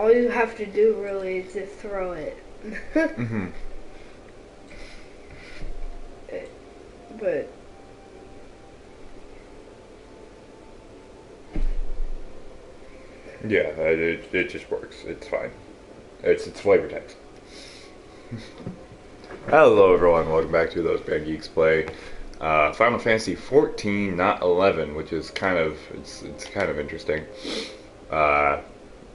all you have to do really is just throw it. Mm-hmm. But Yeah, it just works. It's fine. It's flavor text. Hello everyone, welcome back to Those Bad Geeks Play Final Fantasy 14, not 11, which is kind of it's kind of interesting.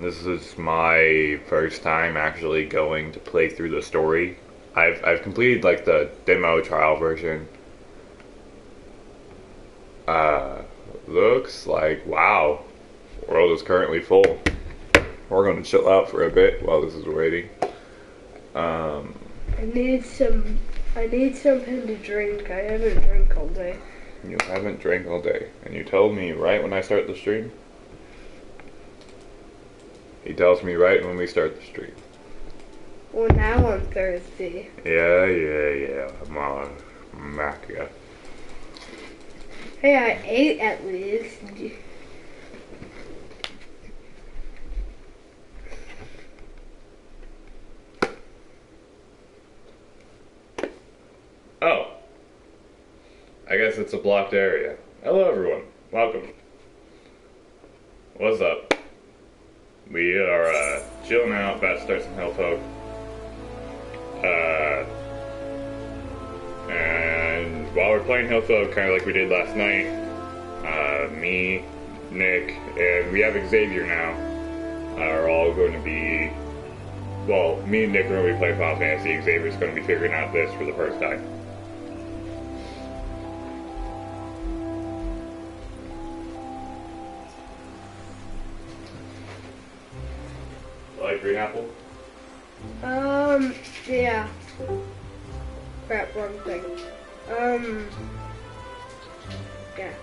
This is my first time actually going to play through the story. I've completed like the demo trial version. Looks like wow, world is currently full. We're going to chill out for a bit while this is waiting. I need something to drink. I haven't drank all day. You haven't drank all day, and you told me right when I start the stream. He tells me right when we start the stream. Well, now I'm thirsty. Yeah. I'm on Macca. Hey, I ate at least. Oh. I guess it's a blocked area. Hello everyone. Welcome. What's up? We are chilling out, about to start some Hellfolk. And while we're playing Hellfolk, kind of like we did last night, me, Nick, and we have Xavier now, are all going to be, well, me and Nick are going to be playing Final Fantasy. Xavier's going to be figuring out this for the first time. Like green apple? Yeah. Crap, wrong thing. Yeah.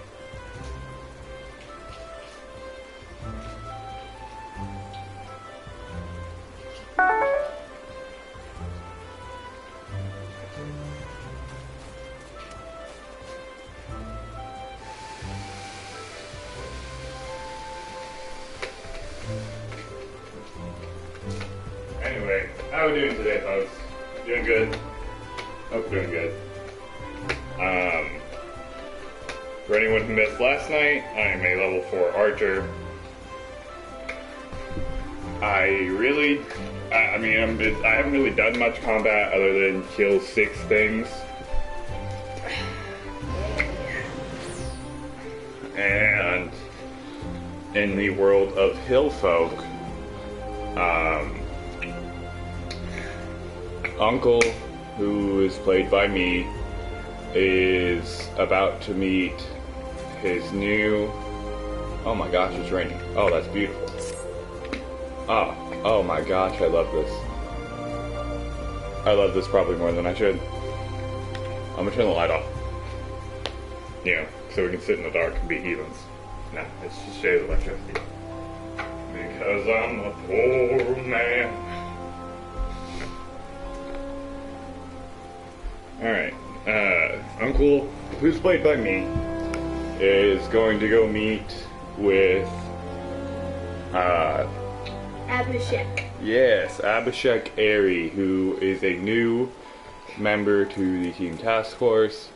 Anyway, how are we doing today, folks? Doing good? Hope doing good. For anyone who missed last night, I am a level 4 archer. I haven't really done much combat other than kill 6 things. And in the world of Hillfolk, Uncle, who is played by me, is about to meet his new... Oh my gosh, it's raining. Oh, that's beautiful. Oh my gosh, I love this. I love this probably more than I should. I'm gonna turn the light off. You know, so we can sit in the dark and be heathens. No, it's just shades of electricity. Because I'm a poor man. Alright, Uncle, who's played by me, is going to go meet with, Abhishek. yes, Abhishek Airy, who is a new member to the Team Task Force,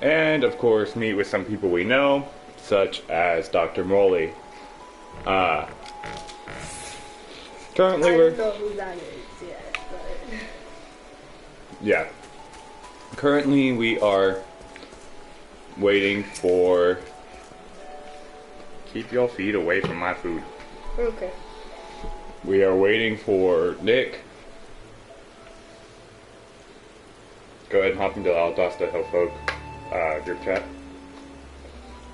and of course meet with some people we know, such as Dr. Molly. Currently I we're... don't know who that is yet, but... Yeah. Currently, we are waiting for... Keep your feet away from my food. Okay. We are waiting for Nick. Go ahead and hop into the Altasta Hellfolk group chat.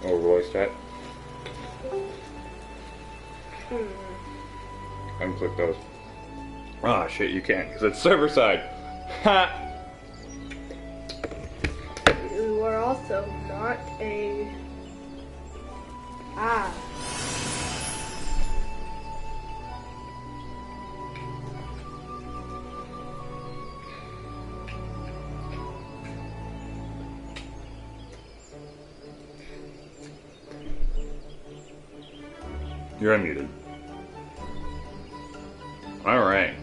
Or voice chat. Unclick those. Ah, shit, you can't, because it's server side. Ha! You are also not a... Ah. You're unmuted. Alright.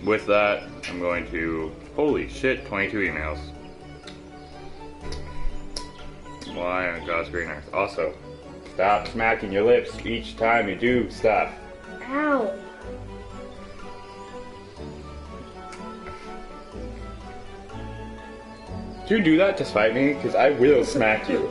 With that, I'm going to... Holy shit, 22 emails. Why on God's green earth? Also, stop smacking your lips each time you do stuff. Ow. Do you do that to spite me? Because I will smack you.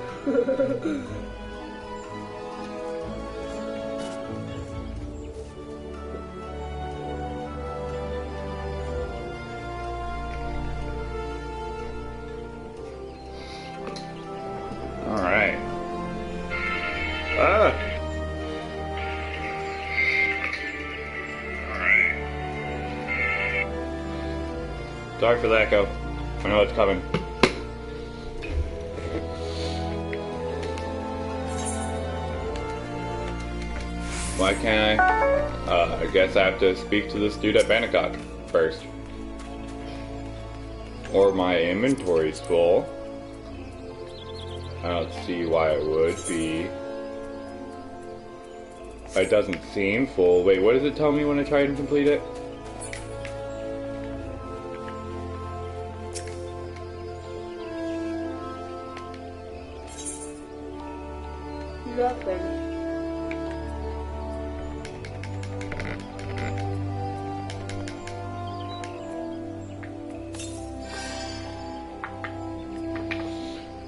Alright. Ah! Alright. Sorry for the echo. I know it's coming. Why can't I guess I have to speak to this dude at Bannockcock first. Or my inventory's full. I don't see why it would be. It doesn't seem full. Wait, what does it tell me when I try and complete it? Nothing.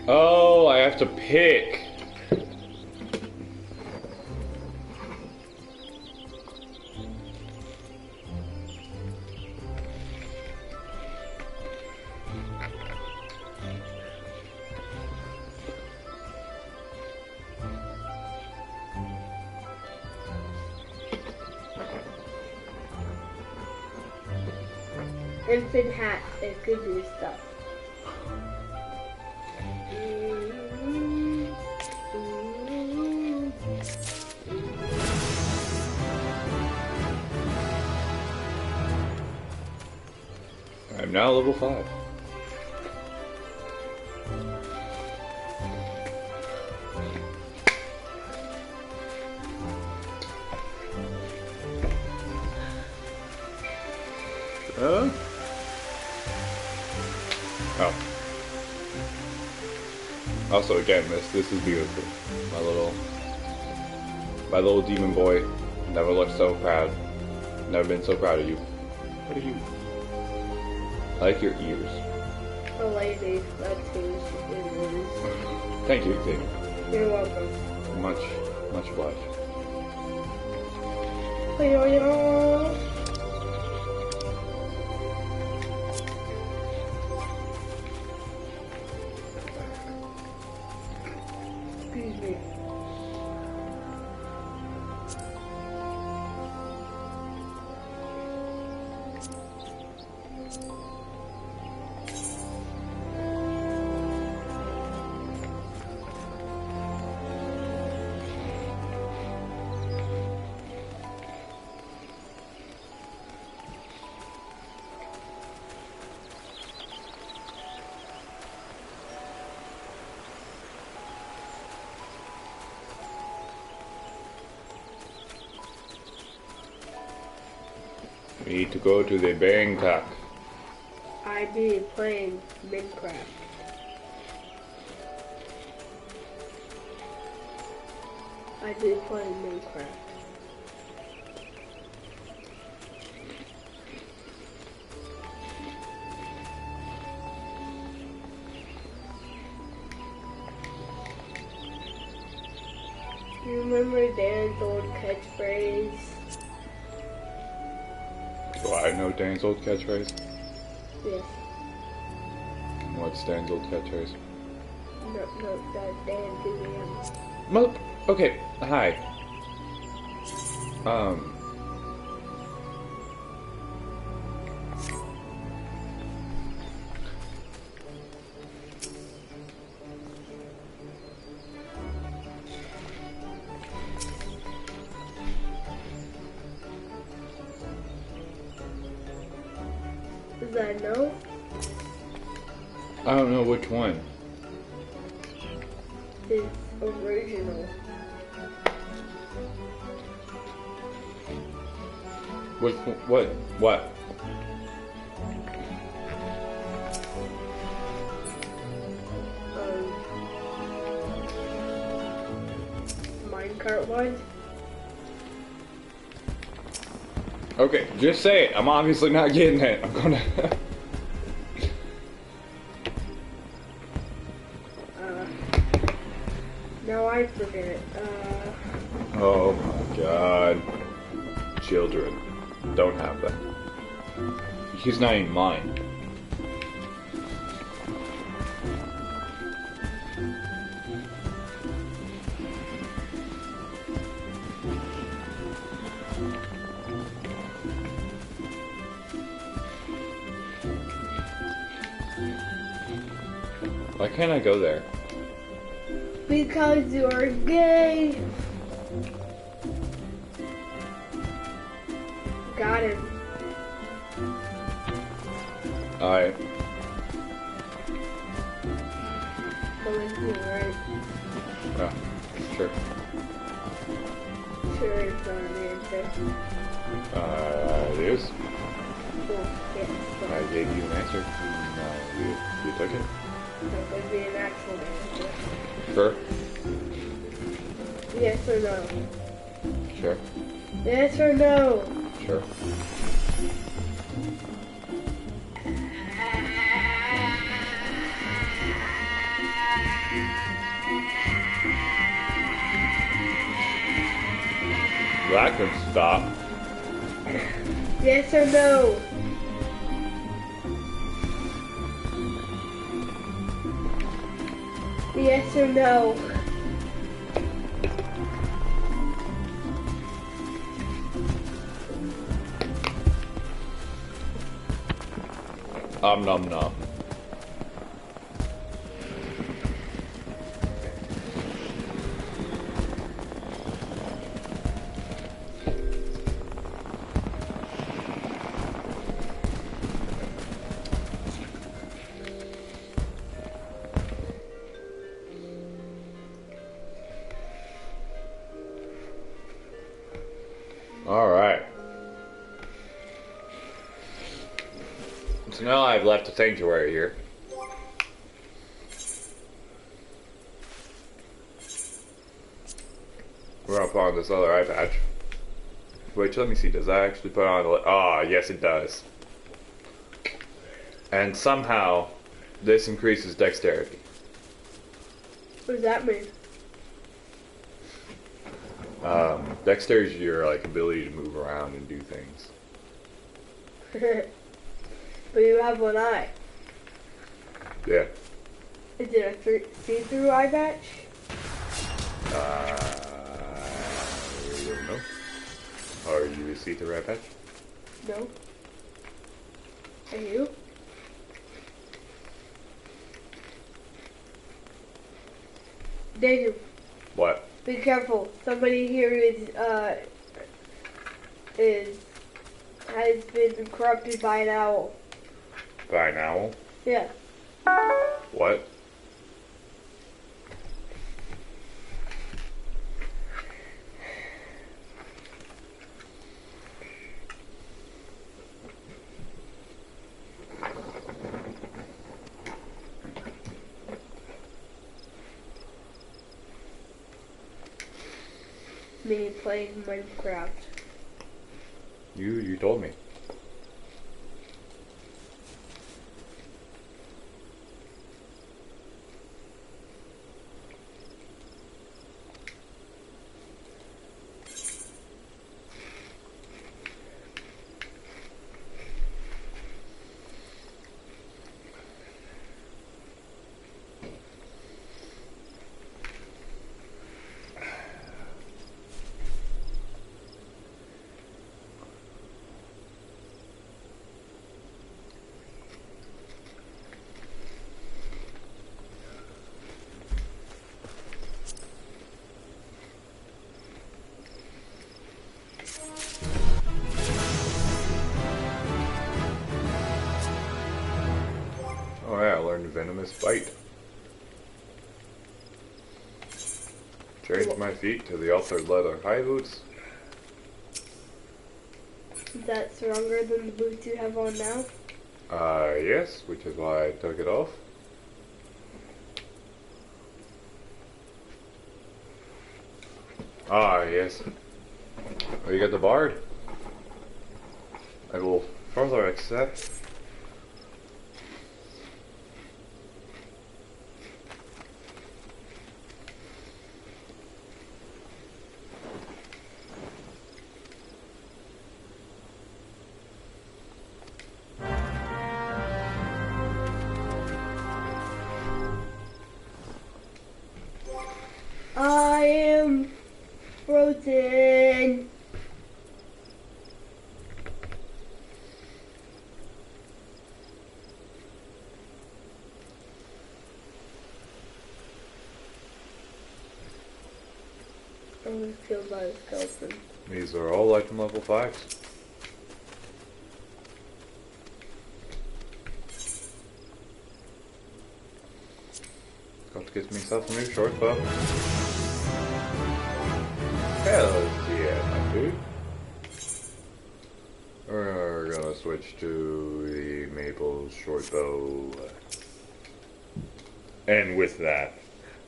Oh, I have to pick. Infant hat, it could do stuff. I'm now level 5. Oh. Also, again, this is beautiful. My little demon boy never looked so proud. Never been so proud of you. What are you? I like your ears. A lady, that's who she is. Thank you, Xavier. You're welcome. Much obliged. Excuse me. We need to go to the Bannockcock. I be playing Minecraft. I be playing Minecraft. You remember Dan's old catchphrase? Do I know Dan's old catchphrase? Yes. What's Dan's old catchphrase? No, that's Dan Gilliam. Well, okay, hi. Does that know? I don't know which one. It's original. What? Minecart wise. Okay, just say it. I'm obviously not getting it. I'm gonna. No, I forget. Oh my god. Children. Don't have that. He's not even mine. Why can't I go there? Because you're gay. Got him. Alright. Believe me, right? Yeah, sure. Sure, it's not an answer. It is. Cool. Yes. I gave you an answer. No, you took it? That would be an actual answer. Sure. Yes or no? Sure. Yes or no? Sure. That can stop. Yes or no? Yes or no? Nom nom. Alright. So now I've left the sanctuary here. We're gonna put on this other eye patch. Wait, let me see, does that actually put on yes it does. And somehow, this increases dexterity. What does that mean? Dexterity is your, like, ability to move around and do things. But you have one eye. Yeah. Is it a see-through eye patch? I don't know. Are you a see-through eye patch? No. Are you? Daniel, What? be careful. Somebody here has been corrupted by an owl. By an owl? Yeah. What? Me playing Minecraft. You told me. Oh yeah, I learned Venomous Bite. Changed my feet to the altered leather high boots. Is that stronger than the boots you have on now? Yes, which is why I took it off. Ah, yes. Oh, you got the bard? I will further accept. I am frozen. I was killed by a skeleton. These are all item level 5s. Got to get myself a new short bow. Hell yeah, my dude. We're gonna switch to the maple short bow. And with that,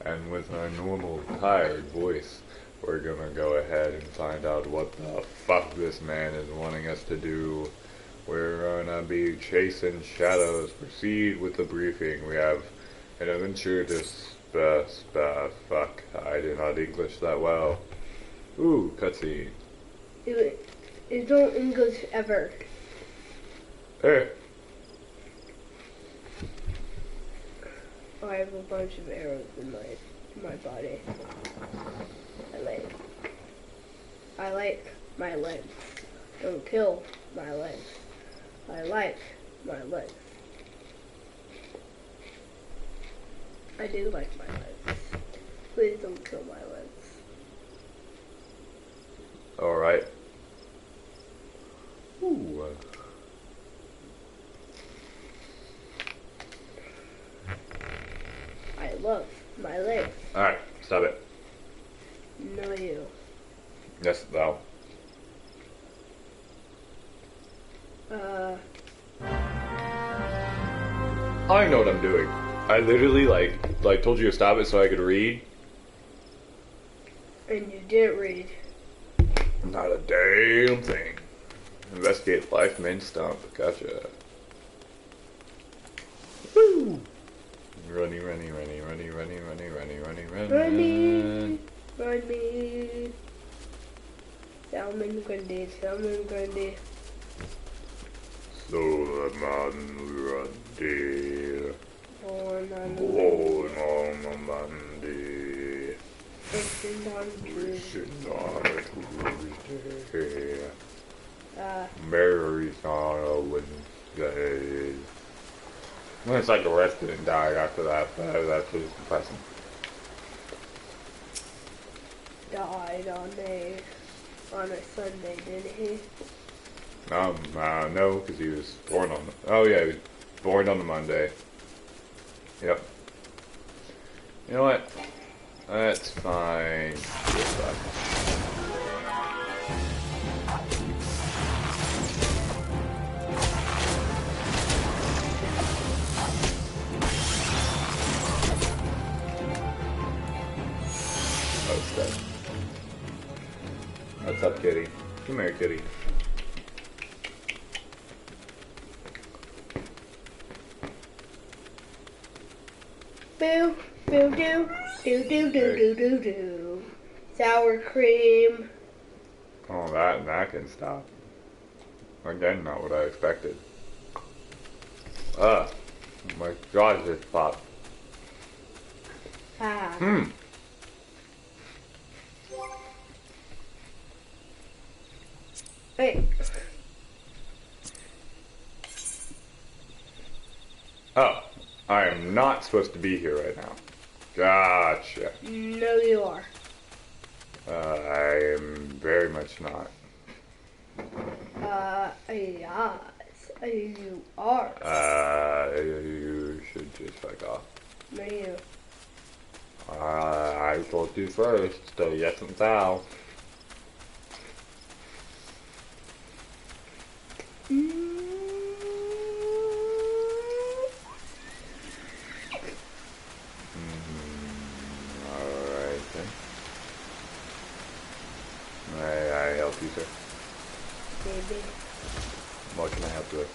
and with our normal tired voice, we're gonna go ahead and find out what the fuck this man is wanting us to do. We're gonna be chasing shadows. Proceed with the briefing. We have an adventure to fuck. I do not English that well. Ooh, cutscene. You don't English ever. Hey. I have a bunch of arrows in my body. I like my legs. Don't kill my legs. I like my legs. I do like my legs. Please don't kill my legs. Alright. Ooh. I love my legs. Alright, stop it. No, you. Yes, thou. I know what I'm doing. I literally like told you to stop it so I could read. And you didn't read. Not a damn thing. Investigate life men stump. Gotcha. Woo! Runny. Salmon Grundy. So the man Grundy. Born on a Monday. Wishing on Tuesday. Wishing on a Tuesday. Mary's on a Wednesday. Well, it's like arrested and died after that, but that was actually depressing. Died on a Sunday, didn't he? No, because he was born on. Oh yeah, he was born on a Monday. Yep. You know what? That's fine. What's up, kitty? Come here, kitty. Boo, boo, do. Sour cream. Oh, that can stop. Again, not what I expected. Oh my God, this pop. Ah. Hey. Oh, I am not supposed to be here right now. Gotcha. No, you are. I am very much not. Yes, you are. You should just fuck off. No, you. I told you first, so yes and thou. What can I help you with?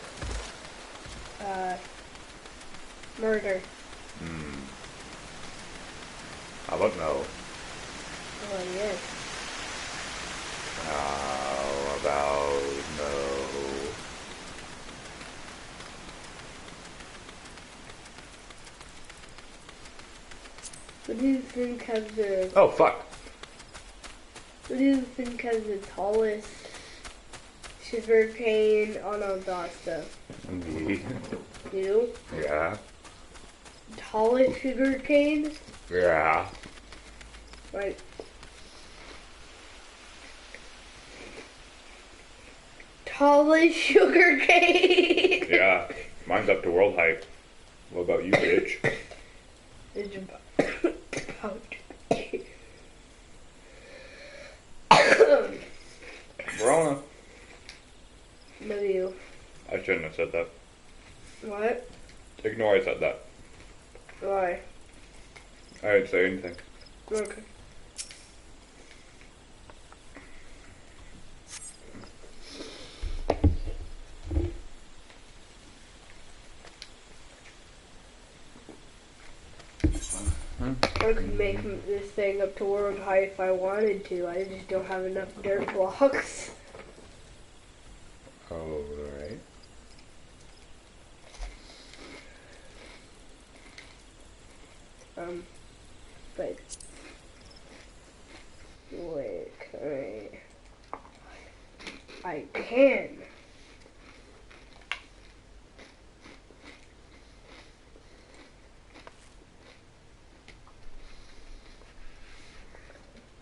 Murder. How about no? Oh, yes. How about no? What do you think has the... Oh, fuck. What do you think has the tallest sugarcane on Augusta? Me. You? Yeah. Tallest sugarcane? Yeah. Like... Tallest sugarcane! Yeah. Mine's up to world height. What about you, bitch? It's about... Verona. No, you. I shouldn't have said that. What? Ignore I said that. Why? I didn't say anything. Okay. I could make this thing up to world height if I wanted to. I just don't have enough dirt blocks. Alright. But wait, I can.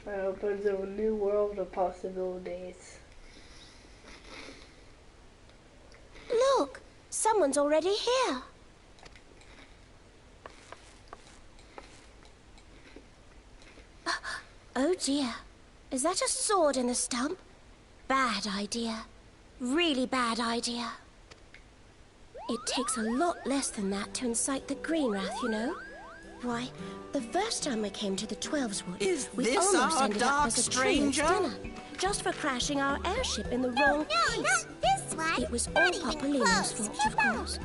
That opens a new world of possibilities. Look, someone's already here. Oh dear, is that a sword in the stump? Bad idea. Really bad idea. It takes a lot less than that to incite the Greenwrath, you know. Why, the first time we came to the Twelveswood, we almost ended up as a trillions dinner, just for crashing our airship in the wrong place. No, not this one. It was all Papolino's fault, of course.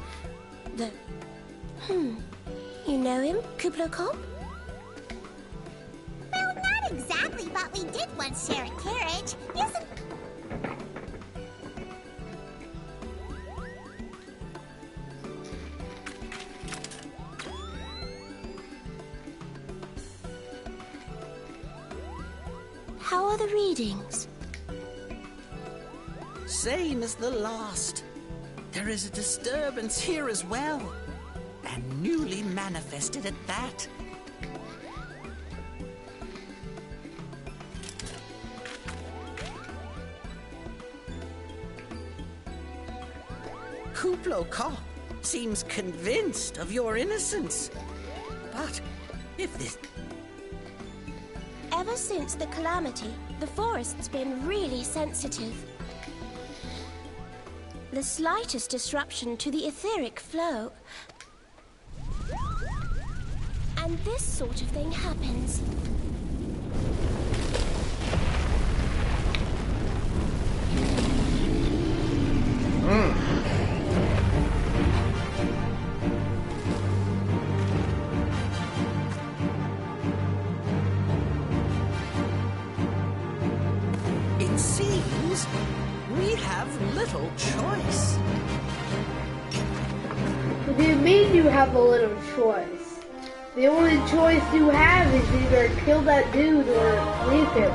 You know him, Kubla Kop? Well, not exactly, but we did once share a carriage. Isn't... How are the readings? Same as the last. There is a disturbance here as well. And newly manifested at that. Kuplo Kop seems convinced of your innocence. But if this... Ever since the calamity, the forest's been really sensitive. The slightest disruption to the etheric flow, and this sort of thing happens. It seems we have little choice. What do you mean you have a little choice? The only choice you have is either kill that dude or leave him.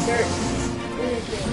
Dirt. Leave him.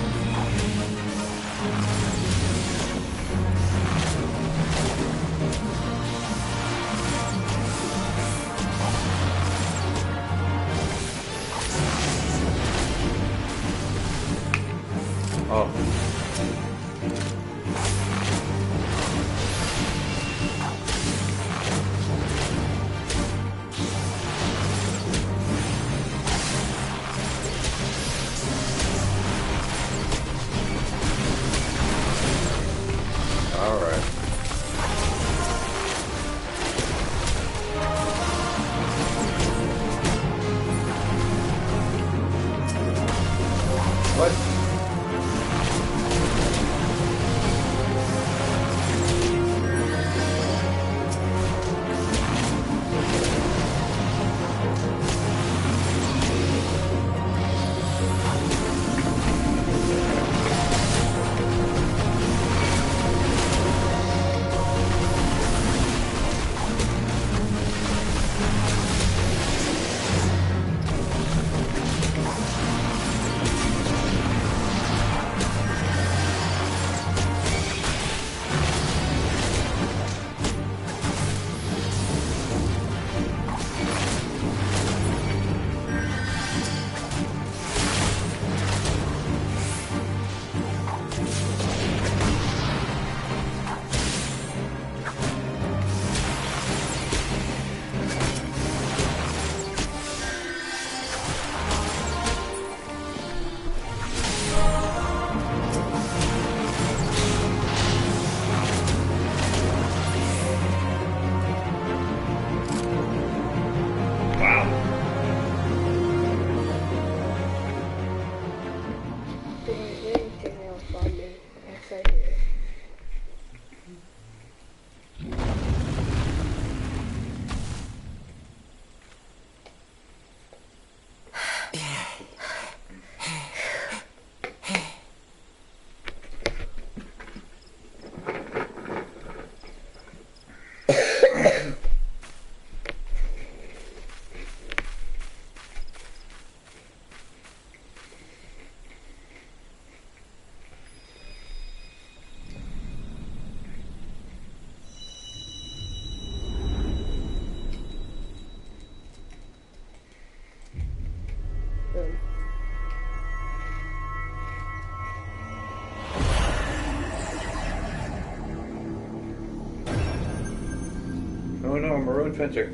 Maroon Fencer.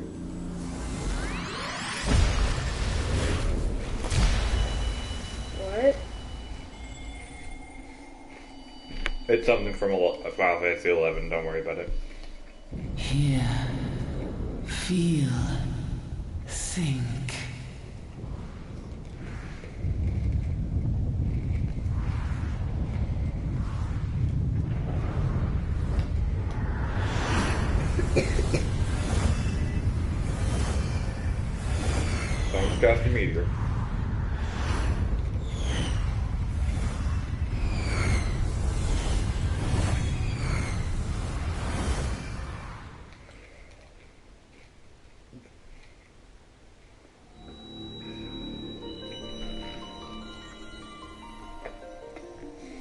What? It's something from Final Fantasy 11. Don't worry about it. Hear, feel, think. Someone's cast a meteor.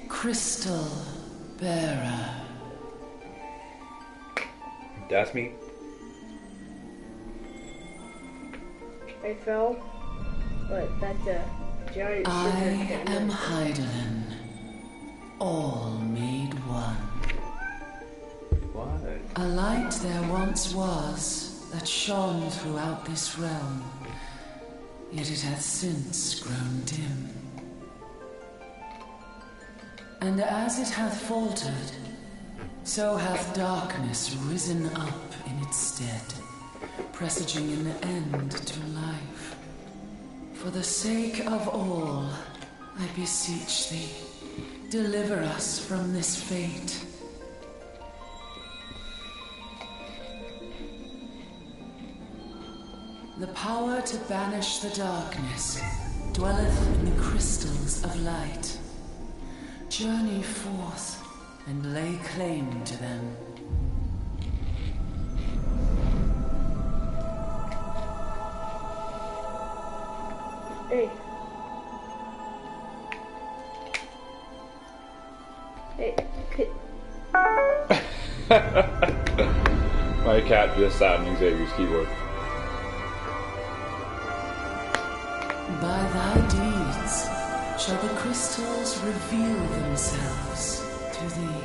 Crystal bearer. That's me. I fell. But that's a giant I sugar am cannon. Hydaelyn, all made one. What? A light there once was that shone throughout this realm, yet it hath since grown dim. And as it hath faltered, so hath darkness risen up in its stead, presaging an end to life. For the sake of all, I beseech thee, deliver us from this fate. The power to banish the darkness dwelleth in the crystals of light. Journey forth and lay claim to them. Hey. Hey. My cat just sat on Xavier's keyboard. By thy deeds shall the crystals reveal themselves to thee.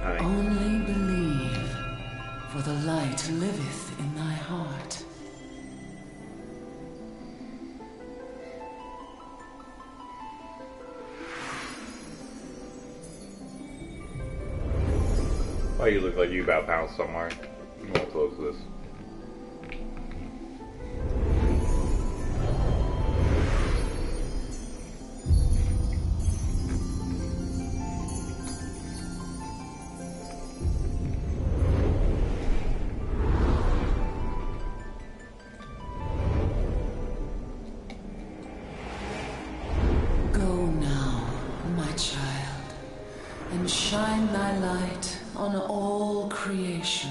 Hi. Only believe, for the light liveth in thy heart. Oh, you look like you about bounced somewhere. I'm gonna close this. Go now, my child, and shine thy light on all creation.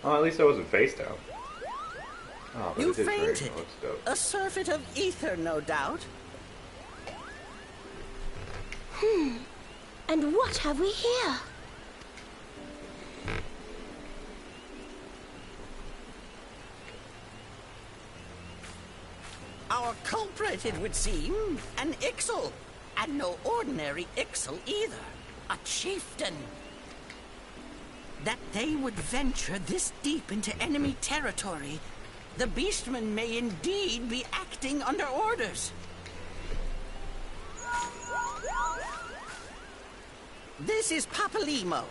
Oh, at least I wasn't face down. Oh, but You it is very fainted. close, though. A surfeit of ether, no doubt. And what have we here? Our culprit, it would seem, an Ixal. And no ordinary Ixal either. A chieftain. That they would venture this deep into enemy territory, the beastmen may indeed be acting under orders. This is Papalimo.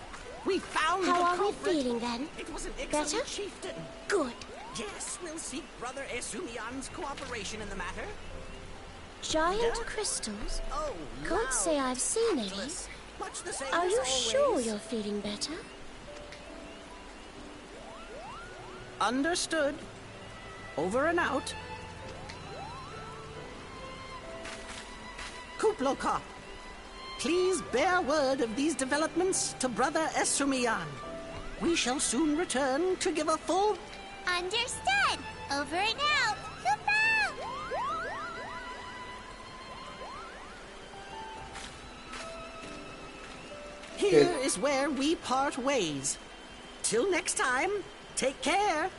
We found How the are we culprit. feeling then? It was an Ixal Better? chieftain. Good. Yes, we'll seek Brother Esumian's cooperation in the matter. Giant crystals? Oh, Can't say loud, I've seen any. tactless, much the same Are as you always. sure you're feeling better? Understood. Over and out. Kuplokop, please bear word of these developments to Brother Esumian. We shall soon return to give a full... Understood. Over and out. Goodbye. Here is where we part ways. Till next time, take care.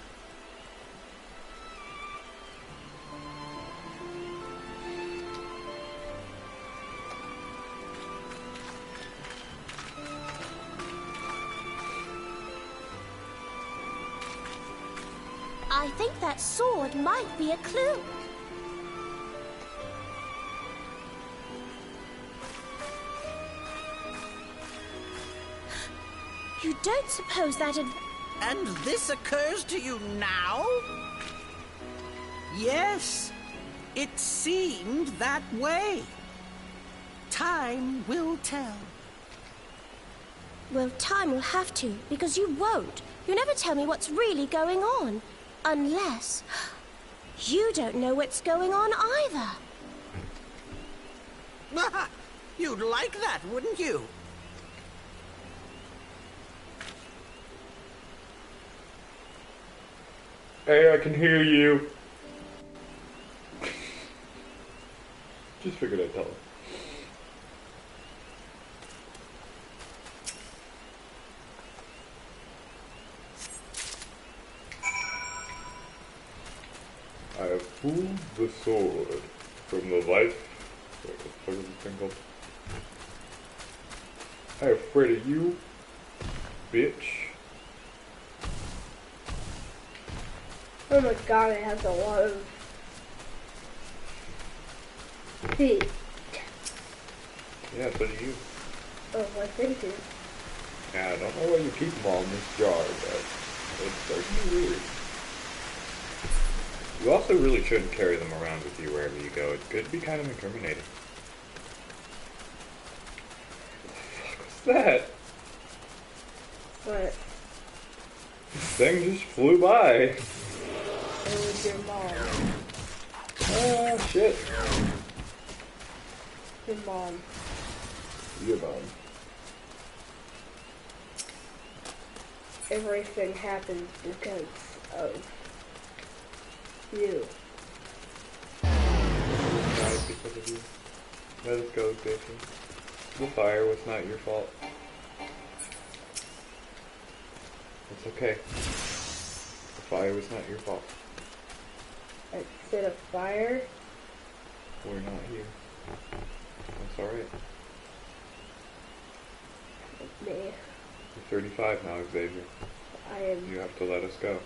I think that sword might be a clue. You don't suppose that And this occurs to you now? Yes, it seemed that way. Time will tell. Well, time will have to, because you won't. You never tell me what's really going on. Unless... you don't know what's going on either. You'd like that, wouldn't you? Hey, I can hear you. Just figured I'd tell him. I have pulled the sword from the life. What the fuck is this thing called? I am afraid of you, bitch. Oh my god, it has a lot of feet. Yeah, so do you. Oh, I think it. Yeah, I don't know why you keep them all in this jar, but it's certainly weird. You also really shouldn't carry them around with you wherever you go. It could be kind of incriminating. What's that? What? Thing just flew by. It was your mom. Oh shit. Your mom. Your mom. Everything happens because of you. Died because of you. Let us go, Jason. The fire was not your fault. It's okay. The fire was not your fault. Instead of fire, We're not here. That's alright. me. You're 35 now, Xavier. You have to let us go.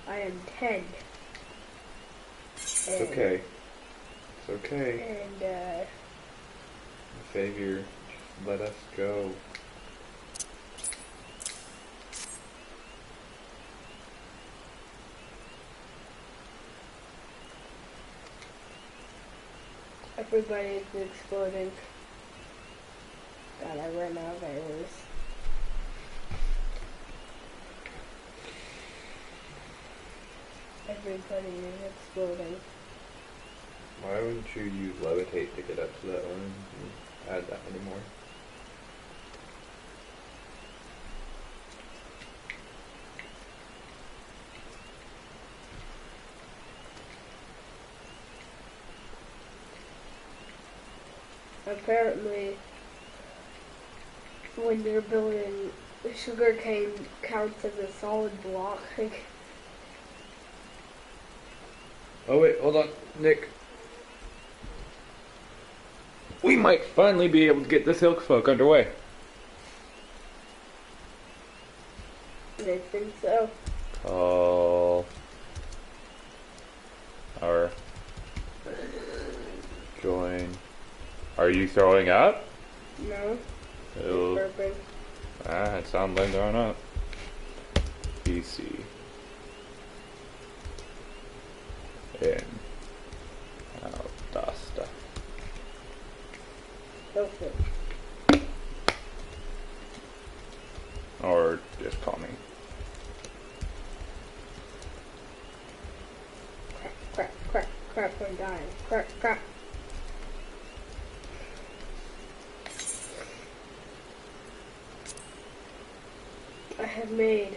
I am 10. It's okay. It's okay. And, Xavier, just let us go. everybody's exploding. God, I ran out of arrows. Everybody is exploding. Why wouldn't you use levitate to get up to that one and add that many more? Apparently, when you're building sugarcane counts as a solid block. Oh wait, hold on, Nick. We might finally be able to get this Ilk Folk underway. I think so. Call our join. Are you throwing up? No. Ew. Burping. Ah, it sounds like throwing up. PC. In. Out. Dasta. Okay. Or just call me. Crap, crap, crap, I'm dying. Crap, crap. I have made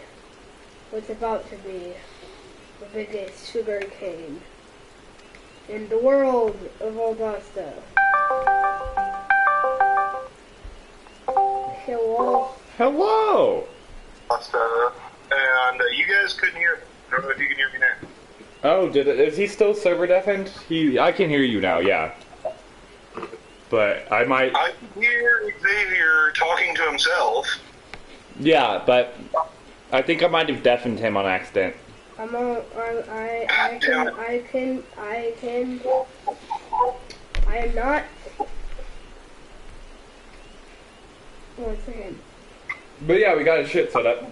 what's about to be the biggest sugar cane in the world of Augusta. Hello! And you guys couldn't hear me. I don't know if you can hear me now. Oh, is he still server deafened? I can hear you now, yeah. But I might... I can hear Xavier talking to himself. Yeah, but I think I might have deafened him on accident. I am not. 1 second. But yeah, we got his shit set up.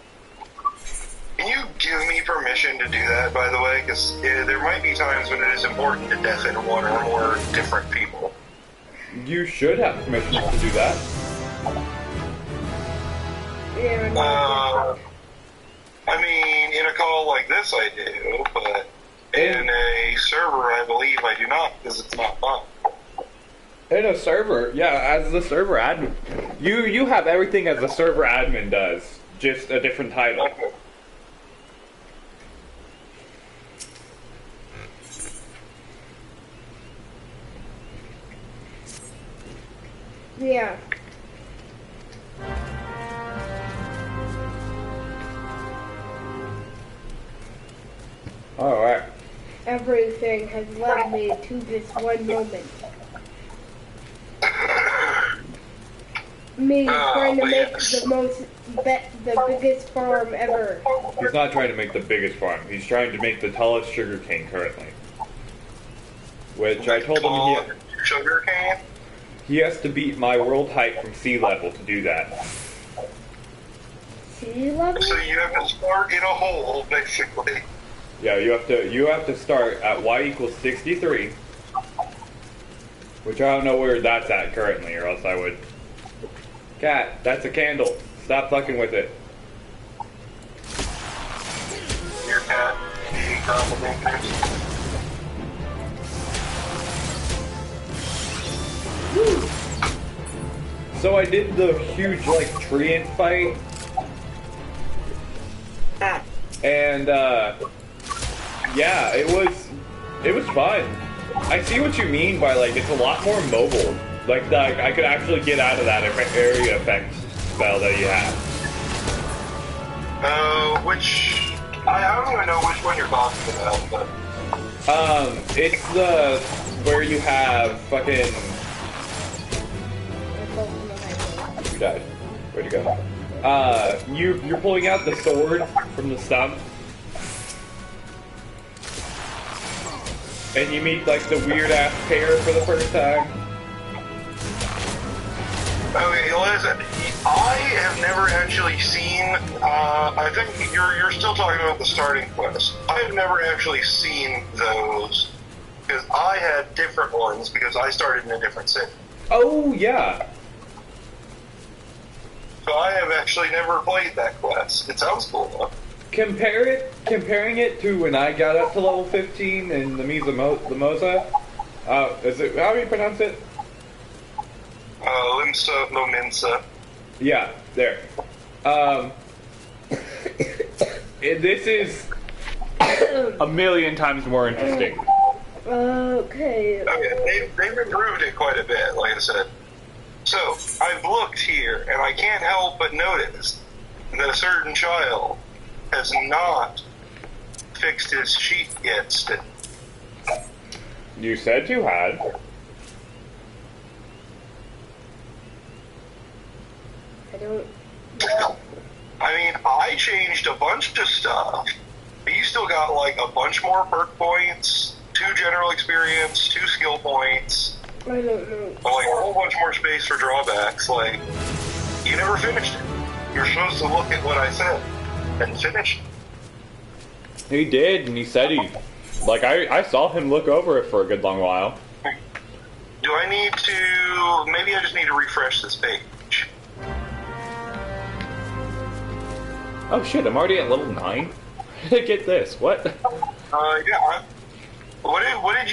Can you give me permission to do that, by the way? Because there might be times when it is important to deafen one or more different people. You should have permission to do that. Yeah, I mean, in a call like this I do, but in a server I believe I do not, because it's not fun. In a server, yeah, as the server admin. You have everything as the server admin does, just a different title. Okay. Yeah. Alright. Everything has led me to this one moment. Me trying to make the biggest farm ever. He's not trying to make the biggest farm. He's trying to make the tallest sugar cane currently. Which I told him Sugar cane? he has to beat my world height from sea level to do that. Sea level? So you have to start in a hole, basically. Yeah, you have to start at y equals 63. Which I don't know where that's at currently, or else I would... Cat, that's a candle. Stop fucking with it. Your cat. So I did the huge, like, treant fight. And, yeah, it was fun. I see what you mean by, like, it's a lot more mobile. Like, I could actually get out of that area effect spell that you have. Which... I don't even know which one you're talking about, but... It's the... where you have fucking... You died. Where'd you go? You're pulling out the sword from the stump. And you meet, like, the weird-ass pair for the first time. Okay, listen, I have never actually seen, I think you're still talking about the starting quest. I have never actually seen those, because I had different ones, because I started in a different city. Oh, yeah. So I have actually never played that quest. It sounds cool, though. Comparing it to when I got up to level 15 in the Moza, is it, how do you pronounce it? Lominsa. Yeah, there. This is a million times more interesting. Okay. Okay, they've improved it quite a bit, like I said. So, I've looked here, and I can't help but notice that a certain child has not fixed his sheet yet still. You said you had. I don't... I mean, I changed a bunch of stuff. But you still got, like, a bunch more perk points, 2 general experience, 2 skill points. I don't know. But, like, a whole bunch more space for drawbacks. Like, you never finished it. You're supposed to look at what I said and finish it. He did, and he said he... Like, I saw him look over it for a good long while. Do I need to... Maybe I just need to refresh this page. Oh shit, I'm already at level 9? Get this, what? Yeah. What did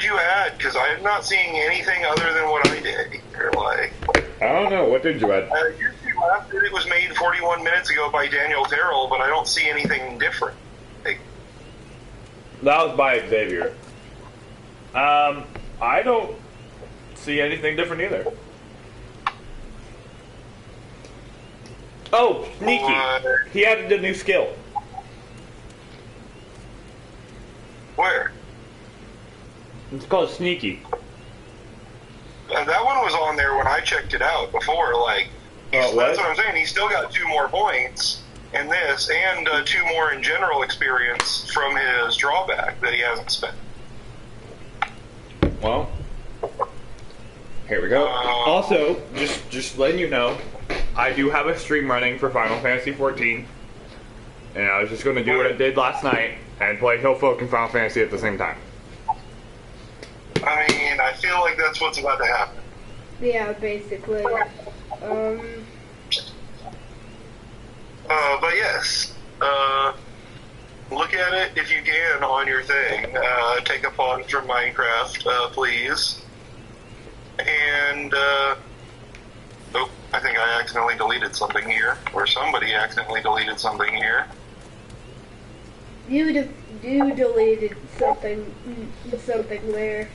you add? Because I'm not seeing anything other than what I did. You're like... I don't know, what did you add? It was made 41 minutes ago by Daniel Terrell, but I don't see anything different. Like, That was by Xavier. I don't see anything different either. Oh, sneaky. What? He added a new skill. Where? It's called sneaky. That one was on there when I checked it out before. Like, Oh, that's what? what I'm saying. He's still got 2 more points in this, and 2 more in general experience from his drawback that he hasn't spent. Well, here we go. Also, just letting you know, I do have a stream running for Final Fantasy XIV, and I was just going to do what I did last night and play Hillfolk and Final Fantasy at the same time. I mean, I feel like that's what's about to happen. Yeah, basically. But yes, look at it if you can on your thing. Take a pause from Minecraft, please. And, oh, I think I accidentally deleted something here, or somebody accidentally deleted something here. You deleted something there.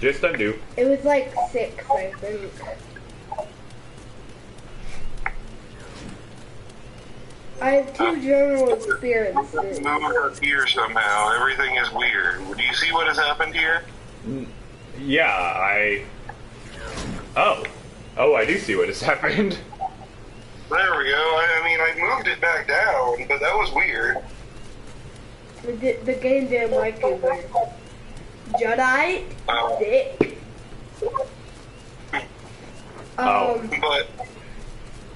Just undo. It was like 6, I think. I have 2 general experiences. Move up here somehow. Everything is weird. Do you see what has happened here? Yeah, Oh, I do see what has happened. There we go. I mean, I moved it back down, but that was weird. The game didn't like it weird. Jedi? Dick. But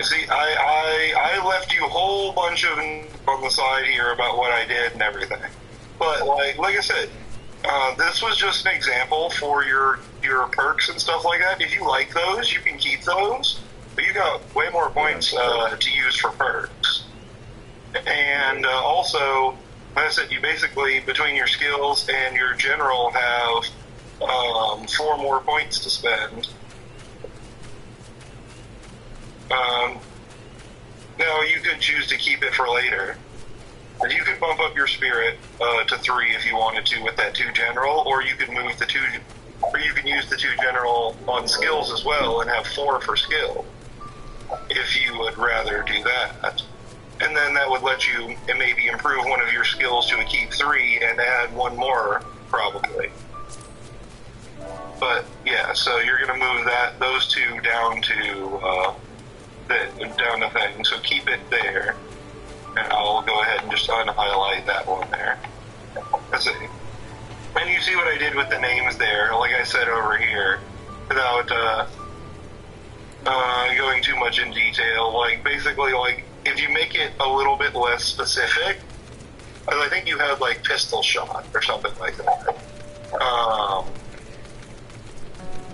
see, I left you a whole bunch of on the side here about what I did and everything. But like I said, this was just an example for your perks and stuff like that. If you like those, you can keep those. But you got way more points to use for perks. And also, like I said, you basically, between your skills and your general, have 4 more points to spend. Now, you could choose to keep it for later. You could bump up your spirit to 3 if you wanted to with that 2 general, or you could move the 2, or you can use the 2 general on skills as well and have 4 for skill, if you would rather do that. And then that would let you maybe improve one of your skills to a keep 3 and add 1 more, probably. But yeah, so you're going to move those 2 down to down to things. So keep it there, and I'll go ahead and just unhighlight that one there. That's it. And you see what I did with the names there, like I said over here, without going too much in detail. Like, basically, like, if you make it a little bit less specific, I think you had, like, pistol shot or something like that.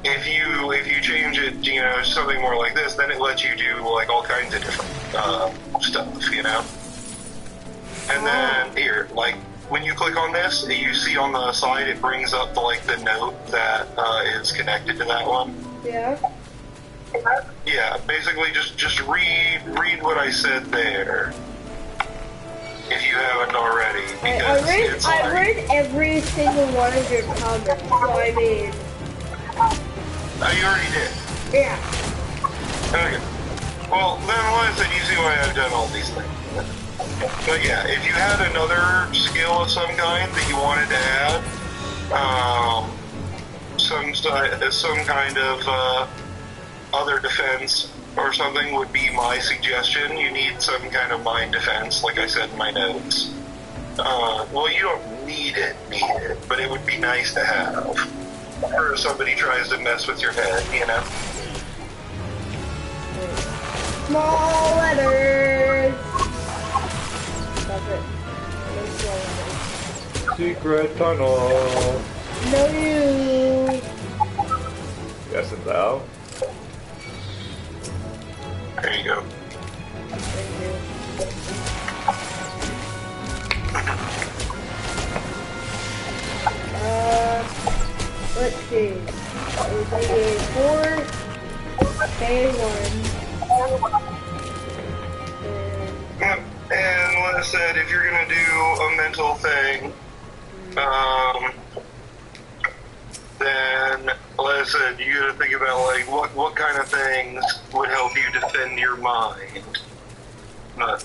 If you change it, you know, something more like this, then it lets you do, like, all kinds of different stuff, you know? And then, here, like, when you click on this, you see on the side it brings up, like, the note that is connected to that one. Yeah. Yeah, basically just read what I said there, if you haven't already. Because I read every single one of your comments, so I mean... Oh, you already did? Yeah. Okay. Well, then like I said, you see why I've done all these things. But yeah, if you had another skill of some kind that you wanted to add, some kind of other defense or something would be my suggestion. You need some kind of mind defense, like I said in my notes. Well, you don't need it, but it would be nice to have. Or if somebody tries to mess with your head, you know? Small letters. That's it. No small letters. Secret tunnel. No you. Yes, and thou. There you go. Let's see. It was like a 4, K1. Yep. And like I said, if you're gonna do a mental thing, then like I said, you gotta think about like what kind of things would help you defend your mind. But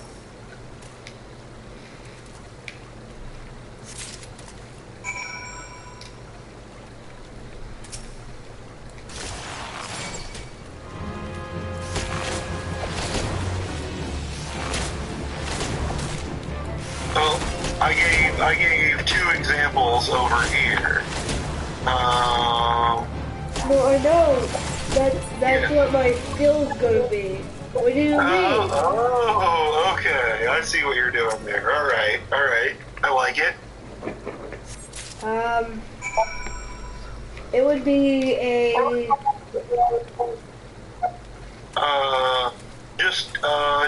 well, I gave two examples over here. No, I know. That's Yeah. what my skill's gonna be. What do you mean? Oh, okay. I see what you're doing there. All right. I like it. It would be a Just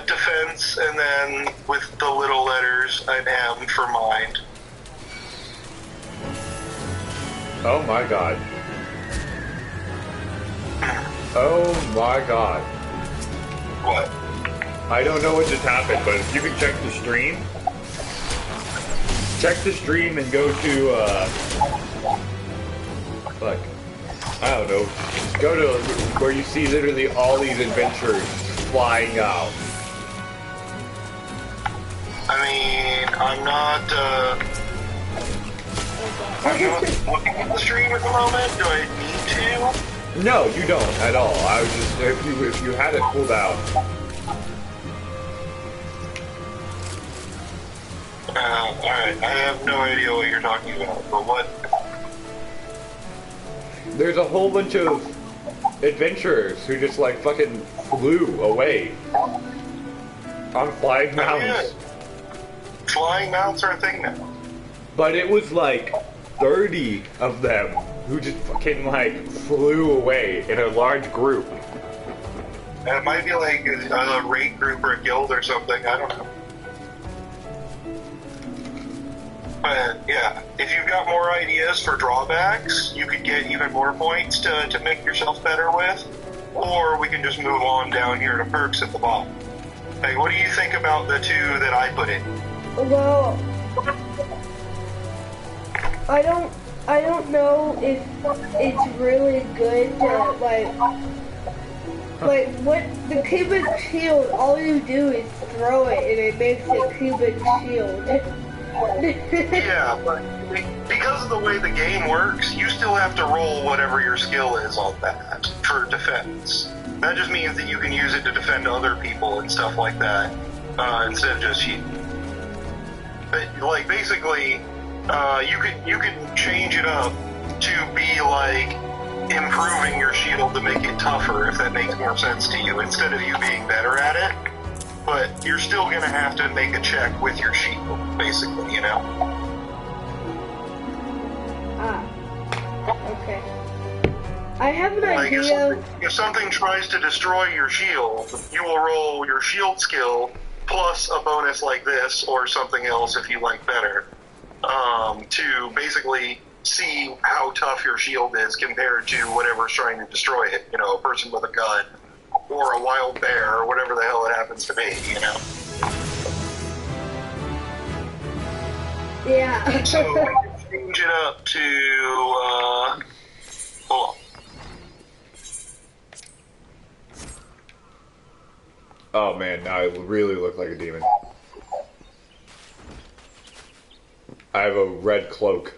defense, and then with the little letters, an M for mind. Oh my god. Oh my god. What? I don't know what just happened, but if you can check the stream and go to, fuck. I don't know. Just go to where you see literally all these adventures flying out. I mean, I'm not looking at the stream at the moment. Do I need to? No, you don't at all. I was just, if you had it pulled out. Alright. I have no idea what you're talking about, but what? There's a whole bunch of adventurers who just like fucking flew away on flying mounts. Yeah. Flying mounts are a thing now. But it was like 30 of them who just fucking like flew away in a large group. It might be like a raid group or a guild or something. I don't know. But yeah, if you've got more ideas for drawbacks, you could get even more points to make yourself better with. Or we can just move on down here to perks at the bottom. Hey, what do you think about the two that I put in? well. I don't know if it's really good to like what the cubic shield. All you do is throw it, and it makes a cubic shield. Yeah, but because of the way the game works, you still have to roll whatever your skill is on that for defense. That just means that you can use it to defend other people and stuff like that, instead of just you. But like basically, you could change it up to be like improving your shield to make it tougher, if that makes more sense to you, instead of you being better at it. But you're still gonna have to make a check with your shield, basically, you know? Okay. I have an Like idea. if something tries to destroy your shield, you will roll your shield skill plus a bonus like this or something else if you like better, to basically see how tough your shield is compared to whatever's trying to destroy it. You know, a person with a gun or a wild bear or whatever the hell it happens to be, you know? Yeah. So we can change it up to, hold on. Oh man, now I really look like a demon. I have a red cloak.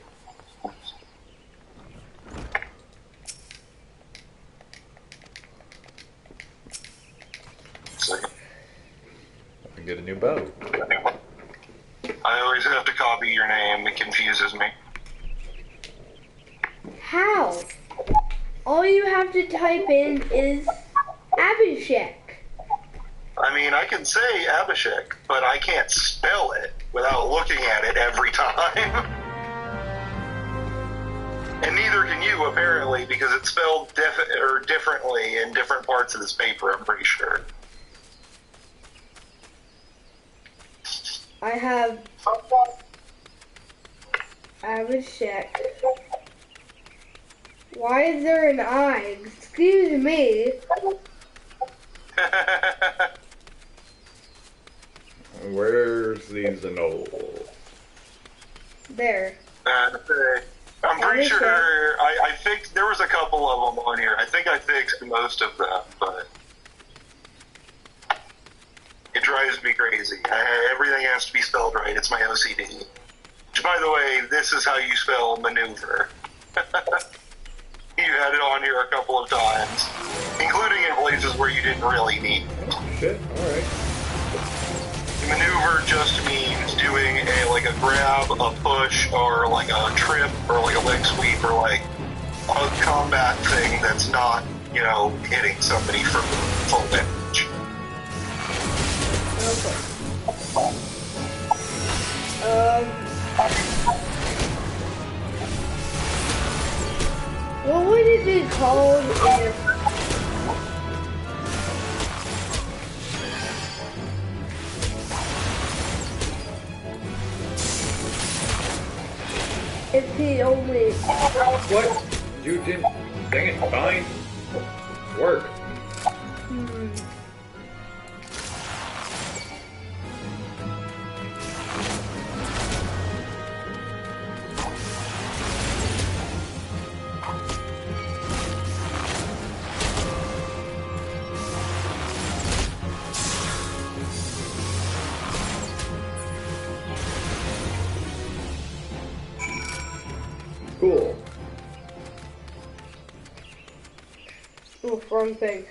I can get a new bow. I always have to copy your name. It confuses me. How? All you have to type in is Abhishek. I mean, I can say Abhishek, but I can't spell it without looking at it every time. And neither can you, apparently, because it's spelled differently in different parts of this paper, I'm pretty sure. I have Abhishek. Why is there an I? Excuse me. Where's the Zenol? There. I'm pretty sure I fixed, there was a couple of them on here. I think I fixed most of them, but it drives me crazy. spelled right. It's my OCD. Which, by the way, this is how you spell maneuver. You had it on here a couple of times, including in places where you didn't really need it. Shit, alright. Maneuver just means doing a grab, a push, or like a trip, or like a leg sweep, or like a combat thing that's not, hitting somebody for full damage. What would it be called if he only... What? You didn't... Dang it, fine. Work. Cool. Ooh, wrong thing.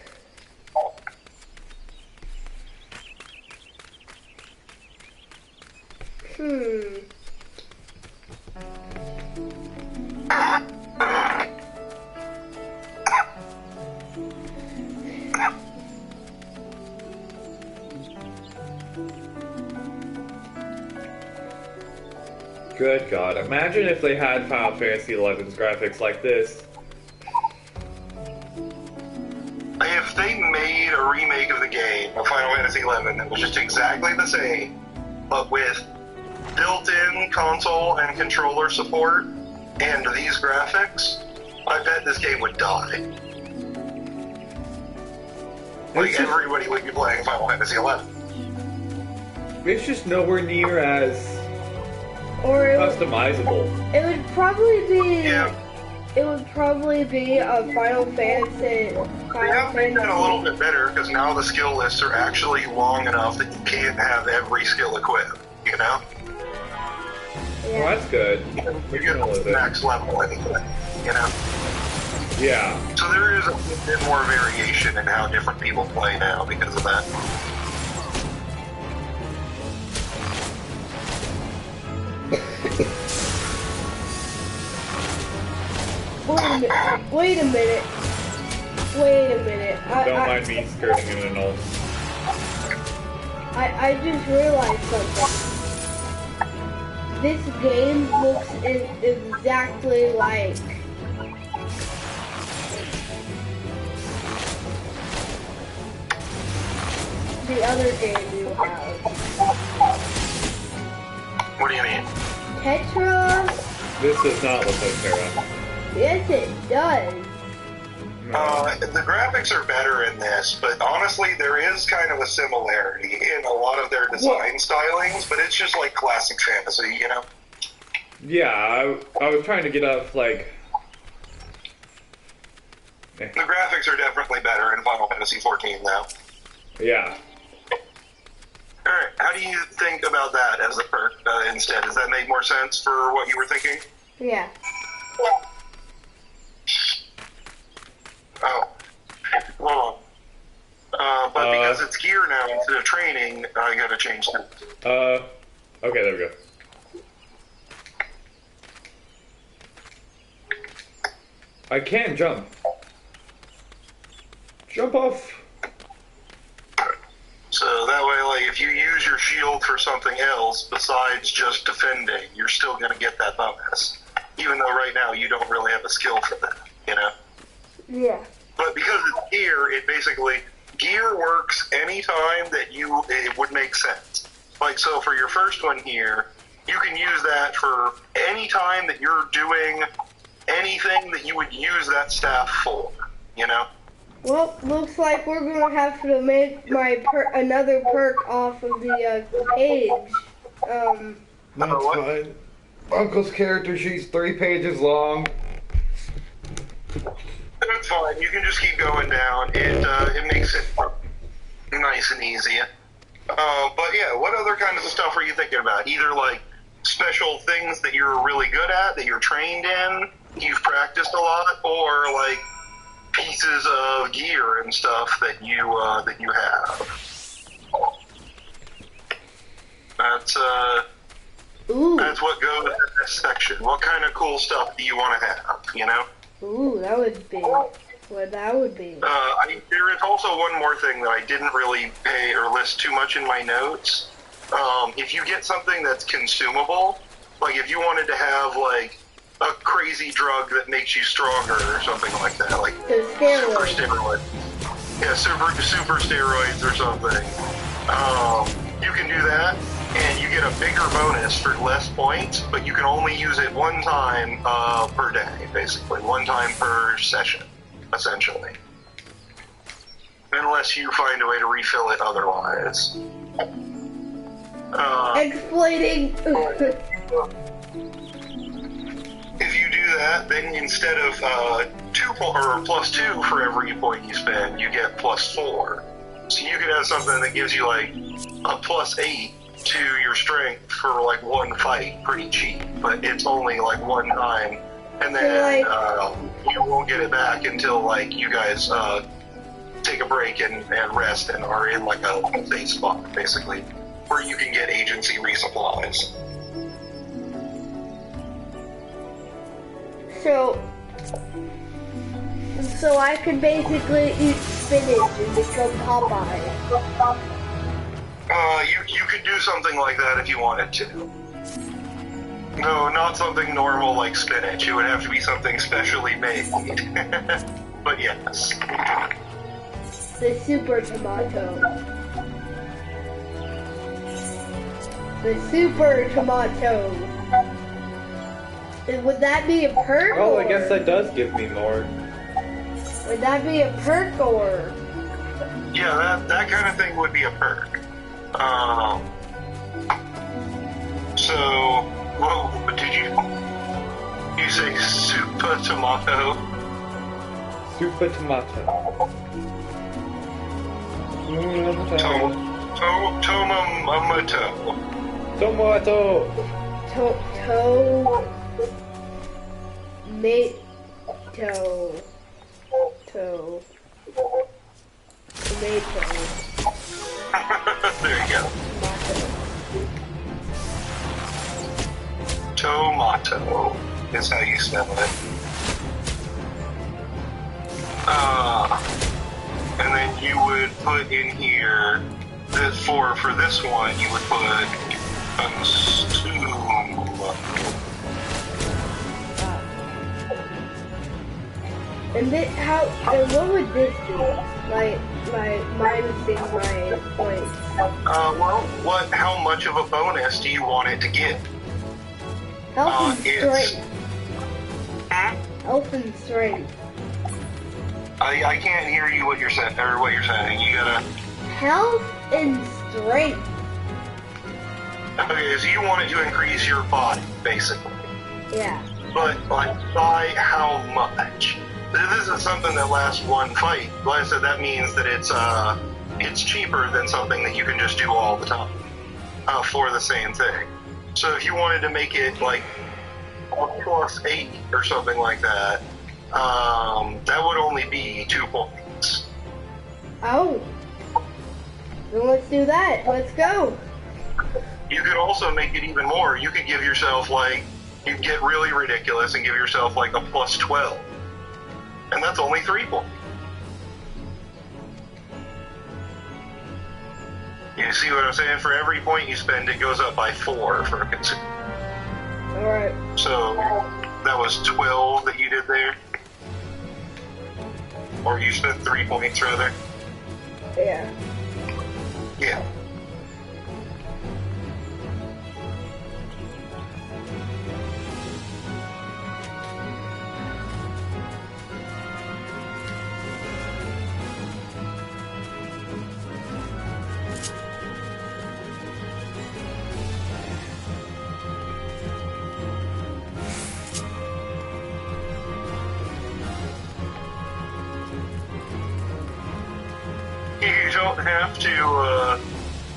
Good God, imagine if they had Final Fantasy XI's graphics like this. If they made a remake of the game, of Final Fantasy XI, that was just exactly the same, but with built-in console and controller support and these graphics, I bet this game would die. Like, everybody would be playing Final Fantasy XI. It's just nowhere near as Or customizable. It would probably be... Yeah. It would probably be a Final Fantasy... They have made that a little bit better, because now the skill lists are actually long enough that you can't have every skill equipped, Yeah. Well, that's good. You get the max level anyway, Yeah. So there is a bit more variation in how different people play now because of that. Wait a minute. Don't mind me skirting in an old. I just realized something. This game looks exactly like the other game you have. What do you mean? Tetra? This does not look like Terra. Yes, it does. The graphics are better in this, but honestly, there is kind of a similarity in a lot of their design stylings, but it's just like classic fantasy, Yeah, I was trying to get up, like... The graphics are definitely better in Final Fantasy XIV now. Yeah. Alright, how do you think about that as a perk instead? Does that make more sense for what you were thinking? Yeah. Oh. Hold on. But because it's gear now instead of training, I gotta change that. Okay, there we go. I can jump. Jump off. So that way, like, if you use your shield for something else besides just defending, you're still gonna get that bonus. Even though right now you don't really have a skill for that, Yeah. But because it's gear, it basically, gear works anytime that it would make sense. Like, so for your first one here, you can use that for any time that you're doing anything that you would use that staff for, Well, looks like we're gonna have to make another perk off of the page. That's fine. Uncle's character sheet's 3 pages long. That's fine. You can just keep going down. It makes it nice and easy. But yeah, what other kind of stuff are you thinking about? Either like special things that you're really good at, that you're trained in, you've practiced a lot, or like pieces of gear and stuff that you have. That's what goes in this section. What kind of cool stuff do you want to have, you know? Ooh, that would be what that would be. There is also one more thing that I didn't really pay or list too much in my notes. If you get something that's consumable, like if you wanted to have like a crazy drug that makes you stronger or something like that, like super steroids. Yeah, super steroids or something. You can do that, and you get a bigger bonus for less points, but you can only use it one time per day, basically. One time per session, essentially. Unless you find a way to refill it otherwise. Explaining. If you do that, then instead of +2 for every point you spend, you get +4. So you could have something that gives you like a +8 to your strength for like one fight, pretty cheap, but it's only like one time, and then you won't get it back until like you guys take a break and rest and are in like a safe spot, basically, where you can get agency resupplies. So I could basically eat spinach and become Popeye. You could do something like that if you wanted to. No, not something normal like spinach. It would have to be something specially made. But yes. The super tomato. The super tomato. Would that be a perk? Well, I guess that does give me more. Would that be a perk or? Yeah, that kind of thing would be a perk. So, what did you say? Super tomato? Super tomato. Tomato. Tomato. Tomato. There you go. Tomato is how you spell it. And then you would put in here that for this one you would put consume. And what would this do? Like minusing my points. How much of a bonus do you want it to get? Health and strength. Health and strength. I can't hear you what you're saying. You gotta. Health and strength. Okay, so you want it to increase your body, basically. Yeah. But like, by how much? This is something that lasts one fight. Like I said, that means that it's cheaper than something that you can just do all the time for the same thing. So if you wanted to make it like +8 or something like that, that would only be 2 points. Oh. Then let's do that. Let's go. You could also make it even more. You could give yourself like, you could get really ridiculous and give yourself like a +12. And that's only 3 points. You see what I'm saying? For every point you spend, it goes up by 4 for a consumer. Alright. So, that was 12 that you did there? Or you spent 3 points, rather? Yeah. Yeah. You don't have to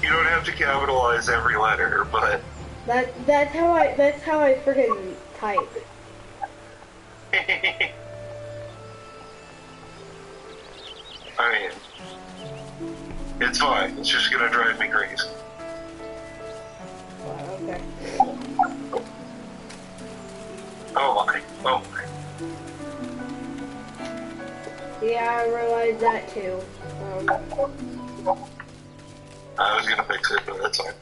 You don't have to capitalize every letter, but That's how I freaking type. I mean, it's fine. It's just gonna drive me crazy. Wow, okay. Oh my. Oh my. Yeah, I realized that too. I was gonna fix it, but that's fine.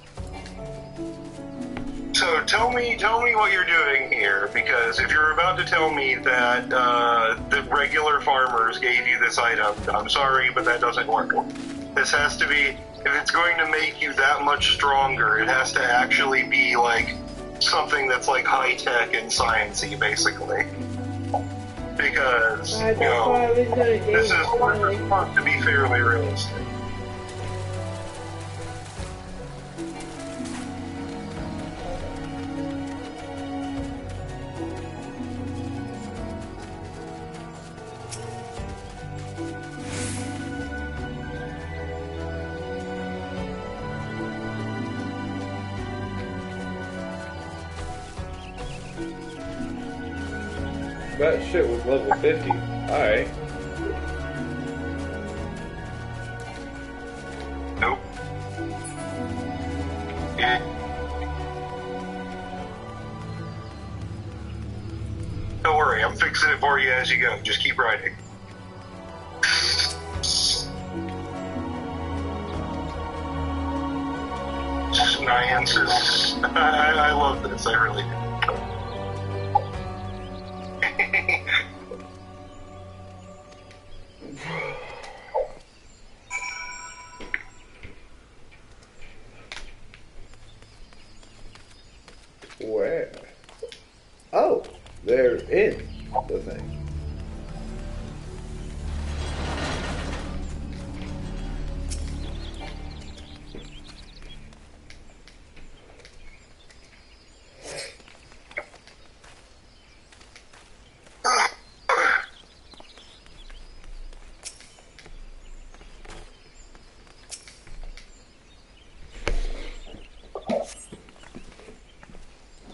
So tell me what you're doing here, because if you're about to tell me that the regular farmers gave you this item, I'm sorry, but that doesn't work. This has to be, if it's going to make you that much stronger, it has to actually be like something that's like high tech and sciencey, basically. Because That's what I was gonna do. this is supposed to be fairly realistic. That shit was level 50. Alright. Nope. Don't worry, I'm fixing it for you as you go. Just keep writing. Sciences. I love this. I really do. Where? Oh, they're in the thing.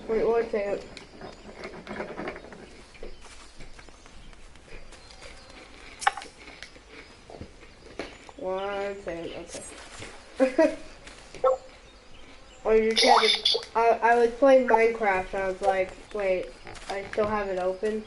Wait, one second. One second, okay. On your chat, I was playing Minecraft and I was like, wait, I still have it open?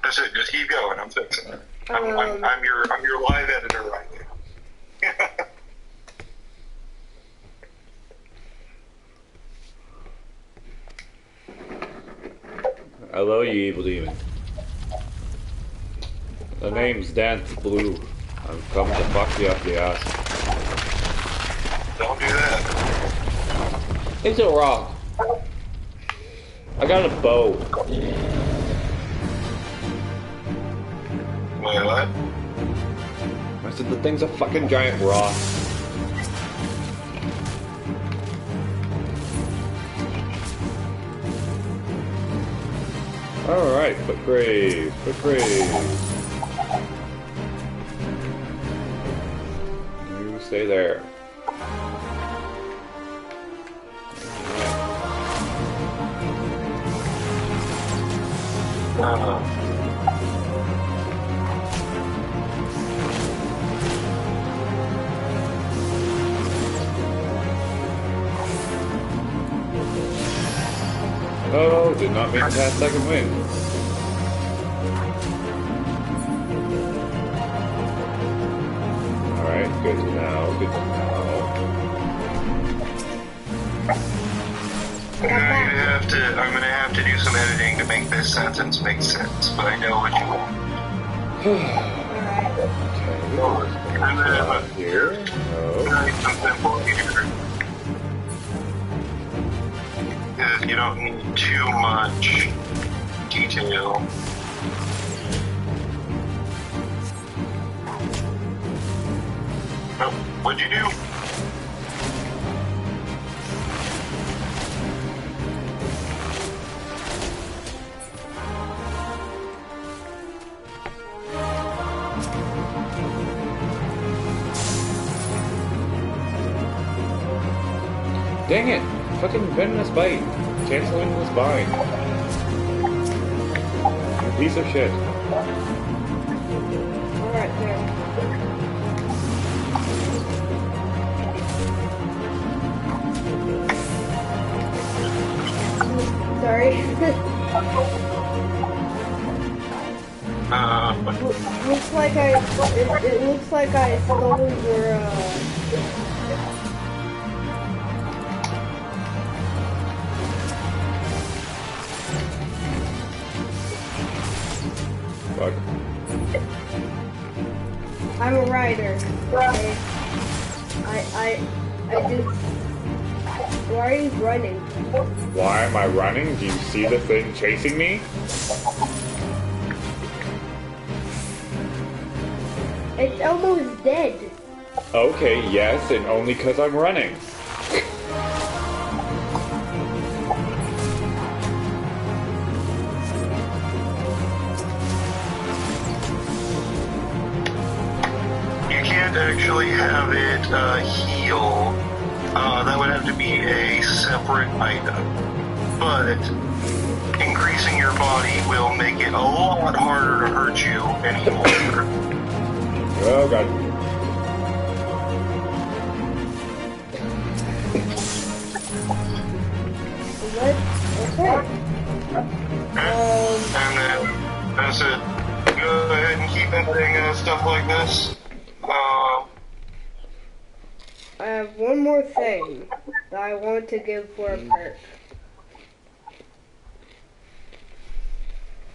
That's it. Just keep going. I'm fixing it. I'm your live editor right there. Hello, you evil demon. The name's Dance Blue. I'm coming to fuck you up the ass. Don't do that. It's a rock. I got a bow. Wait, what? I said the thing's a fucking giant rock. Alright, quick grave, quick grave. You stay there. Oh, did not make it past second wind. Alright, good to know, good to know. Yeah, I'm gonna have to do some editing to make this sentence make sense, but I know what you want. And then Here. No. some simple here. Because you don't need too much detail. Oh, what'd you do? Dang it! Fucking venomous bite. Canceling this bind. You piece of shit. Alright, there. Sorry. Looks like it looks like I stole your, Fuck. I'm a writer. Okay. I do. Why are you running? Why am I running? Do you see the thing chasing me? It's almost dead. Okay, yes, and only because I'm running. You can't actually have it heal. That would have to be a separate item. But increasing your body will make it a lot harder to hurt you anymore. Oh god. Okay. And then that's it. Go ahead and keep editing stuff like this. I have one more thing that I want to give for a perk.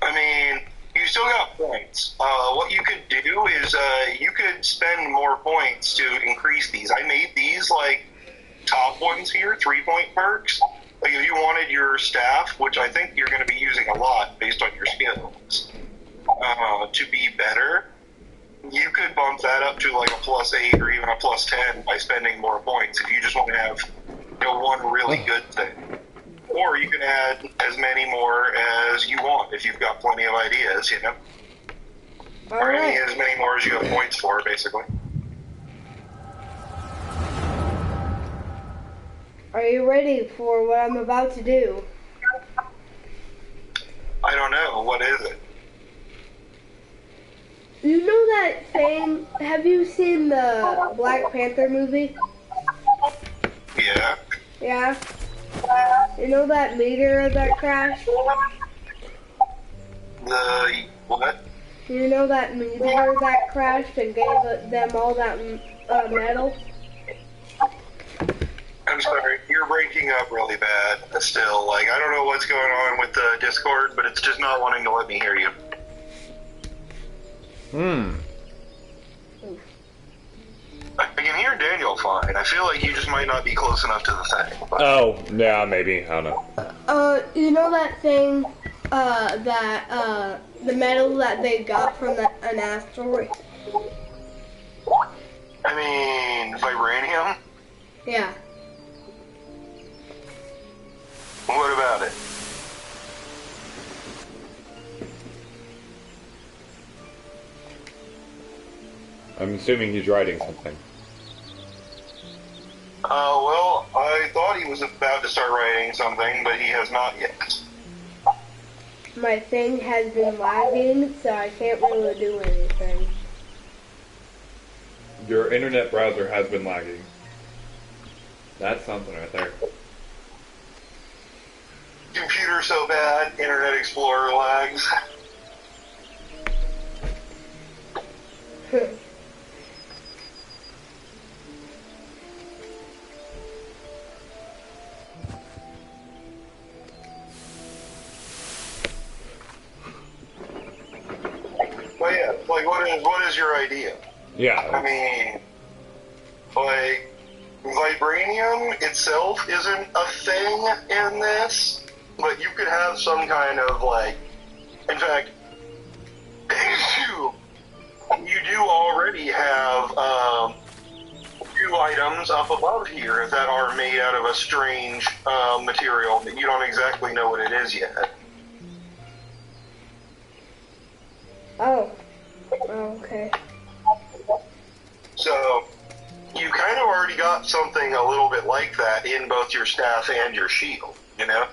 I mean, you still got points. What you could do is you could spend more points to increase these. I made these like top ones here, 3-point perks. Like if you wanted your staff, which I think you're going to be using a lot based on your skills, to be better, you could bump that up to like a +8 or even a +10 by spending more points if you just want to have, you know, one really good thing. Or you can add as many more as you want if you've got plenty of ideas, you know? Or as many more as you have points for, basically. Are you ready for what I'm about to do? I don't know. What is it? You know that thing? Have you seen the Black Panther movie? Yeah. Yeah? You know that meteor that crashed? The what? You know that meteor that crashed and gave them all that metal? I'm sorry, you're breaking up really bad still. Like, I don't know what's going on with the Discord, but it's just not wanting to let me hear you. I can hear Daniel fine. I feel like you just might not be close enough to the thing. But Oh, yeah, maybe. I don't know. You know that thing, the metal that they got from an asteroid? I mean, vibranium? Yeah. What about it? I'm assuming he's writing something. Well, I thought he was about to start writing something, but he has not yet. My thing has been lagging, so I can't really do anything. Your internet browser has been lagging. That's something right there. Computer so bad, Internet Explorer lags. what is your idea? Yeah. I mean, like, vibranium itself isn't a thing in this, but you could have some kind of, like, in fact, you do already have 2 items up above here that are made out of a strange material that you don't exactly know what it is yet. Oh. Oh, okay. So, you kind of already got something a little bit like that in both your staff and your shield, you know?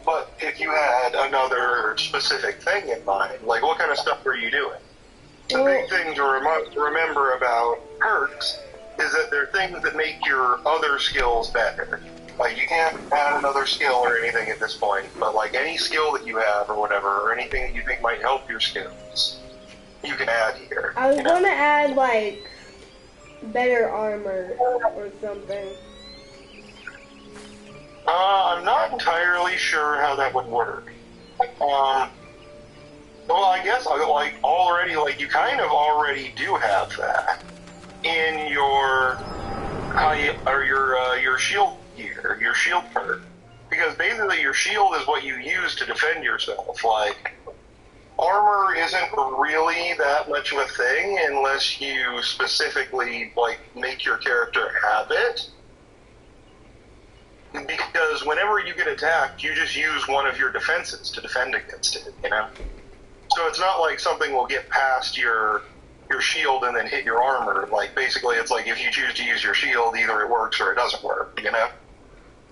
But if you had another specific thing in mind, like what kind of stuff were you doing? The big thing to remember about perks is that they're things that make your other skills better. Like, you can't add another skill or anything at this point, but like any skill that you have or whatever, or anything that you think might help your skills, you can add here. I was gonna add, like, better armor or something. I'm not entirely sure how that would work. Well, I guess, like, already, like, you kind of already do have that in your shield gear, your shield perk. Because basically your shield is what you use to defend yourself. Like, armor isn't really that much of a thing unless you specifically, like, make your character have it. Because whenever you get attacked, you just use one of your defenses to defend against it, you know? So it's not like something will get past your shield and then hit your armor. Like, basically, it's like if you choose to use your shield, either it works or it doesn't work, you know?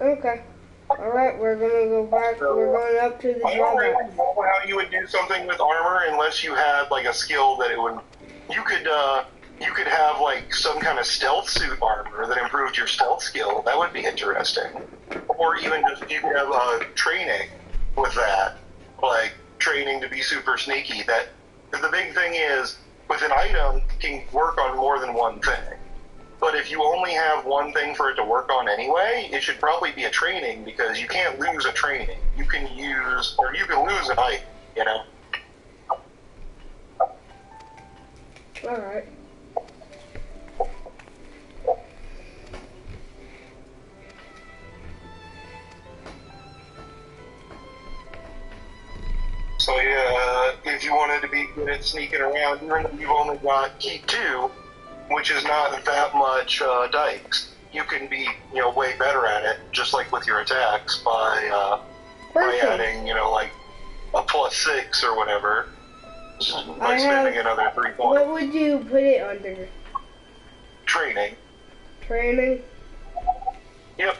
Okay. Alright, we're gonna go back. We're going up to the I don't really drawbridge. know how you would do something with armor unless you had, like, a skill that it would... You could have, like, some kind of stealth suit armor that improved your stealth skill. That would be interesting. Or even just, you could have training with that. Like, training to be super sneaky. That, the big thing is, with an item, it can work on more than one thing. But if you only have one thing for it to work on anyway, it should probably be a training, because you can't lose a training. You can use, or you can lose an item, you know? Alright. So yeah, if you wanted to be good at sneaking around, even though you've only got Keep 2, which is not that much dikes, you can be, you know, way better at it, just like with your attacks, by adding, you know, like a +6 or whatever, by spending another 3 points. What would you put it under? Training. Training? Yep.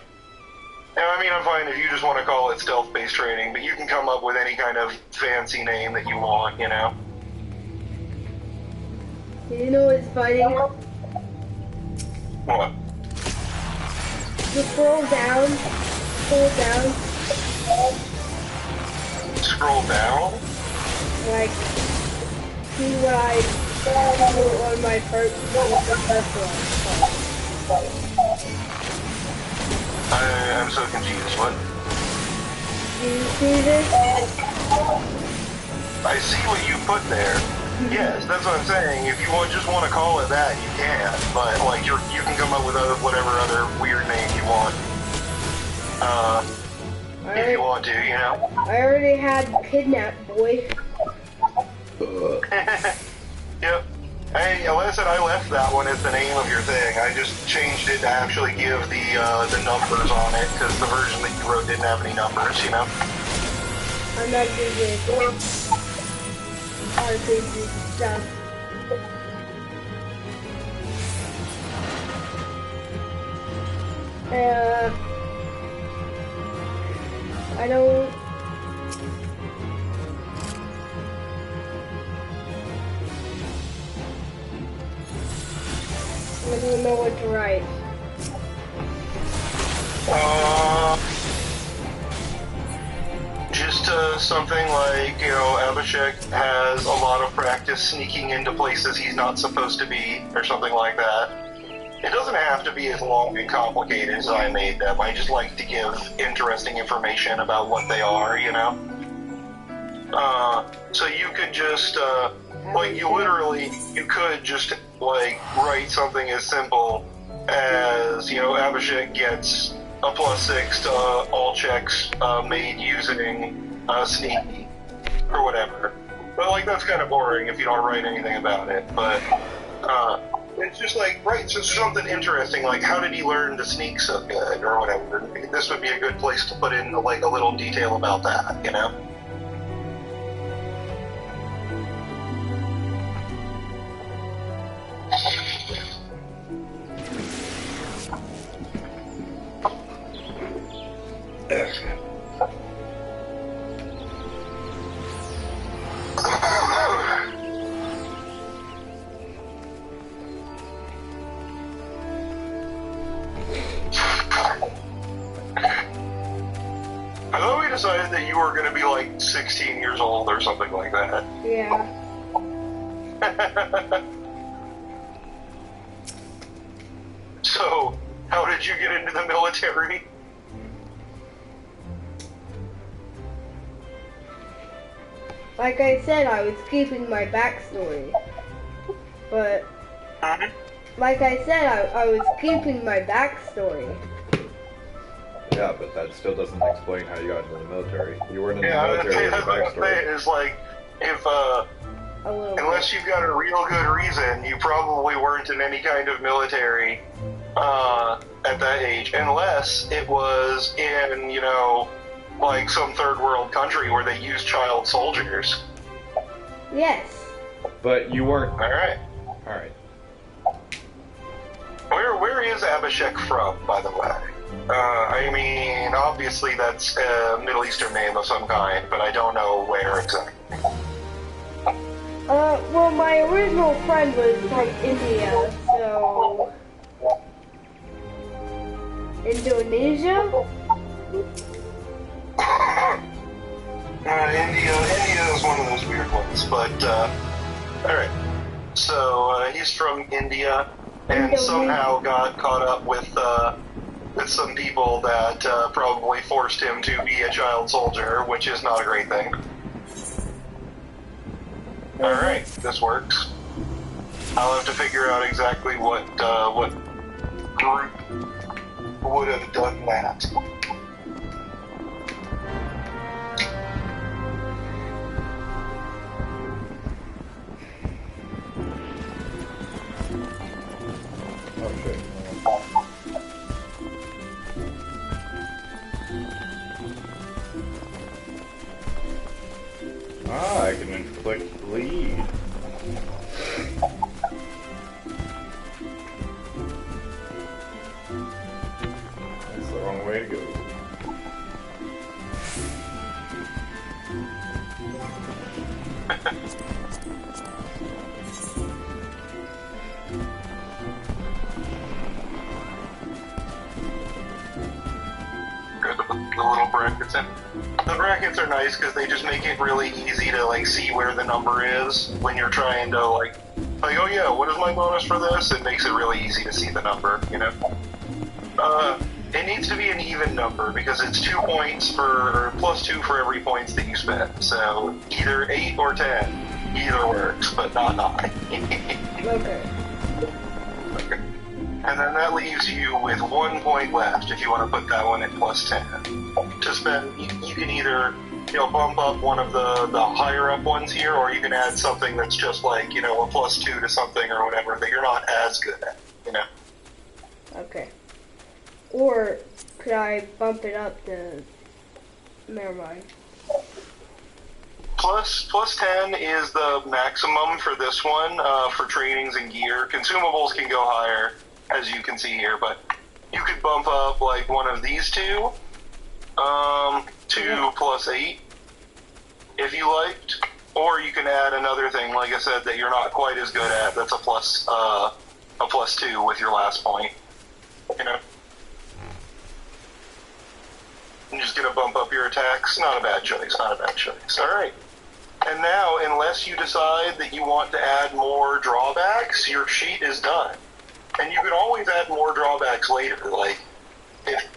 And I mean, I'm fine if you just want to call it stealth-based training, but you can come up with any kind of fancy name that you want, you know? You know what's funny? What? Just scroll down. Scroll down. Scroll down? Like, see what I do on my first one. I'm so confused. What? Do you see this? I see what you put there. Yes, that's what I'm saying. If you just want to call it that, you can. But like, you can come up with whatever other weird name you want. If you want to, you know. I already had Kidnap Boy. Yep. Hey, listen, I left that one as the name of your thing. I just changed it to actually give the numbers on it, because the version that you wrote didn't have any numbers, you know? I'm not doing RPG stuff. I don't... I don't know what to write. Just something like, you know, Abhishek has a lot of practice sneaking into places he's not supposed to be, or something like that. It doesn't have to be as long and complicated as I made them. I just like to give interesting information about what they are, you know? So you could just, like, you could just, like, write something as simple as, you know, Abhishek gets a +6 to all checks made using Sneaky, or whatever. But, like, that's kind of boring if you don't write anything about it. But, it's just like, right, so something interesting, like, how did he learn to sneak so good, or whatever. This would be a good place to put in, like, a little detail about that, you know? I thought we decided that you were going to be like 16 years old or something like that. Yeah. So, how did you get into the military? Like I said, I was keeping my backstory. But, like I said, I was keeping my backstory. Yeah, but that still doesn't explain how you got into the military. You weren't in the Yeah, military with a that's what I'm backstory. saying, is like, if, A little unless you've got a real good reason, you probably weren't in any kind of military, at that age, unless it was in, you know, like some third world country where they use child soldiers. Yes. But you weren't. Alright. Alright. Where is Abhishek from, by the way? I mean, obviously that's a Middle Eastern name of some kind, but I don't know where exactly. Well, my original friend was from India, so... Indonesia? India is one of those weird ones, but, alright. So, he's from India, and somehow got caught up with some people that, probably forced him to be a child soldier, which is not a great thing. Alright, this works. I'll have to figure out exactly what group would have done that. Oh shit. Ah, I can inflict bleed. That's the wrong way to go. Good to put the little brackets in. The brackets are nice because they just make it really easy to like see where the number is when you're trying to like oh yeah, what is my bonus for this? It makes it really easy to see the number, you know? It needs to be an even number because it's 2 points or +2 for every points that you spend. So either 8 or 10, either works, but not 9. Okay. Okay. And then that leaves you with 1 point left if you want to put that one at +10. To spend, you can either, you know, bump up one of the higher up ones here, or you can add something that's just like, you know, a +2 to something or whatever that you're not as good at, you know? Okay. Or could I bump it up to... Never mind. Plus 10 is the maximum for this one, for trainings and gear. Consumables can go higher, as you can see here, but you could bump up like one of these two, to +8, if you liked. Or you can add another thing, like I said, that you're not quite as good at, that's a +2 with your last point, you know? I'm just gonna bump up your attacks. Not a bad choice, not a bad choice. Alright. And now, unless you decide that you want to add more drawbacks, your sheet is done. And you can always add more drawbacks later. Like,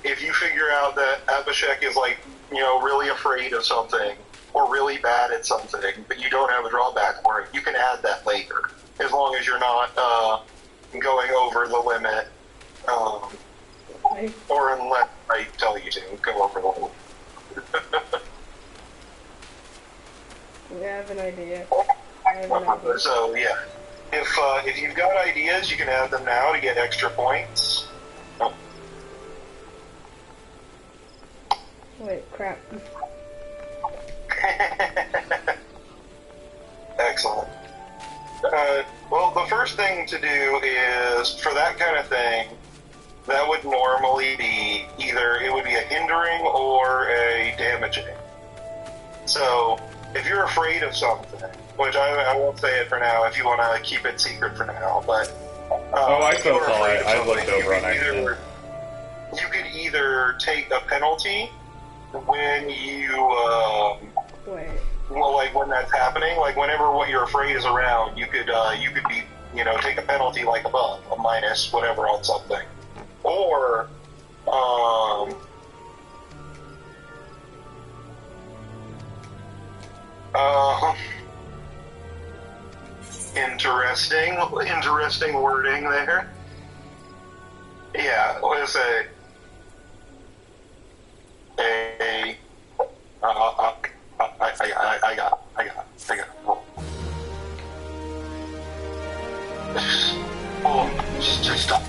if you figure out that Abhishek is, like, you know, really afraid of something, or really bad at something, but you don't have a drawback for it, you can add that later, as long as you're not going over the limit, or unless I tell you to go over the limit. I have an idea. So yeah, if you've got ideas, you can add them now to get extra points. Oh. Wait, crap. Excellent. Well, the first thing to do is, for that kind of thing, that would normally be either it would be a hindering or a damaging. So, if you're afraid of something, which I won't say it for now if you want to keep it secret for now, but... I still saw it. I looked over on accident. You could either take a penalty when you... Wait. Well, like when that's happening, like whenever what you're afraid is around, you could be, take a penalty like above, a minus whatever on something, or interesting wording there. Yeah, let's say I got. Oh, just stop.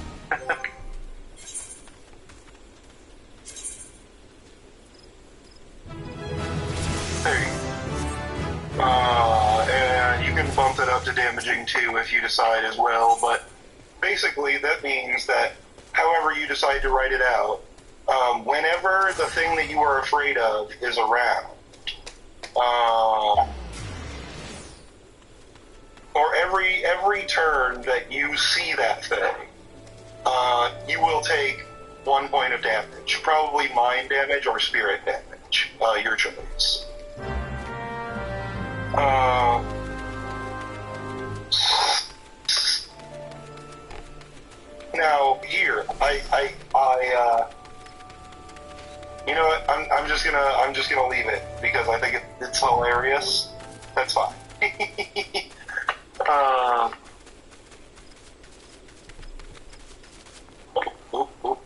There you go. And you can bump it up to damaging too if you decide as well, but basically that means that however you decide to write it out, whenever the thing that you are afraid of is around, or every turn that you see that thing, you will take 1 point of damage. Probably mind damage or spirit damage, your choice. Now here, you know what? I'm just gonna leave it because I think it's hilarious. That's fine.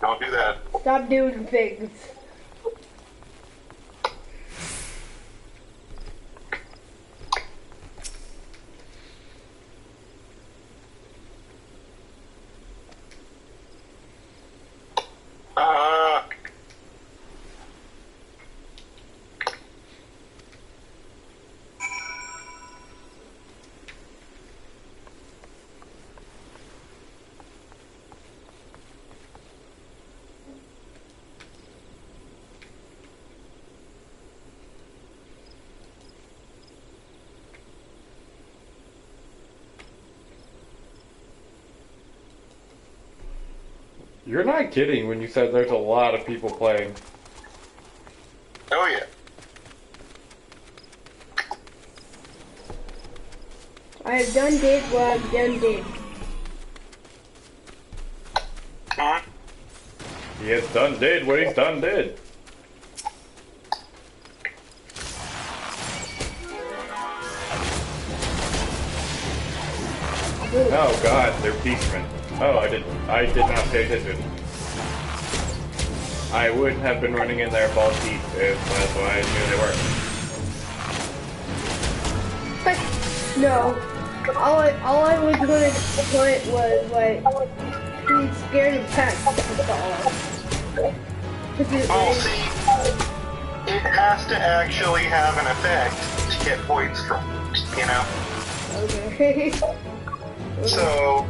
Don't do that. Stop doing things. You're not kidding when you said there's a lot of people playing. Oh yeah. I have done did what I've done did. Huh? He has done did what he's done did. Oh god, they're beastmen. Oh, I did not pay attention. I would have been running in there balls deep if that's why I knew they were. No. All I was gonna put was like being scared of pets. Oh, see, it has to actually have an effect to get points from it, you know? Okay. So,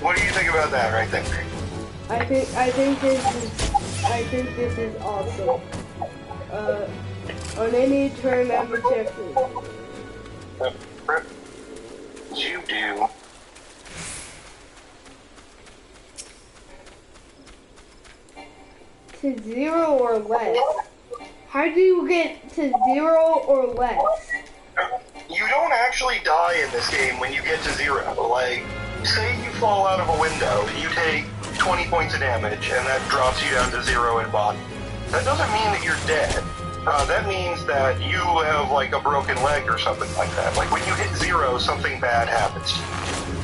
what do you think about that right there? I think this is awesome. On any turn I'm protected. You do. To 0 or less. How do you get to 0 or less? You don't actually die in this game when you get to 0. Like, say you fall out of a window, you take 20 points of damage, and that drops you down to 0 in body. That doesn't mean that you're dead. that means that you have like a broken leg or something like that. Like when you hit 0, something bad happens to you.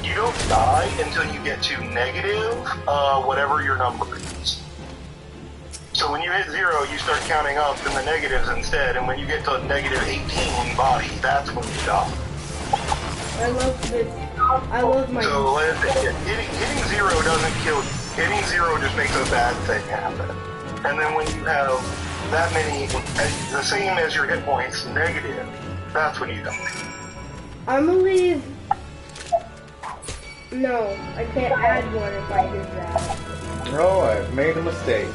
You don't die until you get to negative whatever your number is. So when you hit 0, you start counting up in the negatives instead, and when you get to negative 18 body, that's when you die. I love this. I love my... So hitting 0 doesn't kill you. Hitting 0 just makes a bad thing happen. And then when you have that many, the same as your hit points, negative, that's when you die. I'm gonna leave... No, I can't add one if I do that. No, I've made a mistake.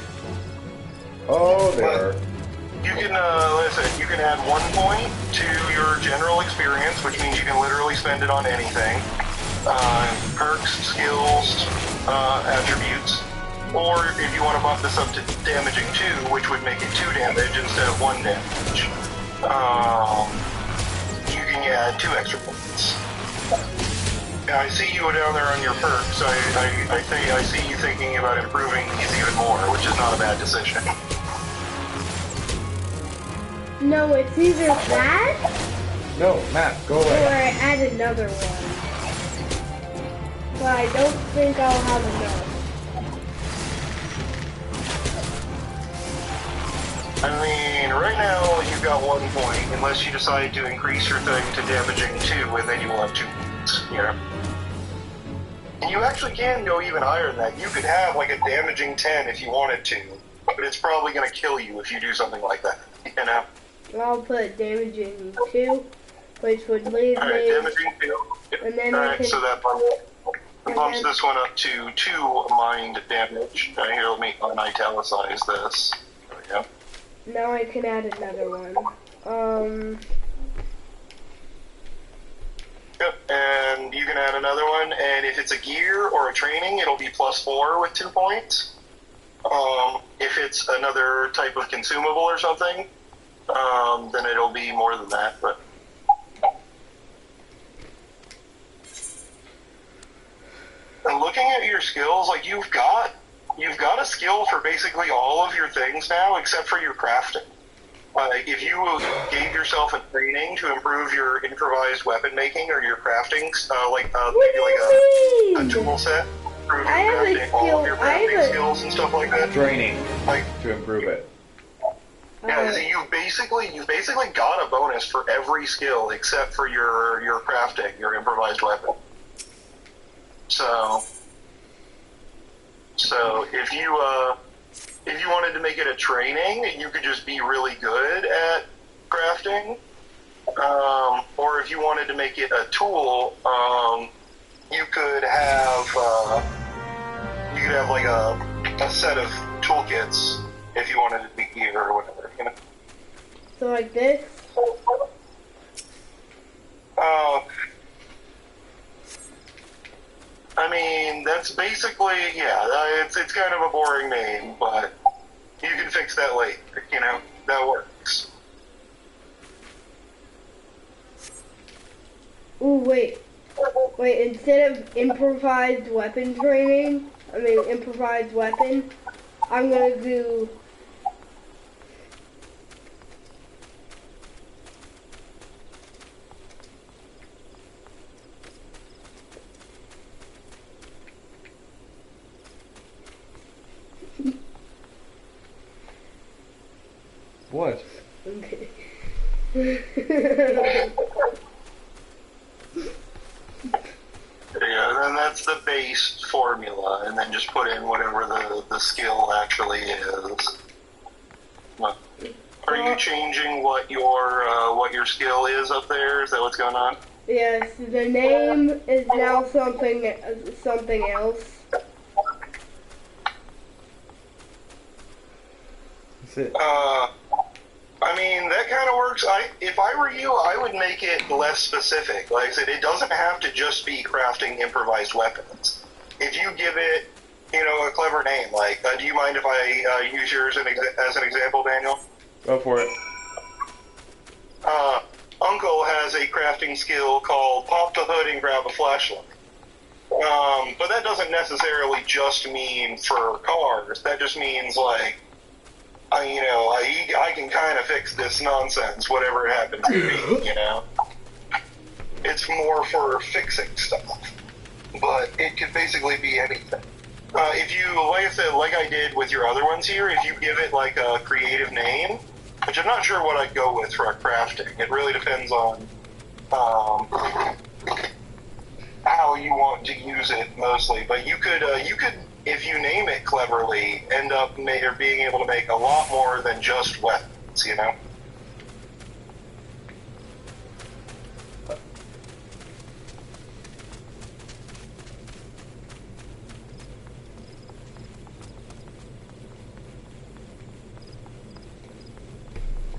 Oh, there. You can, listen, you can add 1 point to your general experience, which means you can literally spend it on anything. Perks, skills, attributes. Or if you want to bump this up to damaging 2, which would make it 2 damage instead of 1 damage, you can add 2 extra points. Yeah, I see you down there on your perks. I see you thinking about improving these even more, which is not a bad decision. No, it's either that, No, Matt, go or away. I add another one. But I don't think I'll have enough. I mean, right now you've got 1 point, unless you decide to increase your thing to damaging 2, and then you will have 2 points, you know? And you actually can go even higher than that. You could have like a damaging 10 if you wanted to, but it's probably going to kill you if you do something like that, you know? I'll put damaging 2, which would leave Alright, me... damaging 2. And then I Alright, can... so that bumps this one up to 2 mind damage. Here, let me italicize this. There we go. Now I can add another one. Yep, and you can add another one, and if it's a gear or a training, it'll be +4 with 2 points. If it's another type of consumable or something, then it'll be more than that, but... And looking at your skills, like you've got a skill for basically all of your things now, except for your crafting. If you gave yourself a training to improve your improvised weapon making or your crafting, maybe like a tool set, improve your I have a crafting, all of your crafting skills and stuff like that. Training Like, to improve it. yeah, so you've basically got a bonus for every skill except for your crafting, your improvised weapon. So if you wanted to make it a training, you could just be really good at crafting. Or if you wanted to make it a tool, you could have like a set of toolkits if you wanted to be gear or whatever, you know. So like this? I mean, that's basically, yeah, it's kind of a boring name, but you can fix that later, you know, that works. Ooh, wait, instead of improvised weapon, I'm gonna do... What? Okay. There you go, then that's the base formula, and then just put in whatever the skill actually is. Are you changing what your skill is up there? Is that what's going on? Yes, the name is now something else. That's it. I mean, that kind of works. If I were you, I would make it less specific. Like I said, it doesn't have to just be crafting improvised weapons. If you give it, you know, a clever name, like, do you mind if I use yours as an example, Daniel? Go for it. Uncle has a crafting skill called Pop the Hood and Grab a Flashlight. But that doesn't necessarily just mean for cars. That just means, like, I can kind of fix this nonsense, whatever it happens to be, you know? It's more for fixing stuff. But it could basically be anything. If you, like I said, like I did with your other ones here, if you give it like a creative name, which I'm not sure what I'd go with for crafting. It really depends on how you want to use it mostly. But you could, if you name it cleverly, end up being able to make a lot more than just weapons, you know?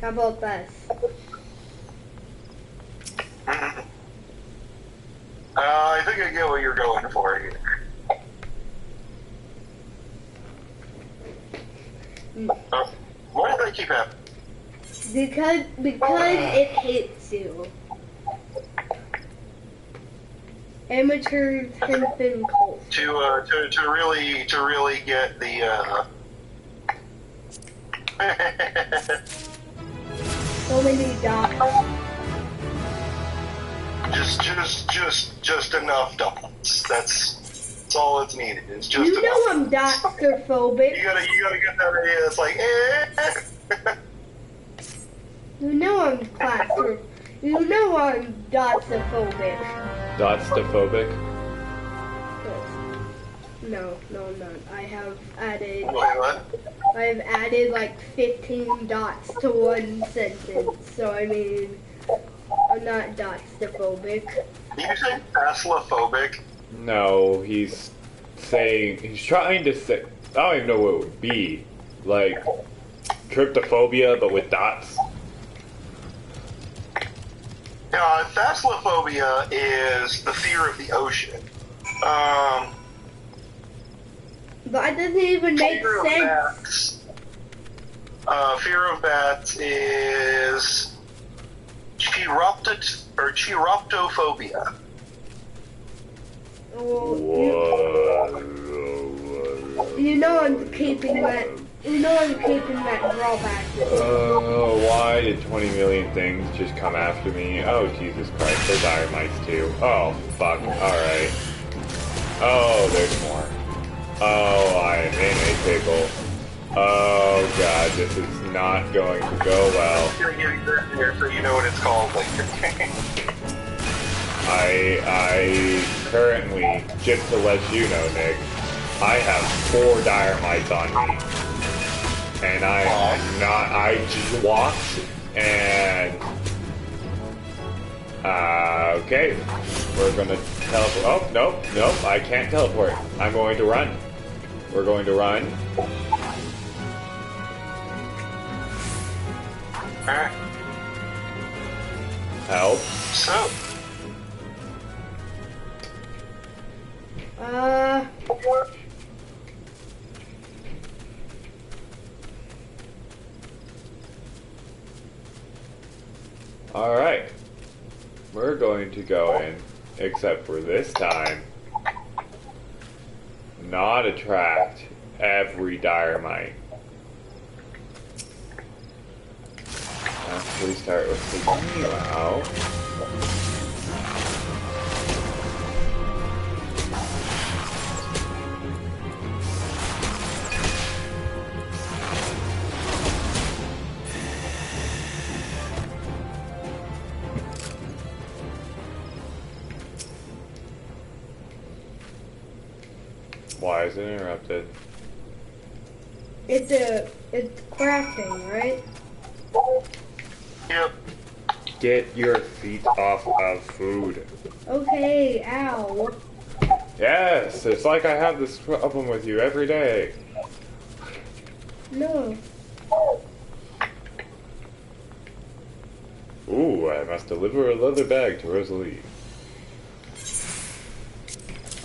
How about this? I think I get what you're going for here. Why do they keep happening? Because it hits you. Amateurs have been cold. To really get the So many dots. Just enough dots. That's all it's needed. It's just You know enough. I'm dotstrophobic. You gotta get that idea. It's like, You know I'm claustrophobic. You know I'm dotstrophobic. Dotstophobic? No, I'm not. I have added. Wait, what? I've added like 15 dots to one sentence. So I mean, I'm not dotstrophobic. Did you say Teslaphobic? No, he's trying to say, I don't even know what it would be. Like, cryptophobia, but with dots. Thalassophobia is the fear of the ocean. That doesn't even make Fear of sense. bats. Fear of bats is chiroptophobia. Well, you know I'm keeping that. You know I'm keeping that drawback. Oh, why did 20 million things just come after me? Oh, Jesus Christ, they're dire mites too. Oh, fuck, alright. Oh, there's more. Oh, I am in a pickle. Oh, God, this is not going to go well. I'm gonna give you that here so you know what it's called later. I currently, just to let you know, Nick, I have 4 dire mites on me. And I just walked, and, okay, we're gonna teleport. Oh, nope, I can't teleport. I'm going to run. We're going to run. Alright. Help. So. Alright. We're going to go in, except for this time, not attract every dire mite. Actually start with the Meow. Why is it interrupted? It's crafting, right? Yep. Get your feet off of food. Okay, ow. Yes, it's like I have this problem with you every day. No. Ooh, I must deliver a leather bag to Rosalie.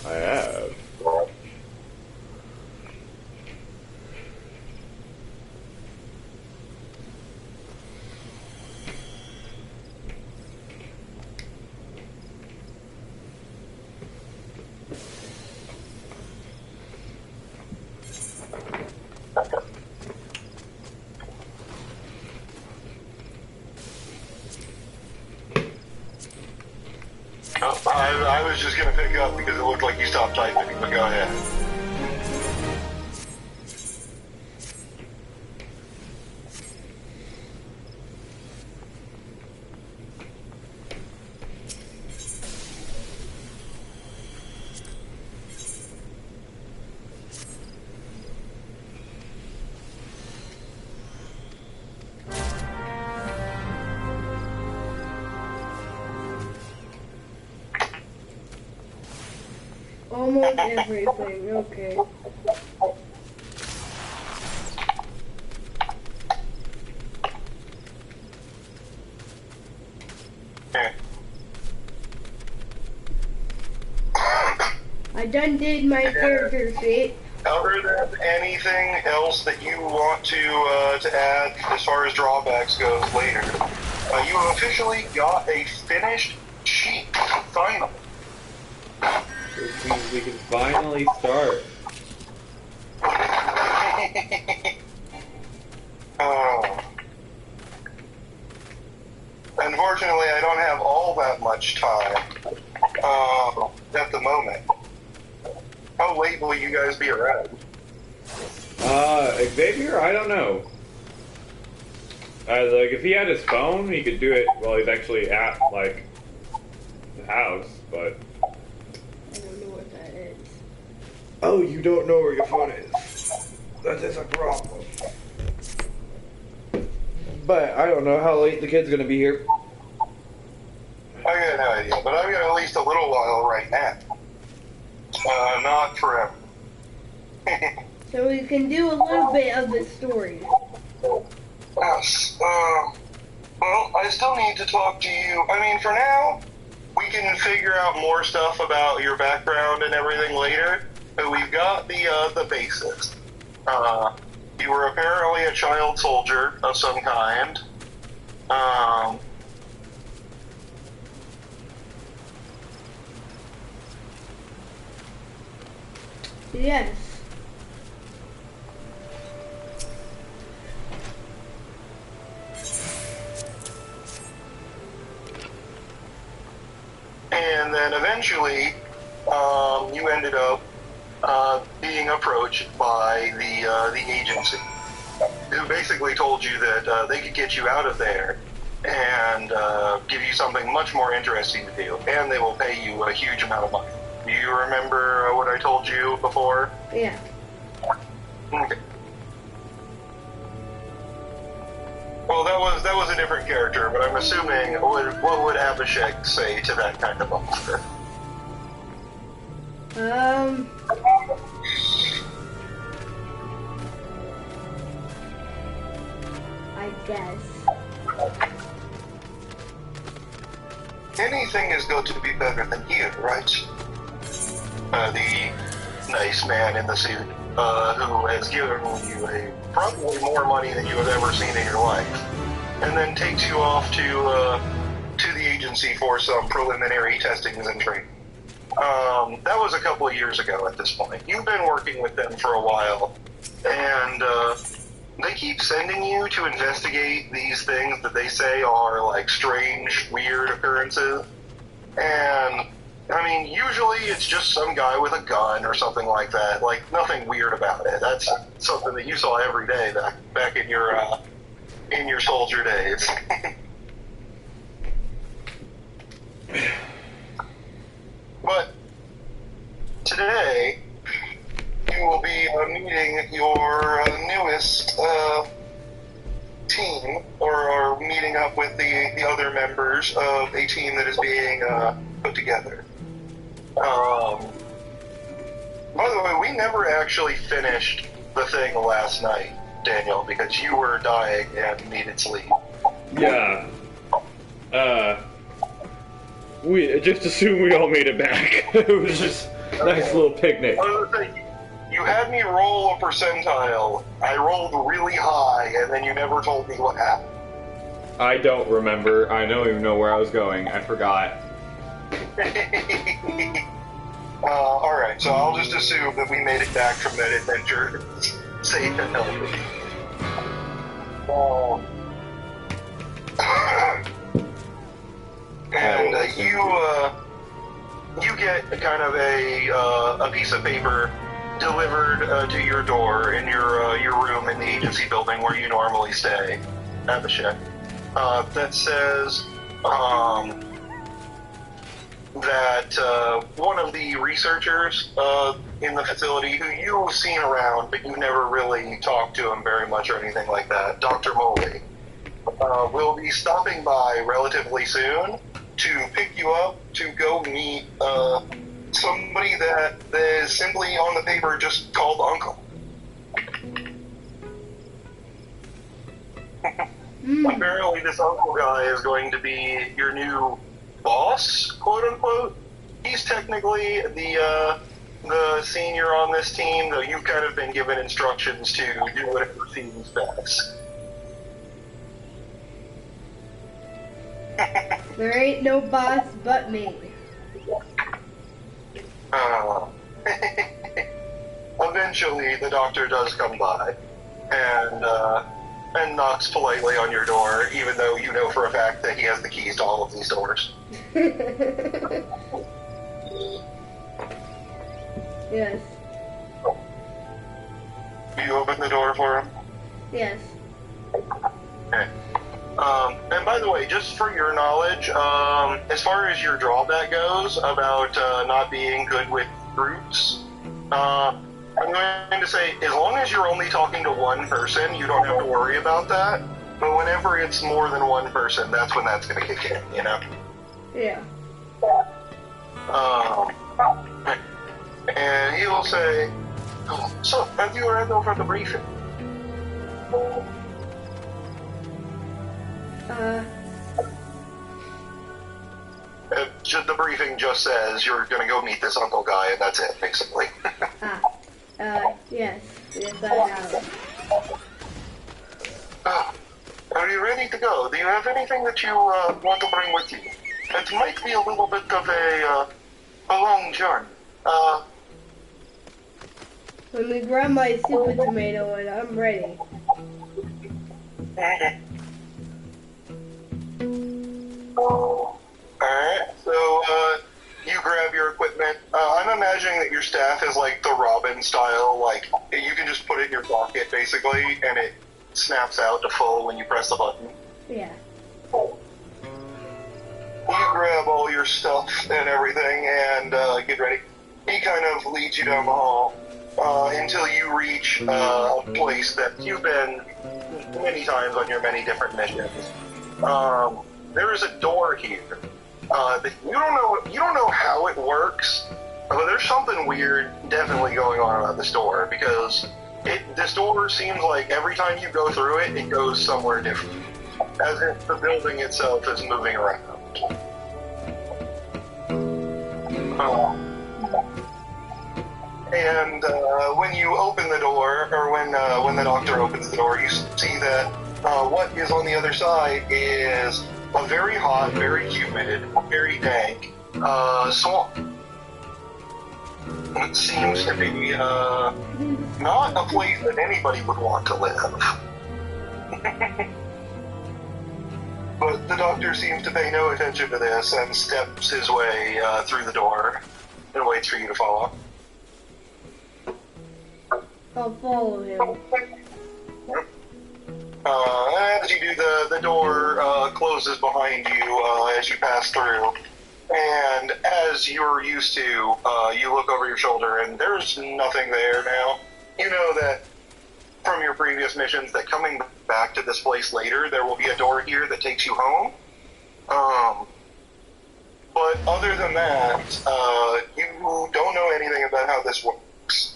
I have. was just gonna pick up because it looked like you stopped typing, but go ahead. Almost everything, okay. I done did my character sheet. Other than anything else that you want to add as far as drawbacks goes later, you have officially got a finished sheet. Finally. Which means we can finally start. Unfortunately, I don't have all that much time at the moment. How late will you guys be around? Xavier, I don't know. Like, if he had his phone, he could do it while he's actually at, like, the house, but... I don't know what that is. Oh, you don't know where your phone is. That is a problem. But I don't know how late the kid's gonna be here. I got no idea, but I've got at least a little while right now. Not forever. So we can do a little bit of the story. Yes. Well, I still need to talk to you. I mean, for now, we can figure out more stuff about your background and everything later. But we've got the basics. You were apparently a child soldier of some kind. Yes. And then eventually, you ended up being approached by the agency, who basically told you that they could get you out of there and give you something much more interesting to do, and they will pay you a huge amount of money. Do you remember what I told you before? Yeah. Okay. Well, that was a different character, but I'm assuming what would Abhishek say to that kind of offer? I guess. Anything is going to be better than here, right? The nice man in the suit, who has given you probably more money than you have ever seen in your life, and then takes you off to the agency for some preliminary testings and training. That was a couple of years ago at this point. You've been working with them for a while, and they keep sending you to investigate these things that they say are like strange, weird occurrences. And I mean, usually it's just some guy with a gun or something like that. Like, nothing weird about it. That's something that you saw every day back in your soldier days. But today, you will be meeting your newest team, or meeting up with the other members of a team that is being put together. By the way, we never actually finished the thing last night, Daniel, because you were dying and needed sleep. Yeah. We just assumed we all made it back. It was just a nice little picnic. You had me roll a percentile. I rolled really high, and then you never told me what happened. I don't remember. I don't even know where I was going. I forgot. Alright, so I'll just assume that we made it back from that adventure safe and healthy. And you get kind of a piece of paper delivered to your door in your room in the agency building where you normally stay at the ship. That says that one of the researchers in the facility who you've seen around, but you never really talked to him very much or anything like that, Dr. Moley, will be stopping by relatively soon to pick you up to go meet somebody that is simply on the paper just called Uncle. Apparently this Uncle guy is going to be your new boss, quote unquote. He's technically the senior on this team, though you've kind of been given instructions to do whatever seems best. There ain't no boss but me. Eventually, the doctor does come by and knocks politely on your door, even though you know for a fact that he has the keys to all of these doors. Yes. You open the door for him? Yes. Okay. And by the way, just for your knowledge, as far as your drawback goes about not being good with groups, I'm going to say, as long as you're only talking to one person, you don't have to worry about that. But whenever it's more than one person, that's when that's going to kick in, you know? Yeah. And he will say, so, have you read over the briefing? The briefing just says you're going to go meet this Uncle guy, and that's it, basically. Yes. Yes, I have. Are you ready to go? Do you have anything that you want to bring with you? It might be a little bit of a long journey. Let me grab my super tomato and I'm ready. Alright, so you grab your equipment. I'm imagining that your staff is like the Robin style, like you can just put it in your pocket basically, and it snaps out to full when you press the button. Yeah. You grab all your stuff and everything and get ready. He kind of leads you down the hall until you reach a place that you've been many times on your many different missions. There is a door here. That you don't know how it works, but there's something weird definitely going on about this door, because this door seems like every time you go through it, it goes somewhere different, as if the building itself is moving around. And when you open the door, or when the doctor opens the door, you see that what is on the other side is a very hot, very humid, very dank swamp. It seems to be not a place that anybody would want to live. But the doctor seems to pay no attention to this and steps his way through the door and waits for you to follow. I'll follow him. As you do, the door closes behind you as you pass through. And as you're used to, you look over your shoulder and there's nothing there now. You know that from your previous missions that coming back to this place later, there will be a door here that takes you home. But other than that, you don't know anything about how this works.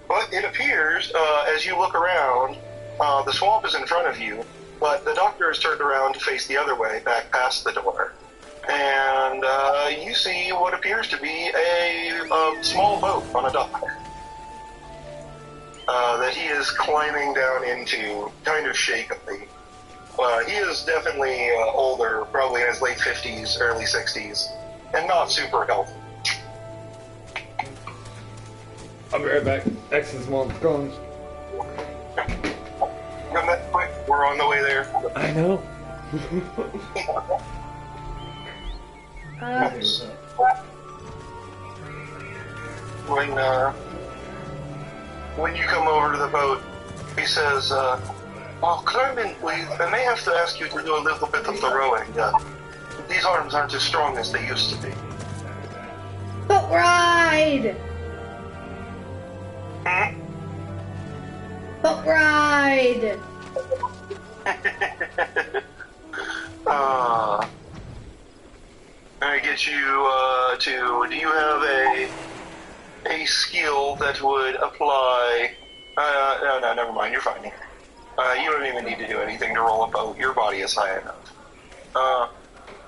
But it appears, as you look around, the swamp is in front of you, but the doctor has turned around to face the other way, back past the door. And you see what appears to be a small boat on a dock that he is climbing down into, kind of shakily. He is definitely older, probably in his late 50s, early 60s, and not super healthy. I'll be right back. X's mom's gone. And that quick, We're on the way there. I know. When you come over to the boat, he says, well, Carmen, I may have to ask you to do a little bit of the rowing. These arms aren't as strong as they used to be. Boat ride! Hmm? Boat ride! I get you do you have a skill that would apply? No, never mind. You're fine. You don't even need to do anything to roll a boat. Your body is high enough.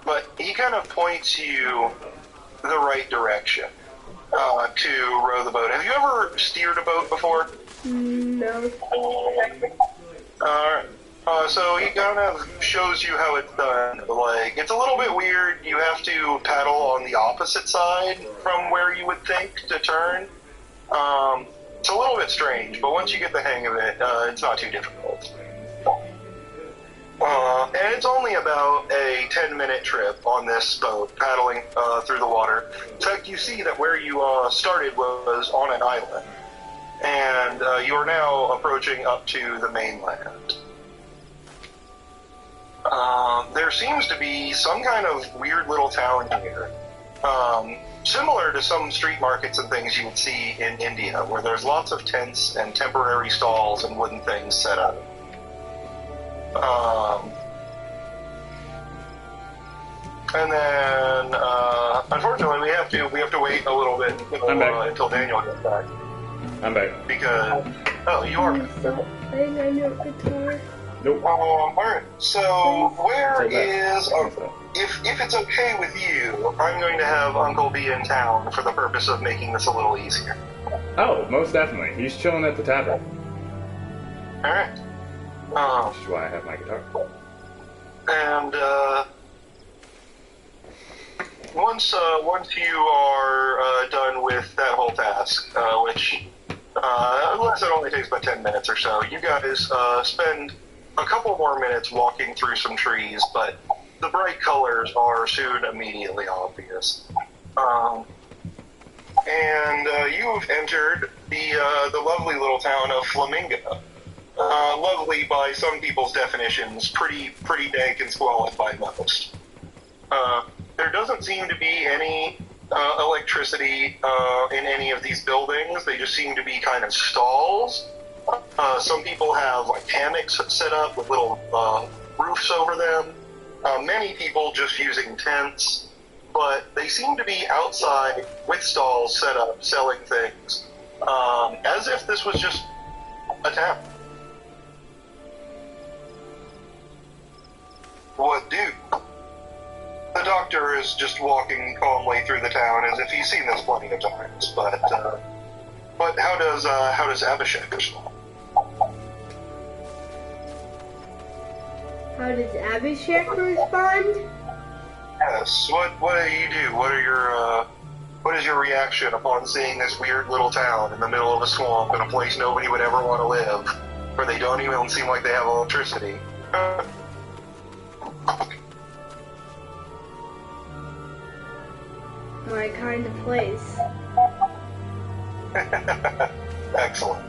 But he kind of points you the right direction to row the boat. Have you ever steered a boat before? No. Alright. So he kind of shows you how it's done. Like, it's a little bit weird. You have to paddle on the opposite side from where you would think to turn. It's a little bit strange, but once you get the hang of it, it's not too difficult. And it's only about a 10-minute trip on this boat, paddling through the water. In fact, you see that where you started was on an island, and you are now approaching up to the mainland. There seems to be some kind of weird little town here, similar to some street markets and things you would see in India, where there's lots of tents and temporary stalls and wooden things set up. And then, unfortunately, we have to wait a little bit until Daniel gets back. I'm back. Because you are back. Playing on your guitar. Nope. Alright, so where is if it's okay with you, I'm going to have Uncle be in town for the purpose of making this a little easier. Oh, most definitely. He's chilling at the tavern. Alright. Which is why I have my guitar. And once you are done with that whole task, which unless it only takes about 10 minutes or so, you guys spend a couple more minutes walking through some trees, but the bright colors are soon immediately obvious. And you've entered the lovely little town of Flamingo. Lovely by some people's definitions, pretty dank and squalid by most. There doesn't seem to be any electricity in any of these buildings. They just seem to be kind of stalls. Some people have like hammocks set up with little roofs over them. Many people just using tents, but they seem to be outside with stalls set up selling things, as if this was just a town. What do? The doctor is just walking calmly through the town as if he's seen this plenty of times, but how does Abhishek respond? How does Abhishek respond? Yes. What do you do? What is your reaction upon seeing this weird little town in the middle of a swamp in a place nobody would ever want to live, where they don't even seem like they have electricity? My kind of place. Excellent.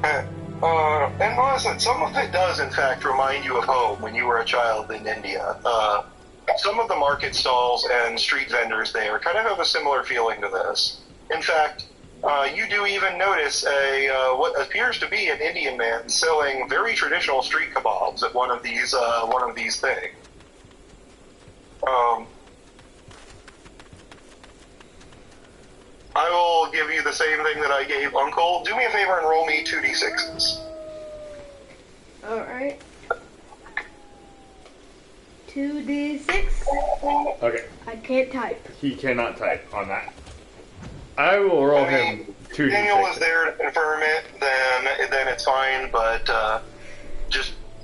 And listen, some of it does in fact remind you of home when you were a child in India. Some of the market stalls and street vendors there kind of have a similar feeling to this. In fact, you do even notice what appears to be an Indian man selling very traditional street kebabs at one of these things. I will give you the same thing that I gave Uncle. Do me a favor and roll me 2d6s. Alright. 2d6. Okay. I can't type. He cannot type on that. I will roll him 2d6. Daniel is there to confirm it, then it's fine, but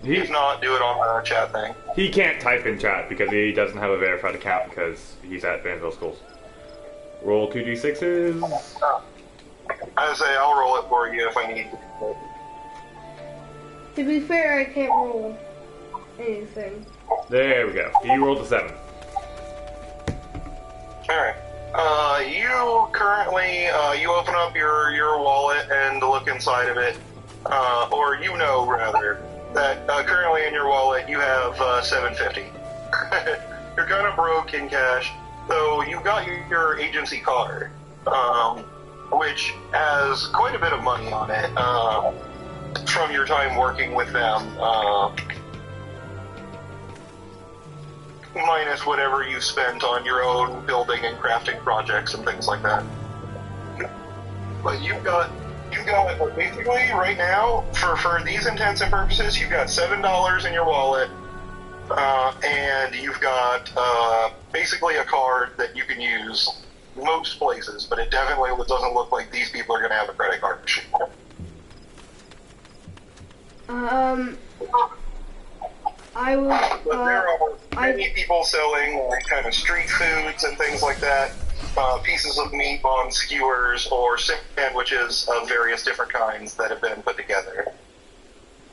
if not, do it on the chat thing. He can't type in chat because he doesn't have a verified account because he's at Vanderbilt Schools. Roll 2d6s. I say I'll roll it for you if I need to. To be fair, I can't roll anything. There we go. You rolled a 7. Alright. You currently, you open up your wallet and look inside of it, or you know, rather, that currently in your wallet you have $750. You're kind of broke in cash, so you got your agency card, which has quite a bit of money on it from your time working with them, minus whatever you spent on your own building and crafting projects and things like that. But you've got basically right now, for these intents and purposes, you've got $7 in your wallet, and you've got basically a card that you can use most places, but it definitely doesn't look like these people are going to have a credit card machine. I would. But there are many people selling like kind of street foods and things like that, pieces of meat on skewers or sandwiches of various different kinds that have been put together.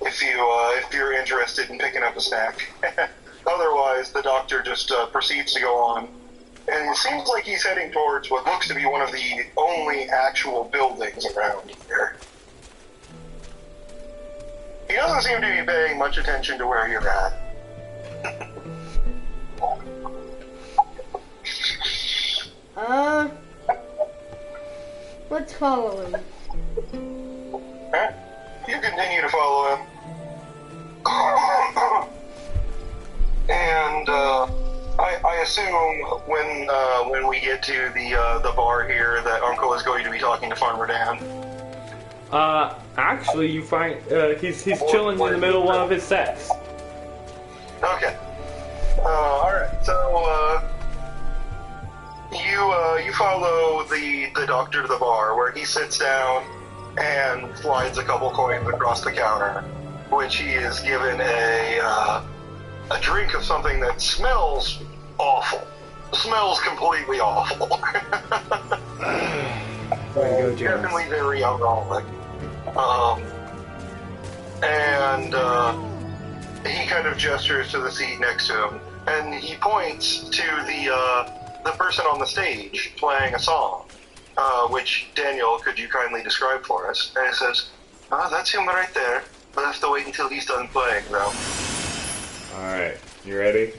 If you're interested in picking up a snack. Otherwise, the doctor just proceeds to go on, and it seems like he's heading towards what looks to be one of the only actual buildings around here. He doesn't seem to be paying much attention to where you're at. Let's follow him. Huh? You continue to follow him. And I assume when we get to the bar here that Uncle is going to be talking to Farmer Dan. Actually, you find he's chilling in the middle of one of his sets. Okay. Alright, so you follow the doctor to the bar where he sits down and slides a couple coins across the counter, which he is given a drink of something that smells awful. Smells completely awful. Way to go, James. Definitely very alcoholic. And he kind of gestures to the seat next to him, and he points to the person on the stage playing a song, which, Daniel, could you kindly describe for us? And he says, that's him right there. We'll have to wait until he's done playing, though. Alright, you ready?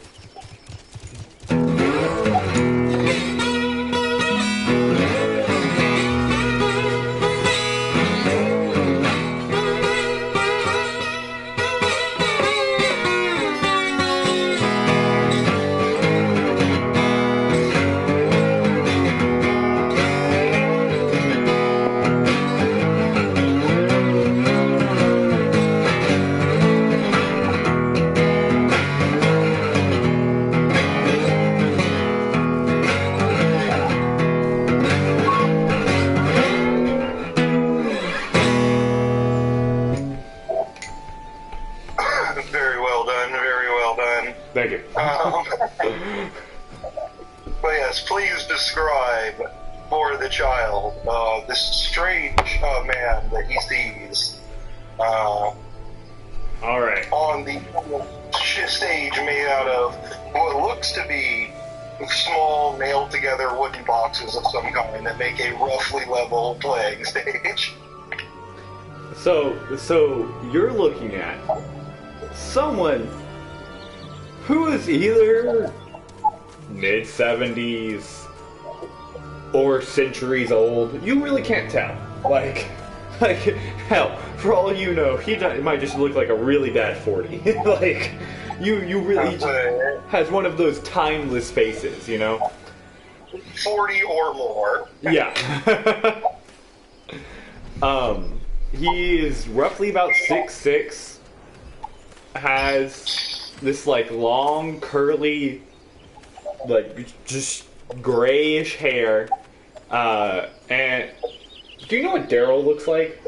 Thank you. But yes, please describe for the child this strange man that he sees Alright. on the stage made out of what looks to be small, nailed together wooden boxes of some kind that make a roughly level playing stage. So you're looking at someone who is either mid-70s or centuries old. You really can't tell. Like hell, for all you know, it might just look like a really bad 40. Like, you really has one of those timeless faces, you know? 40 or more. Yeah. He is roughly about 6'6", has this, like, long, curly, like, just grayish hair, and do you know what Daryl looks like?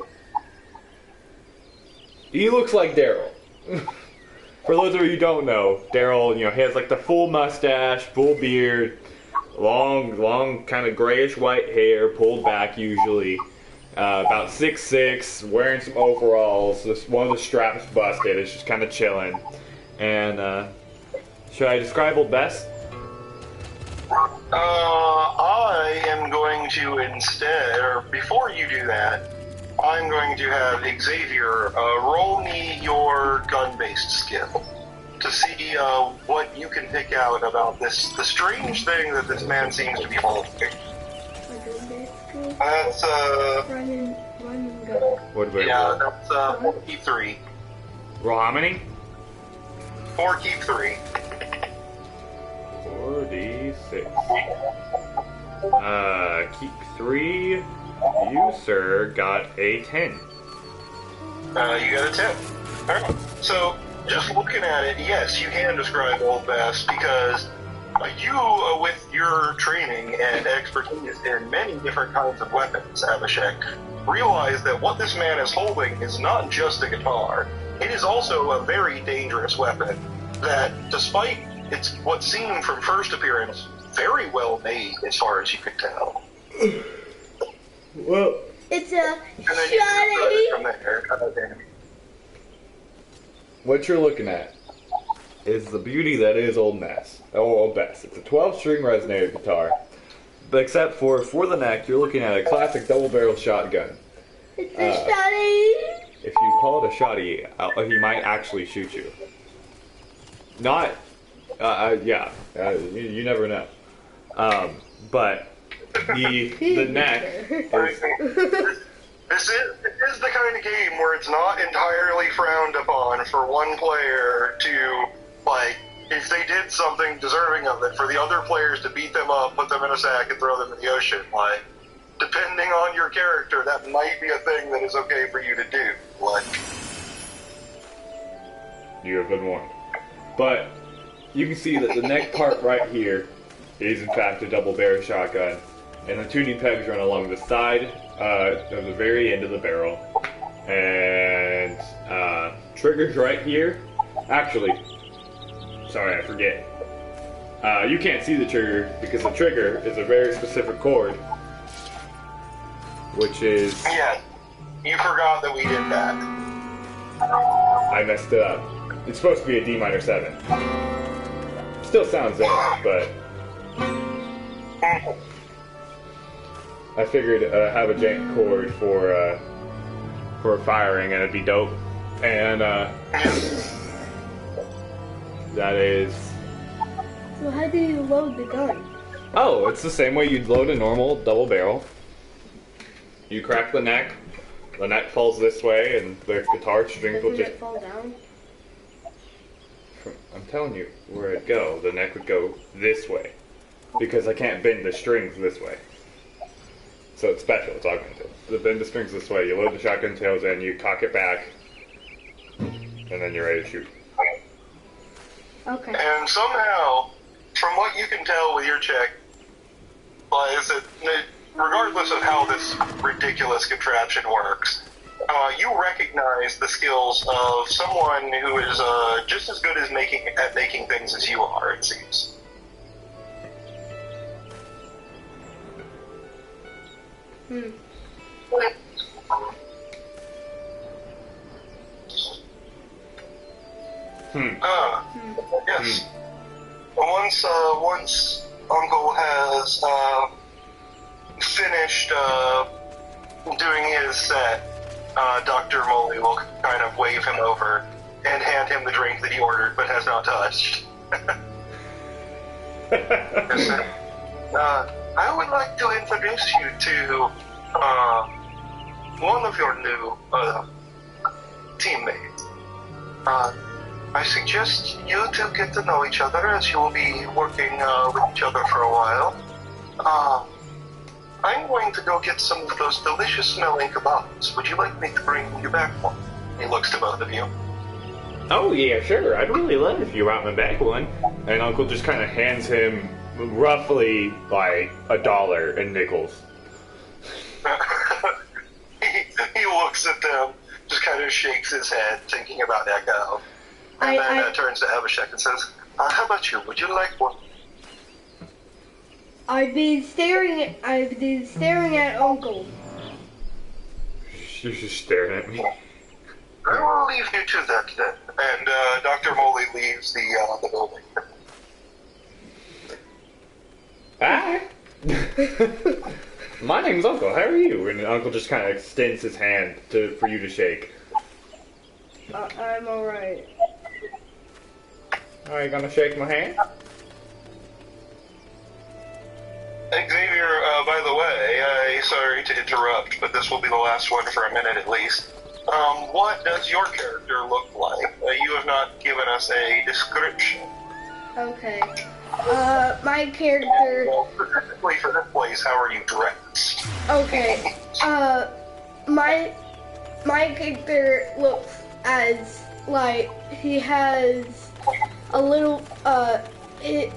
He looks like Daryl. For those of you who don't know, Daryl, you know, he has, like, the full mustache, full beard, long, kind of grayish white hair, pulled back usually, about 6'6", wearing some overalls. One of the straps busted. It's just kind of chilling. And should I describe Old Bess? I am going to instead, or before you do that, I'm going to have Xavier roll me your gun-based skill to see what you can pick out about the strange thing that this man seems to be holding. That's Running gun. What do yeah, that's 4 keep 3. Roll how many? 4 keep 3. 4d6. Keep 3. You, sir, got a 10. You got a 10. Alright, so just looking at it, yes, you can describe Old Bess because you, with your training and expertise in many different kinds of weapons, Abhishek, realize that what this man is holding is not just a guitar. It is also a very dangerous weapon that, despite what seemed from first appearance, very well made as far as you can tell. Well, It's a And then you can start it from there. what you're looking at is the beauty that is Old Bess. It's a 12-string resonator guitar, but except for the neck, you're looking at a classic double-barrel shotgun. It's a shotty. If you call it a shotty, he might actually shoot you. Not, you never know. But the neck is... This is the kind of game where it's not entirely frowned upon for one player to, like, if they did something deserving of it, for the other players to beat them up, put them in a sack, and throw them in the ocean. Like, depending on your character, that might be a thing that is okay for you to do. Like, You have been warned. But you can see that the neck part right here is in fact a double barrel shotgun, and the tuning pegs run along the side of the very end of the barrel, and triggers right here. Actually, sorry, I forget. You can't see the trigger because the trigger is a very specific chord, which is... yeah, you forgot that we did that. I messed it up. It's supposed to be a D minor 7. Still sounds there, but I figured have a jank chord for firing, and it'd be dope. And that is... So how do you load the gun? Oh, it's the same way you'd load a normal double barrel. You crack the neck falls this way, and the guitar strings will Doesn't just... it fall down? I'm telling you where it'd go. The neck would go this way, because I can't bend the strings this way. So it's special, it's augmented. To bend the strings this way, you load the shotgun tails in, you cock it back, and then you're ready to shoot. Okay. And somehow, from what you can tell with your check, like I said, regardless of how this ridiculous contraption works, you recognize the skills of someone who is just as good at making things as you are, it seems. Yes. Once Uncle has finished doing his set, Dr. Moley will kind of wave him over and hand him the drink that he ordered but has not touched. I would like to introduce you to one of your new teammates. I suggest you two get to know each other, as you will be working with each other for a while. I'm going to go get some of those delicious smelling kebabs. Would you like me to bring you back one? He looks to both of you. Oh yeah, sure. I'd really love if you brought me back one. And Uncle just kind of hands him roughly like $1 in nickels. he looks at them, just kind of shakes his head, thinking about Echo. And then turns to Abhishek and says, how about you? Would you like one? I've been staring at Uncle. You're just staring at me. I will leave you to that then. And Dr. Moley leaves the building. Hi. My name's Uncle. How are you? And Uncle just kind of extends his hand for you to shake. I'm alright. Are you gonna shake my hand? Xavier, by the way, sorry to interrupt, but this will be the last one for a minute at least. What does your character look like? You have not given us a description. Okay. My character... Well, specifically for this place, how are you dressed? Okay. My character looks as, like, he has a little, he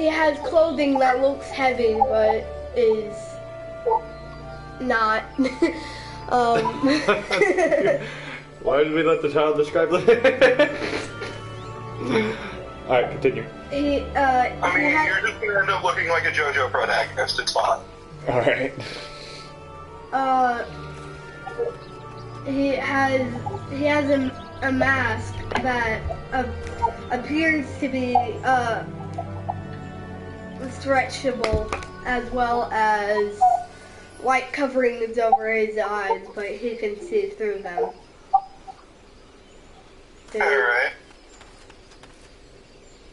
has clothing that looks heavy, but is not. Why did we let the child describe that? Alright, continue. I mean, you're just gonna end up looking like a JoJo protagonist, it's fine. Alright. He has a mask that appears to be stretchable, as well as white coverings over his eyes, but he can see through them. Alright.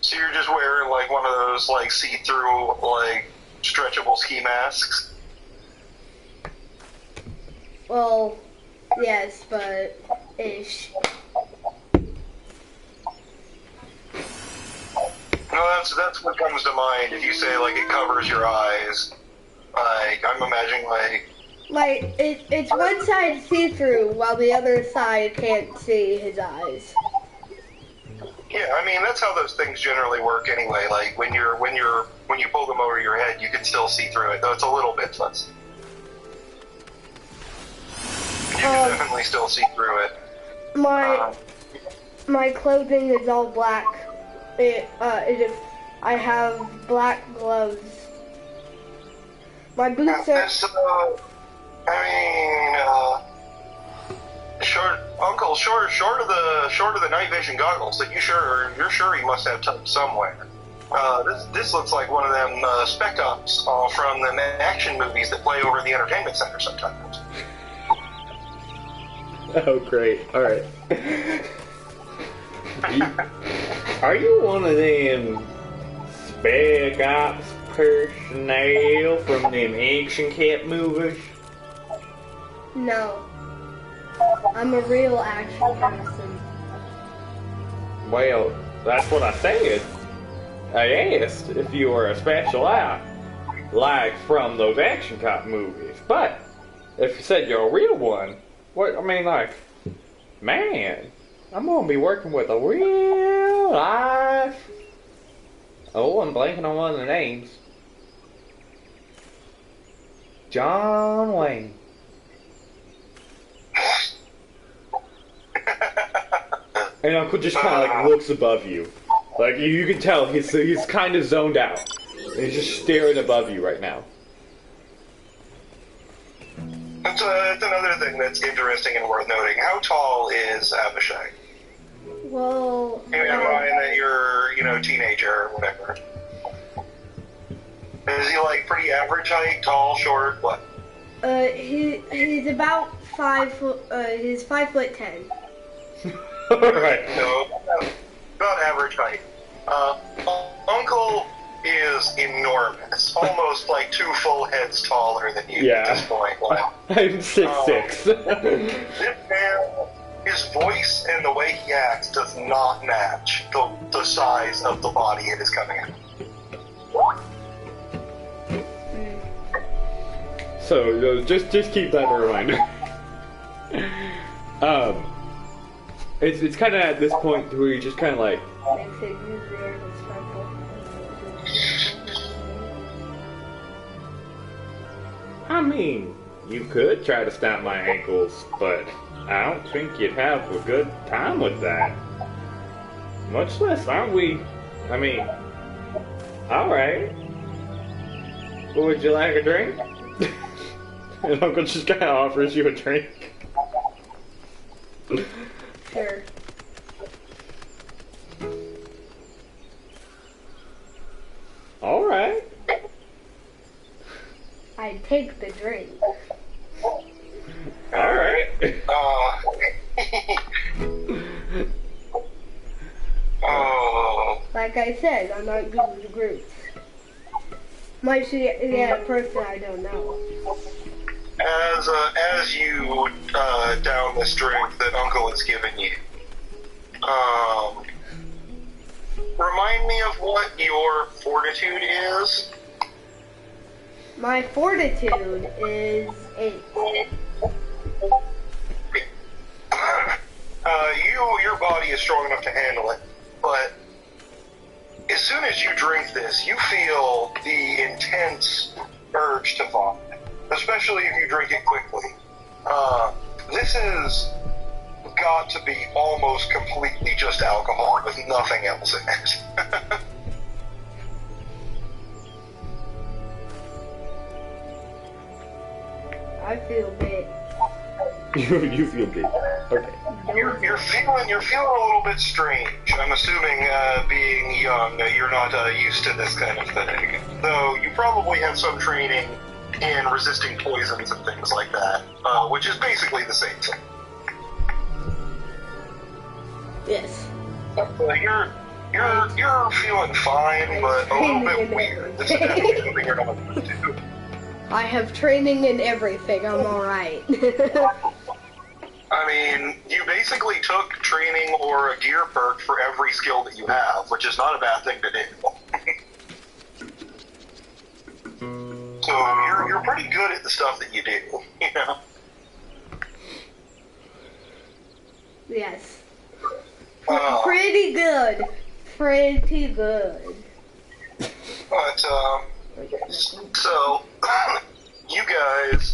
So you're just wearing like one of those like see-through like stretchable ski masks? Well, yes, but ish. No, that's what comes to mind if you say like it covers your eyes. Like I'm imagining like it's one side see-through while the other side can't see his eyes. yeah, I mean that's how those things generally work anyway. Like when you pull them over your head, you can still see through it, though it's a little bit fuzzy. You can definitely still see through it. My clothing is all black. I have black gloves. My boots are. Short of the night vision goggles that you're sure he must have tucked somewhere. This looks like one of them spec ops from the action movies that play over the entertainment center sometimes. Oh, great. Alright. Are you one of them spec ops personnel from them action cat movies? No. I'm a real action person. Well, that's what I said. I asked if you were a special act, like from those action cop movies. But if you said you're a real one, what I mean, like, man, I'm gonna be working with a real life. Oh, I'm blanking on one of the names. John Wayne. And Uncle just kind of like looks above you. Like you can tell he's kind of zoned out. He's just staring above you right now. That's another thing that's interesting and worth noting. How tall is Abishai? Well, In mind that you're, teenager or whatever. Is he like pretty average height, tall, short, what? he's about 5 foot. He's 5'10". Alright. No, about average height. Uncle is enormous, almost like 2 full heads taller than you at this point. Wow. I'm 6'6". This man, his voice and the way he acts does not match the size of the body it is coming out. So just keep that in mind. It's kind of at this point where you just kind of like. I mean, you could try to snap my ankles, but I don't think you'd have a good time with that. Much less, aren't we? I mean, alright. Would you like a drink? And Uncle just kind of offers you a drink. Sure. All right. I take the drink. All right. Oh. Like I said, I'm not good with groups. Might be a person I don't know. As you down this drink that Uncle has given you, remind me of what your fortitude is. My fortitude is 8. Your body is strong enough to handle it, but as soon as you drink this, you feel the intense urge to vomit, especially if you drink it quickly. This has got to be almost completely just alcohol with nothing else in it. I feel big. You feel good. Okay. You're feeling a little bit strange. I'm assuming, being young, you're not used to this kind of thing. Though you probably have some training in resisting poisons and things like that, which is basically the same thing. Yes. You're feeling fine, but a little bit weird. This is definitely something you're not used to. I have training in everything. I'm alright. I mean, you basically took training or a gear perk for every skill that you have, which is not a bad thing to do. So you're pretty good at the stuff that you do, you know? Yes. Pretty good. Pretty good. But, so, you guys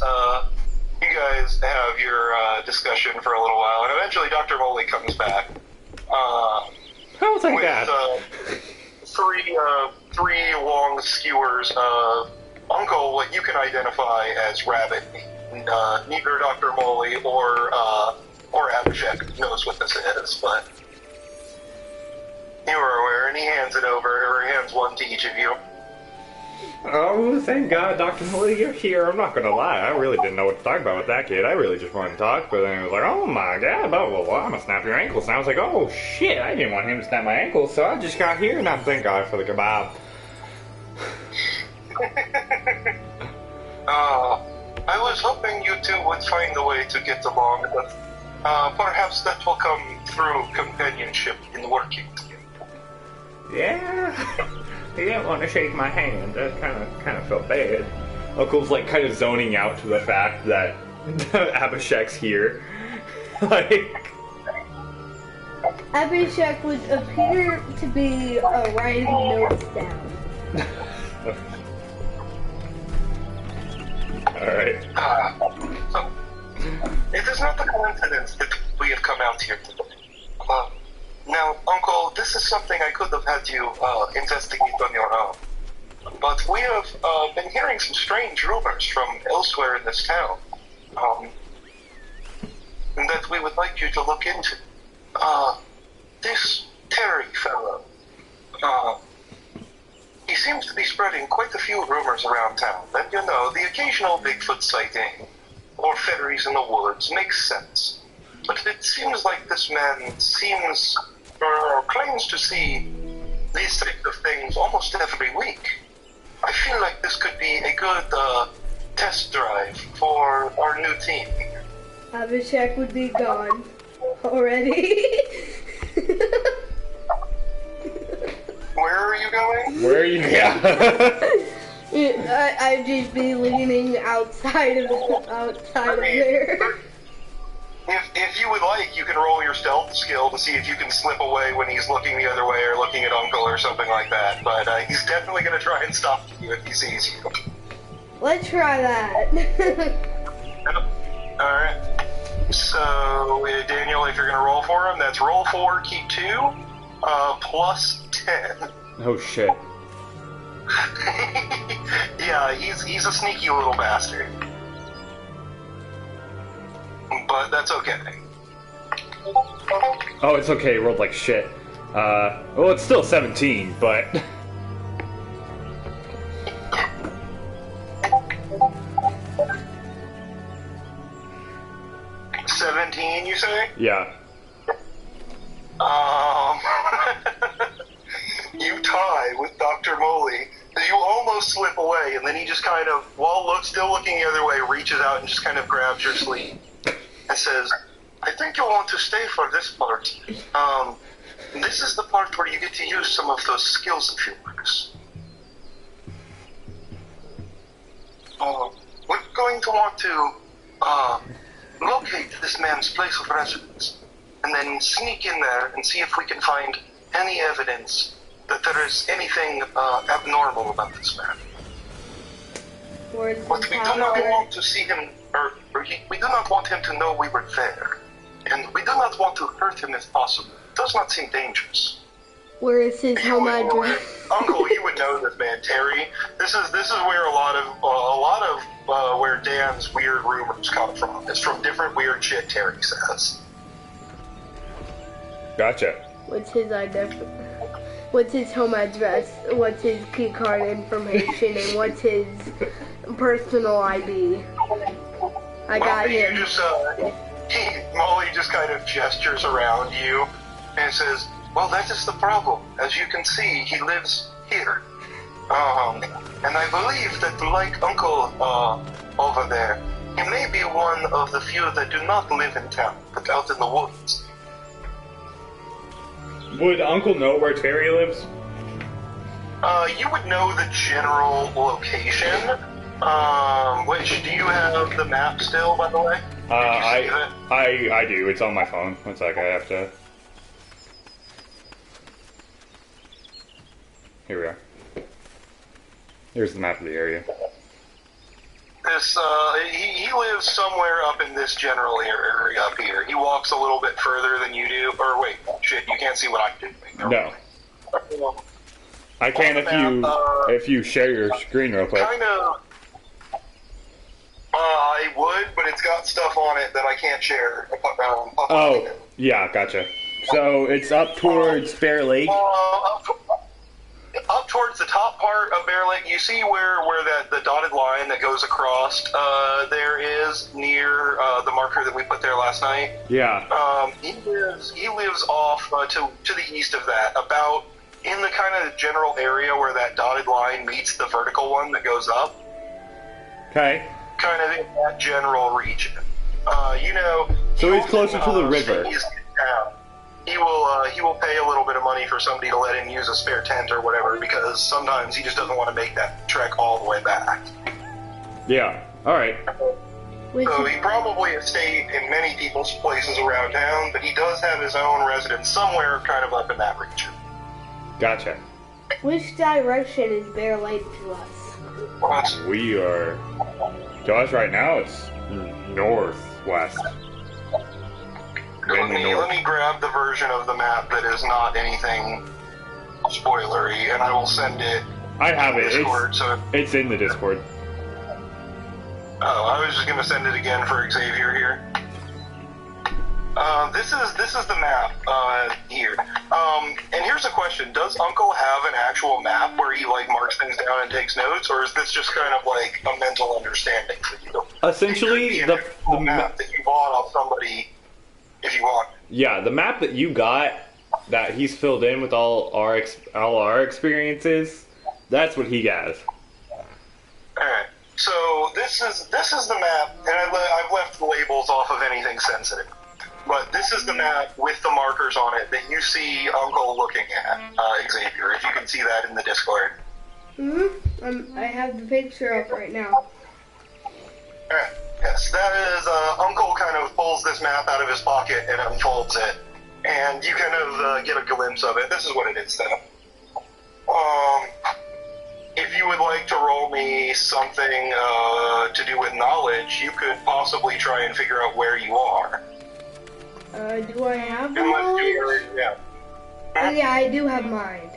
have your discussion for a little while, and eventually Dr. Moley comes back. How's that with three long skewers of Uncle, what you can identify as Rabbit. Neither Dr. Moley or Abhishek knows what this is, but you are aware, and he hands it over, or he hands one to each of you. Oh, thank God, Dr. Molly, you're here. I'm not gonna lie, I really didn't know what to talk about with that kid. I really just wanted to talk, but then it was like, oh my God, blah, blah, blah, I'm gonna snap your ankles. And I was like, oh shit, I didn't want him to snap my ankles, so I just got here, and I thank God for the kebab. I was hoping you two would find a way to get along, but perhaps that will come through companionship in working together. Yeah, he didn't want to shake my hand. That kind of felt bad. Uncle's like kind of zoning out to the fact that Abhishek's here. Like, Abhishek would appear to be writing notes down. Alright. It is not a coincidence that we have come out here today. Now, Uncle, this is something I could have had you investigate on your own. But we have been hearing some strange rumors from elsewhere in this town that we would like you to look into. This Terry fellow, he seems to be spreading quite a few rumors around town. And you know, the occasional Bigfoot sighting or fairies in the woods makes sense. But it seems like this man seems or claims to see these types of things almost every week. I feel like this could be a good test drive for our new team. Abhishek would be gone already. Where are you going? Where are you going? I'd just be leaning outside of there. If you would like, you can roll your stealth skill to see if you can slip away when he's looking the other way or looking at Uncle or something like that. But he's definitely going to try and stop you if he sees you. Let's try that. Alright. So, Daniel, if you're going to roll for him, that's roll 4, keep 2, plus 10. Oh shit. Yeah, he's a sneaky little bastard. but that's okay. Oh, it's okay. He rolled like shit. Well, it's still 17, but 17, you say? yeah. You tie with Dr. Moley. You almost slip away, and then he just kind of, while still looking the other way, reaches out and just kind of grabs your sleeve and says, I think you'll want to stay for this part. This is the part where you get to use some of those skills of yours. We're going to want to locate this man's place of residence and then sneak in there and see if we can find any evidence that there is anything abnormal about this man. But we do not want to see him, we do not want him to know we were there. And we do not want to hurt him if possible. It does not seem dangerous. Where is his home address? Uncle, you would know this man, Terry. This is where a lot of where Dan's weird rumors come from. It's from different weird shit Terry says. Gotcha. What's his What's his home address? What's his key card information? And what's his personal ID? I got him. Molly just kind of gestures around you and says, well, that is the problem. As you can see, he lives here. And I believe that, like Uncle over there, he may be one of the few that do not live in town, but out in the woods. Would Uncle know where Terry lives? You would know the general location. Which, do you have the map still, by the way? I do. It's on my phone. One sec, I have to... Here we are. Here's the map of the area. He lives somewhere up in this general area up here. He walks a little bit further than you do. Or wait, shit, you can't see what I'm doing. No. I can if you share your screen real quick. Kind of. I would, but it's got stuff on it that I can't share. Oh, yeah, gotcha. So it's up towards Bear Lake. Up towards the top part of Bear Lake, you see where the dotted line that goes across there is near the marker that we put there last night. Yeah. He lives off to the east of that, about in the kind of general area where that dotted line meets the vertical one that goes up. Okay. Kind of in that general region. So he's closer to the river. He will pay a little bit of money for somebody to let him use a spare tent or whatever, because sometimes he just doesn't want to make that trek all the way back. Yeah. All right. So he probably has stayed in many people's places around town, but he does have his own residence somewhere kind of up in that region. Gotcha. Which direction is Bear Lake to us? We are... To us right now, it's northwest. Let me grab the version of the map that is not anything spoilery, and I will send it. I have it. Discord, it's in the Discord. Oh, I was just gonna send it again for Xavier here. This is the map here. And here's a question: does Uncle have an actual map where he marks things down and takes notes, or is this just kind of like a mental understanding for you? Essentially, the map that you bought off somebody, if you want. Yeah, the map that you got, that he's filled in with all our experiences, that's what he has. All right. So this is the map, and I've left the labels off of anything sensitive. But this is the map with the markers on it that you see Uncle looking at, Xavier, if you can see that in the Discord. I have the picture up right now. Alright, yes, that is, Uncle kind of pulls this map out of his pocket and unfolds it. And you kind of get a glimpse of it. This is what it is, though. If you would like to roll me something to do with knowledge, you could possibly try and figure out where you are. Do I have knowledge? Yeah. Oh, yeah, I do have mind.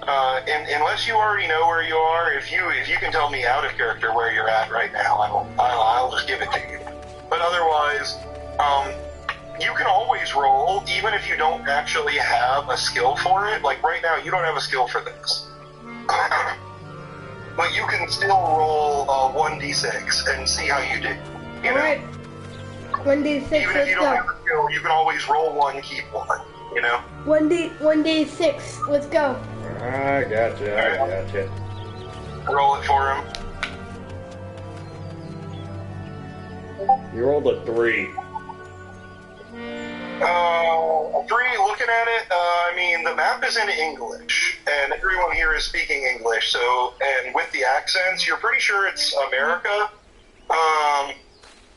Unless you already know where you are, if you can tell me out of character where you're at right now, I'll just give it to you. But otherwise, you can always roll, even if you don't actually have a skill for it. Like right now, you don't have a skill for this. But you can still roll 1d6 and see how you do. You know? Alright. 1d6, Even if let's you don't go. have a skill, you can always roll one, keep one. You know? 1d6, let's go. I gotcha. Roll it for him. You rolled a 3. 3, looking at it, I mean, the map is in English, and everyone here is speaking English, so, and with the accents, you're pretty sure it's America.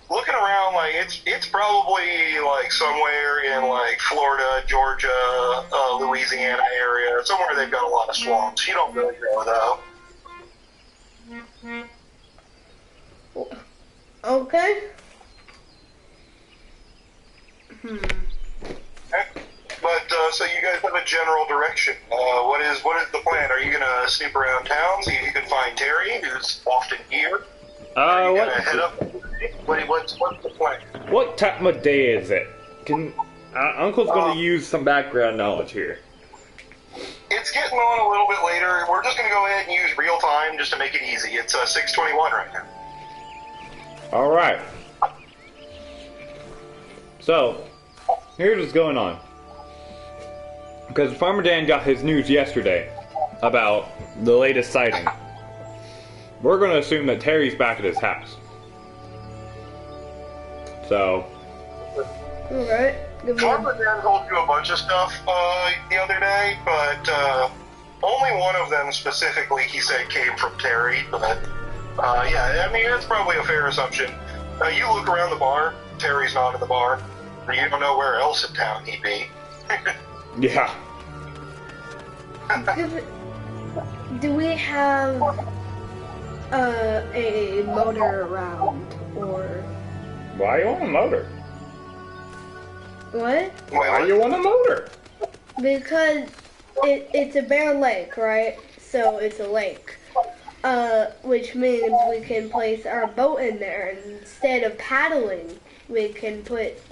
Looking around, like, it's probably, like, somewhere in, like, Florida, Georgia, Louisiana area, somewhere they've got a lot of swamps. You don't really know, though. Okay. But, so you guys have a general direction. What is the plan? Are you gonna snoop around town, see if you can find Terry, who's often here? Are you gonna head up? What's the plan? What time of day is it? Uncle's gonna use some background knowledge here. It's getting on a little bit later. We're just gonna go ahead and use real time just to make it easy. It's 6:21 right now. Alright. So, here's what's going on. Because Farmer Dan got his news yesterday about the latest sighting. We're going to assume that Terry's back at his house. So... Alright. Farmer Dan told you a bunch of stuff the other day, but only one of them specifically he said came from Terry. But yeah, I mean, it's probably a fair assumption. You look around the bar, Terry's not in the bar. You don't know where else in town he'd be. Yeah. Do we have a motor around, or Why you want a motor? what? Why you want a motor? Because it's a bare lake, right? So it's a lake. Which means we can place our boat in there, and instead of paddling, we can connect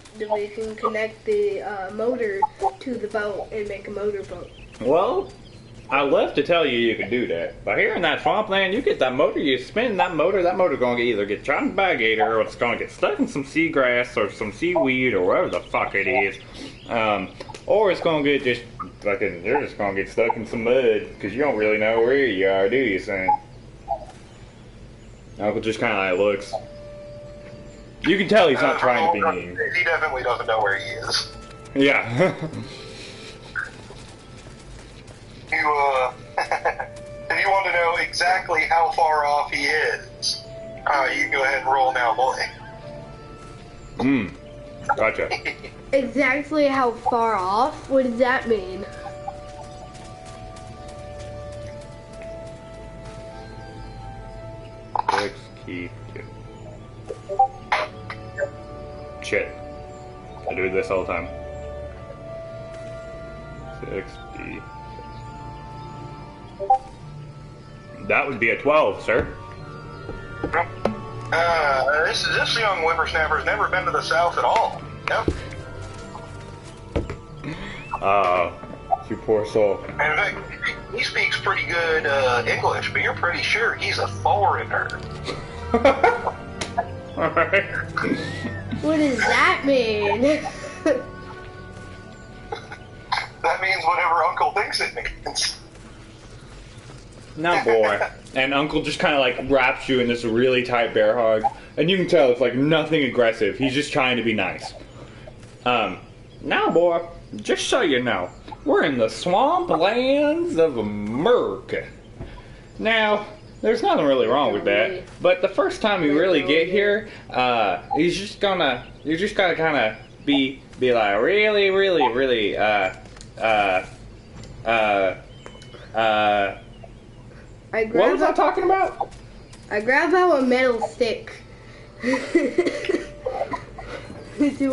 the motor to the boat and make a motorboat. Well, I love to tell you could do that. But here in that swampland, you get that motor, you spin that motor's gonna either get chopped by a gator, or it's gonna get stuck in some seagrass, or some seaweed, or whatever the fuck it is. Or it's gonna get you're just gonna get stuck in some mud, because you don't really know where you are, do you, son? Uncle just kinda like looks. You can tell he's not trying to be mean. He definitely doesn't know where he is. Yeah. If you want to know exactly how far off he is, you can go ahead and roll now, boy. Gotcha. Exactly how far off? What does that mean? Keep. Shit. I do this all the time. 60. That would be a 12, sir. This young whippersnapper's never been to the South at all. Yep. You poor soul. In fact, he speaks pretty good English, but you're pretty sure he's a foreigner. Alright. What does that mean? That means whatever Uncle thinks it means. Now, boy. And Uncle just kind of like wraps you in this really tight bear hug. And you can tell it's like nothing aggressive. He's just trying to be nice. Now, boy, just so you know, we're in the swamp lands of America. Now, there's nothing really wrong with that. But the first time you really get here, you're just gonna kind of be like really, what was I talking about? I grab out a metal stick. Do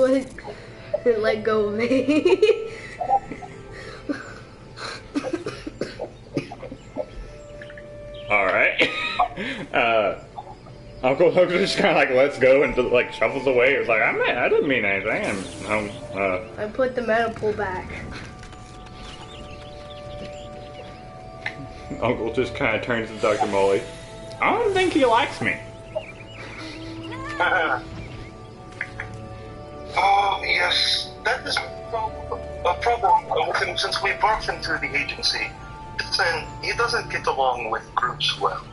it and let go of me. Alright. Uncle Hook just kind of like lets go and like shuffles away. It's like, I didn't mean anything. And, I put the medical back. Uncle just kind of turns to Dr. Molly. I don't think he likes me. Oh, yes. That is a problem with him since we brought him to the agency. And he doesn't get along with groups well.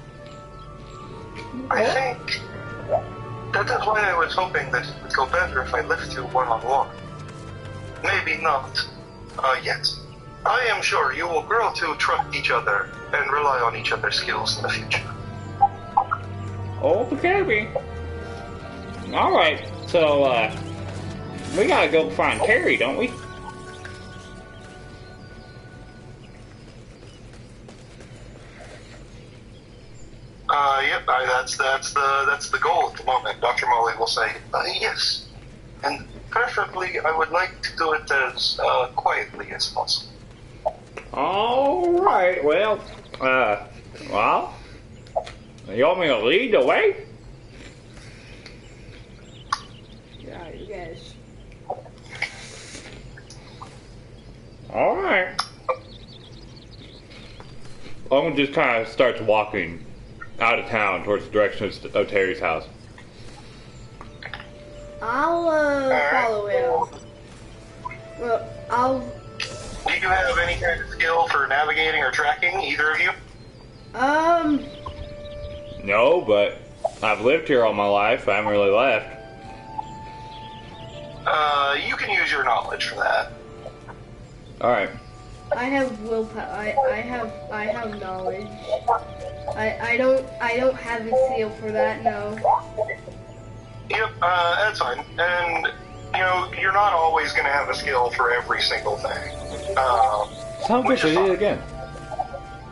I think that is why I was hoping that it would go better if I left you one-on-one. Maybe not yet. I am sure you will grow to trust each other and rely on each other's skills in the future. Oh, baby. Alright, so, we gotta go find Terry, don't we? Yep, that's the goal at the moment. Dr. Molly will say, yes. And preferably, I would like to do it as quietly as possible. Alright, well, you want me to lead the way? Yeah, you guys. Alright. Owen just kind of starts walking out of town towards the direction of Terry's house. I'll follow him. Well, I'll. Do you have any kind of skill for navigating or tracking, either of you? No, but I've lived here all my life. I haven't really left. You can use your knowledge for that. Alright. I have willpower. I have knowledge. I don't have a seal for that. No. Yep, that's fine. And you know, you're not always going to have a skill for every single thing. Sounds good. Say it again.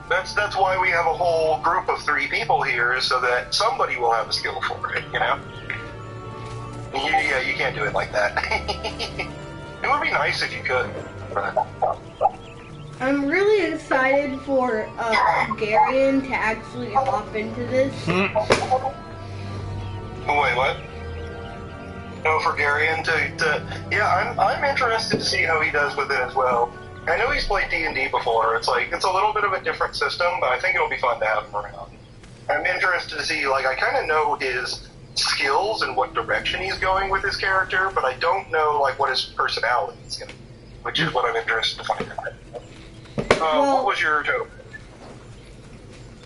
That's why we have a whole group of 3 people here, so that somebody will have a skill for it. You know. Yeah, you can't do it like that. It would be nice if you could. But... I'm really excited for Garion to actually hop into this. Wait, what? No, for Garion to yeah, I'm interested to see how he does with it as well. I know he's played D&D before. It's a little bit of a different system, but I think it'll be fun to have him around. I'm interested to see, I kind of know his skills and what direction he's going with his character, but I don't know, what his personality is going to be, which is what I'm interested to find out. What was your total?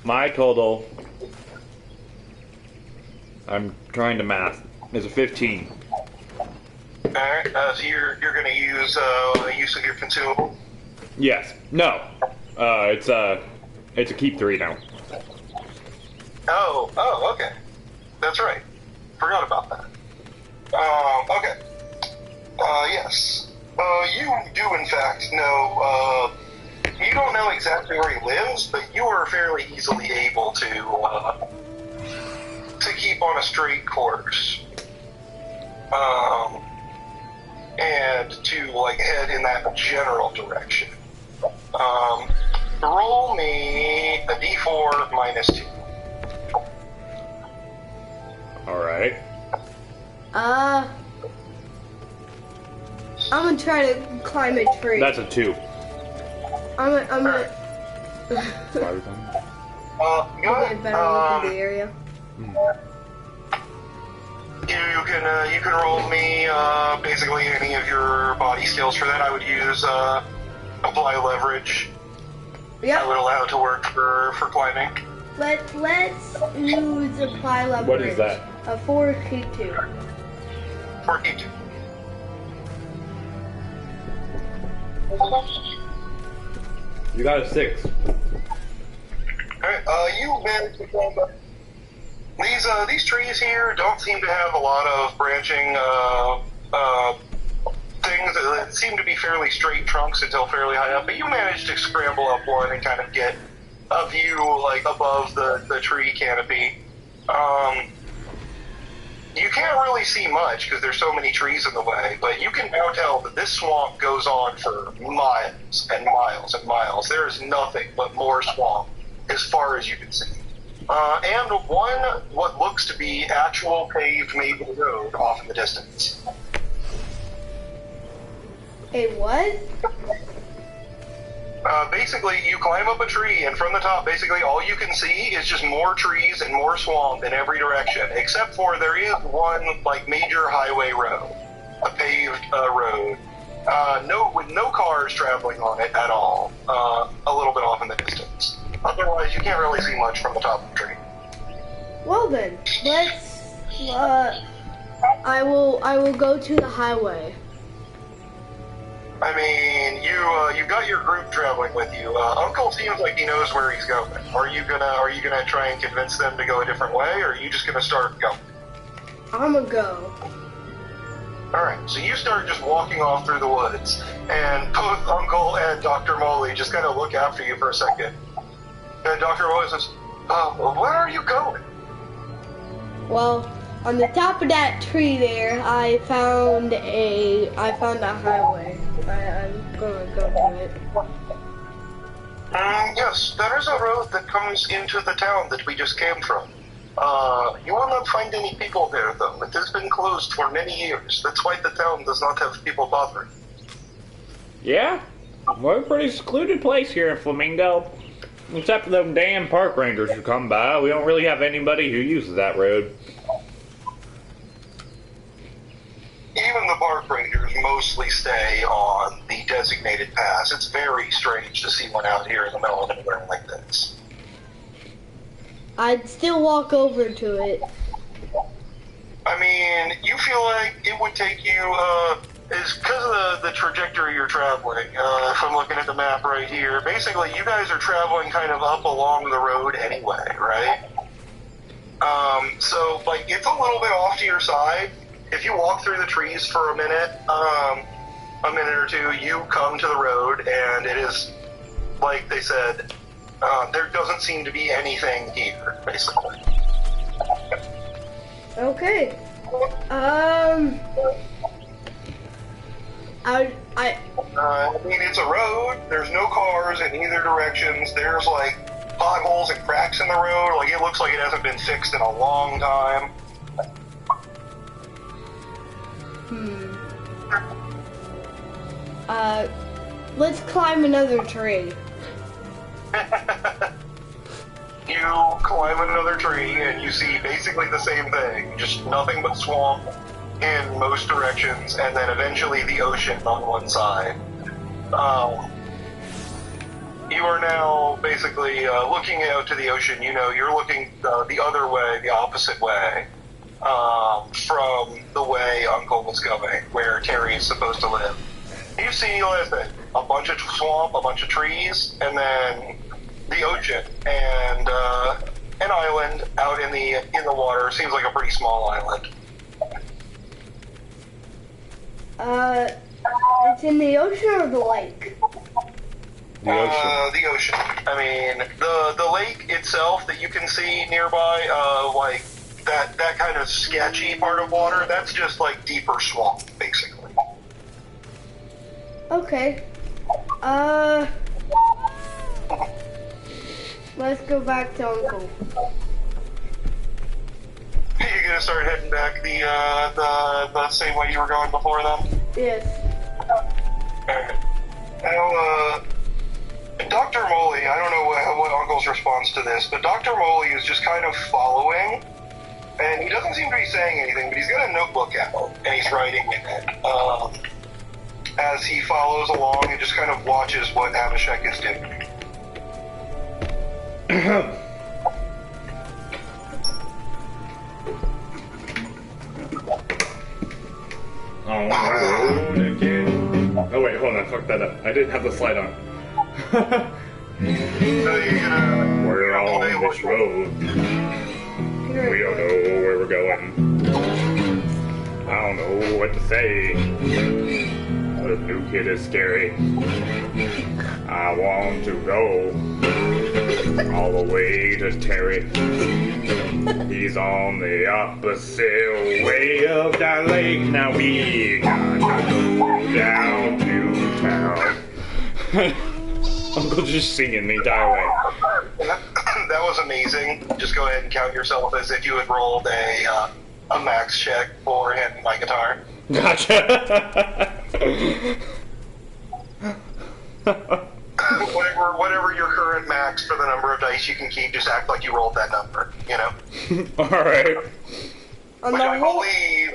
My total, I'm trying to math, is a 15. Alright, so you're going to use use of your consumable? Yes. No. It's a keep 3 now. Oh, okay. That's right. Forgot about that. Okay. Yes. You do in fact know, you don't know exactly where he lives, but you are fairly easily able to keep on a straight course. And to, head in that general direction. Roll me a d4 minus 2. Alright. I'm gonna try to climb a tree. That's a 2. I'm gonna Good. get better look at the area. You can roll me basically any of your body skills for that. I would use apply leverage. Yep. I would allow it to work for climbing. Let's use apply leverage. What is that? A 4K2. 4K2. You got a 6. Alright, you managed to climb up. These trees here don't seem to have a lot of branching things that seem to be fairly straight trunks until fairly high up, but you managed to scramble up one and kind of get a view above the tree canopy. You can't really see much because there's so many trees in the way, but you can now tell that this swamp goes on for miles and miles and miles. There is nothing but more swamp as far as you can see. and one what looks to be actual paved maple road off in the distance. A what? Basically, you climb up a tree, and from the top, basically all you can see is just more trees and more swamp in every direction, except for there is one like major highway road, a paved road, with no cars traveling on it at all, a little bit off in the distance. Otherwise, you can't really see much from the top of the tree. Well then, let's. I will go to the highway. I mean, you got your group traveling with you. Uncle seems like he knows where he's going. Are you gonna try and convince them to go a different way, or are you just gonna start going? I'ma go. Alright, so you start just walking off through the woods, and both Uncle and Dr. Moley just kind of look after you for a second. And Dr. Moley says, where are you going? Well, on the top of that tree there, I found a highway. I'm gonna go to it. Yes, there is a road that comes into the town that we just came from. You will not find any people there, though. It has been closed for many years. That's why the town does not have people bothering. Yeah, we're a pretty secluded place here in Flamingo. Except for them damn park rangers who come by, we don't really have anybody who uses that road. Even the park rangers mostly stay on the designated paths. It's very strange to see one out here in the middle of nowhere like this. I'd still walk over to it. I mean, you feel like it would take you, is because of the trajectory you're traveling, if I'm looking at the map right here, basically you guys are traveling kind of up along the road anyway, right? So, like, it's a little bit off to your side. If you walk through the trees for a minute or two, you come to the road, and it is, like they said, there doesn't seem to be anything here, basically. Okay. I mean, it's a road. There's no cars in either directions. There's, like, potholes and cracks in the road. Like, it looks like it hasn't been fixed in a long time. Let's climb another tree. You climb another tree and you see basically the same thing, just nothing but swamp in most directions, and then eventually the ocean on one side. You are now basically looking out to the ocean. You know, you're looking the other way, the opposite way, from the way Uncle was going, where Terry is supposed to live. You see, listen, a bunch of swamp, a bunch of trees, and then the ocean, and an island out in the water. Seems like a pretty small island. It's in the ocean or the lake? The ocean. The ocean. I mean, the lake itself that you can see nearby, like that kind of sketchy part of water, that's just like deeper swamp, basically. Okay. Let's go back to Uncle. You're gonna start heading back the same way you were going before then? Yes. Alright. Now, Dr. Moley, I don't know what Uncle's response to this, but Dr. Moley is just kind of following, and he doesn't seem to be saying anything, but he's got a notebook out, and he's writing in it, as he follows along and just kind of watches what Abhishek is doing. Oh wait, hold on, fuck that up. I didn't have the slide on. We're on this road. We don't know where we're going. I don't know what to say. This new kid is scary. I want to go all the way to Terry. He's on the opposite way of that lake. Now we gotta go down to town. Uncle just singing the entire way. that was amazing. Just go ahead and count yourself as if you had rolled a max check for handing my guitar. Gotcha. Whatever your current max for the number of dice you can keep, just act like you rolled that number, you know? Alright. Which I believe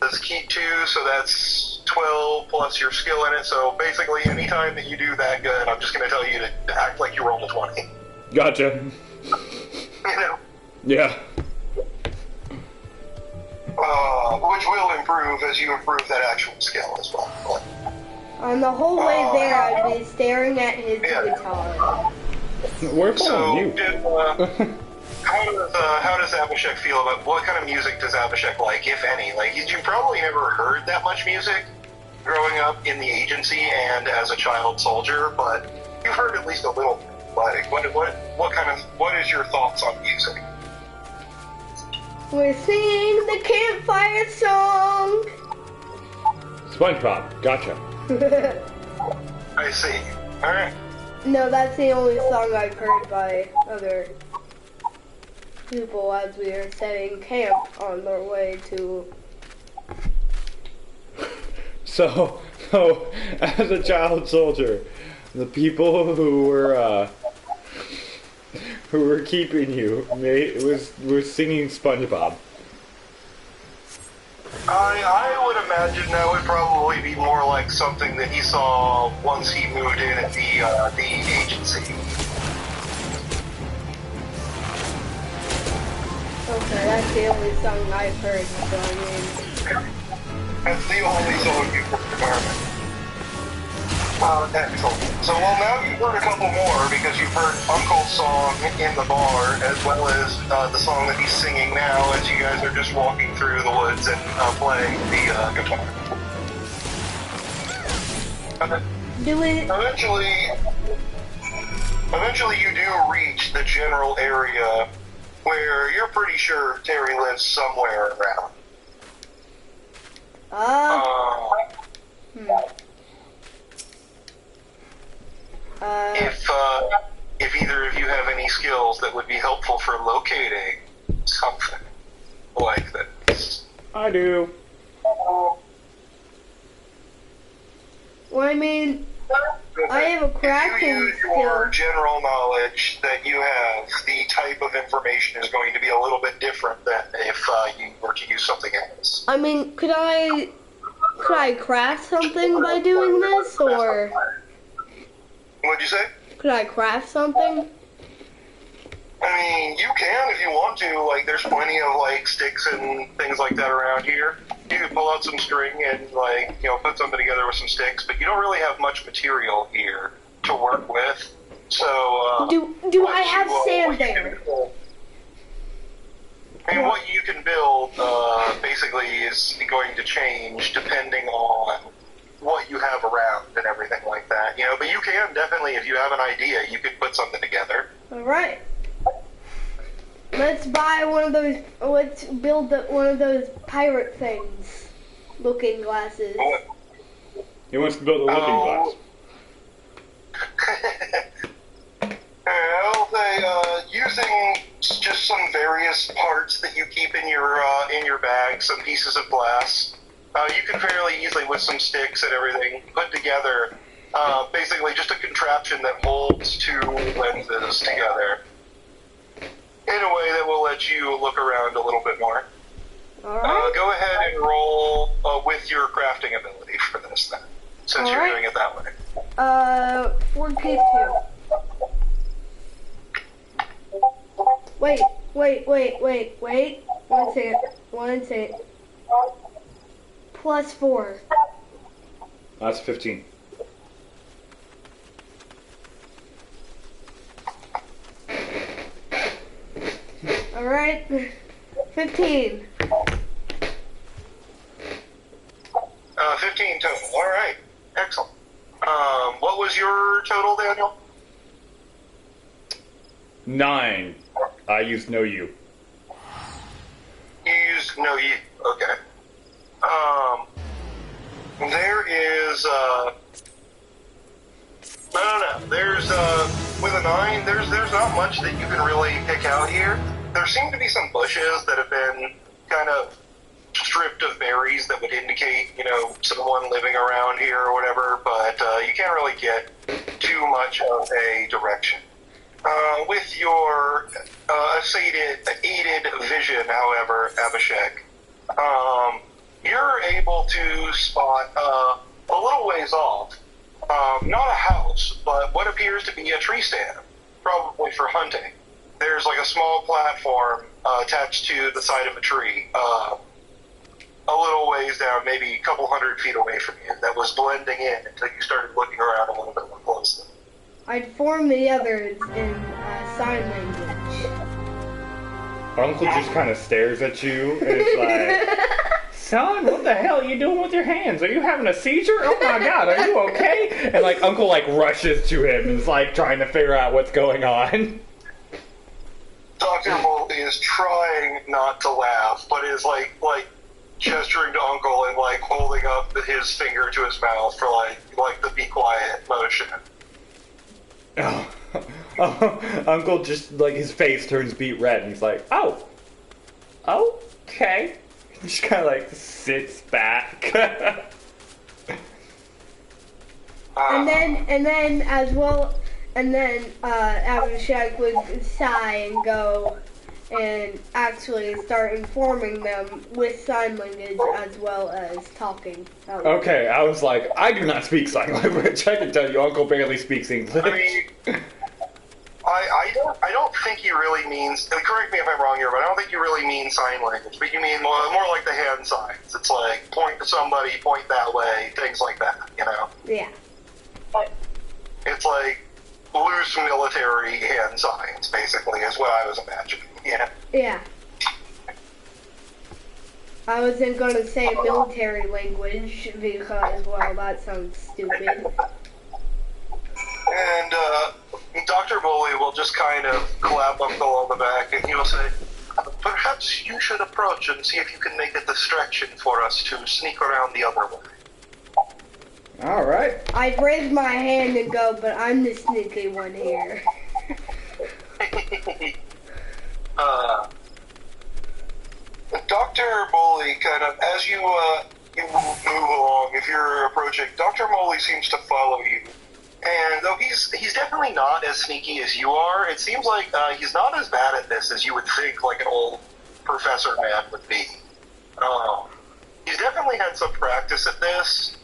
is keep 2, so that's 12 plus your skill in it, so basically anytime that you do that good, I'm just going to tell you to act like you rolled a 20. Gotcha. You know? Yeah. Which will improve as you improve that actual skill as well. But, on the whole way there, I'd be staring at his guitar. We're following so, you. how does Abhishek feel about, what kind of music does Abhishek like, if any? Like, you probably never heard that much music growing up in the agency and as a child soldier, but you've heard at least a little bit. Like, what is your thoughts on music? We're singing the campfire song. SpongeBob. Gotcha. I see. Alright. No, that's the only song I've heard by other people as we are setting camp on their way to... So, as a child soldier, the people who were keeping you were singing SpongeBob. I would imagine that would probably be more like something that he saw once he moved in at the agency. Okay, that's the only song I've heard, so I mean... That's the only song you've heard, Armin. Excellent. So, well, now you've heard a couple more because you've heard Uncle's song in the bar as well as the song that he's singing now as you guys are just walking through the woods and playing the guitar. Eventually you do reach the general area where you're pretty sure Terry lives somewhere around. If either of you have any skills that would be helpful for locating something like this. I do. Well, I mean, I have a crafting skill. If you use your general knowledge that you have, the type of information is going to be a little bit different than if you were to use something else. I mean, could I craft something by doing this, or... What'd you say? Could I craft something? I mean, you can if you want to. Like, there's plenty of, like, sticks and things like that around here. You can pull out some string and, like, you know, put something together with some sticks, but you don't really have much material here to work with. So, do I have sand there? I mean, what you can build, basically is going to change depending on what you have around and everything like that, you know, but you can definitely, if you have an idea, you could put something together. Alright. Let's buy one of those, let's build one of those pirate things. Looking glasses. What? He wants to build a looking glass. I'll say, using just some various parts that you keep in your bag, some pieces of glass, you can fairly easily, with some sticks and everything, put together basically just a contraption that holds two lenses together in a way that will let you look around a little bit more. Alright. Go ahead and roll with your crafting ability for this then, since you're doing it that way. 4K2. Wait. One second. Plus 4. That's 15. Alright. 15. 15 total. Alright. Excellent. What was your total, Daniel? 9. I used no you. You used no you. Okay. There is, no. There's, with a 9, there's not much that you can really pick out here. There seem to be some bushes that have been kind of stripped of berries that would indicate, someone living around here or whatever, but you can't really get too much of a direction. With your aided vision, however, Abhishek, you're able to spot a little ways off, not a house, but what appears to be a tree stand, probably for hunting. There's like a small platform attached to the side of a tree, a little ways down, maybe a couple 100 feet away from you, that was blending in until you started looking around a little bit more closely. I'd form the others in sign language. Uncle just kind of stares at you and is like, son, what the hell are you doing with your hands? Are you having a seizure? Oh my god, are you okay? And Uncle rushes to him and is trying to figure out what's going on. Dr. Moldy is trying not to laugh, but is like gesturing to Uncle and holding up his finger to his mouth for the be quiet motion. Uncle just his face turns beet red and he's like, oh, okay. He just kind of sits back. And then Abhishek would sigh and go and actually start informing them with sign language as well as talking. Okay, I was like, I do not speak sign language. I can tell you, Uncle barely speaks English. I mean, I don't think he really means, correct me if I'm wrong here, but I don't think you really mean sign language, but you mean more like the hand signs. It's point to somebody, point that way, things like that, Yeah. It's loose military hand signs, basically, is what I was imagining. Yeah. Yeah. I wasn't going to say military language because, well, that sounds stupid. And Dr. Bully will just kind of clap Uncle on the back and he'll say, perhaps you should approach and see if you can make a distraction for us to sneak around the other way. Alright. I'd raise my hand and go, but I'm the sneaky one here. Dr. Moley kind of, as you move along, if you're approaching, Dr. Moley seems to follow you. And though he's definitely not as sneaky as you are, it seems like he's not as bad at this as you would think an old professor man would be. He's definitely had some practice at this.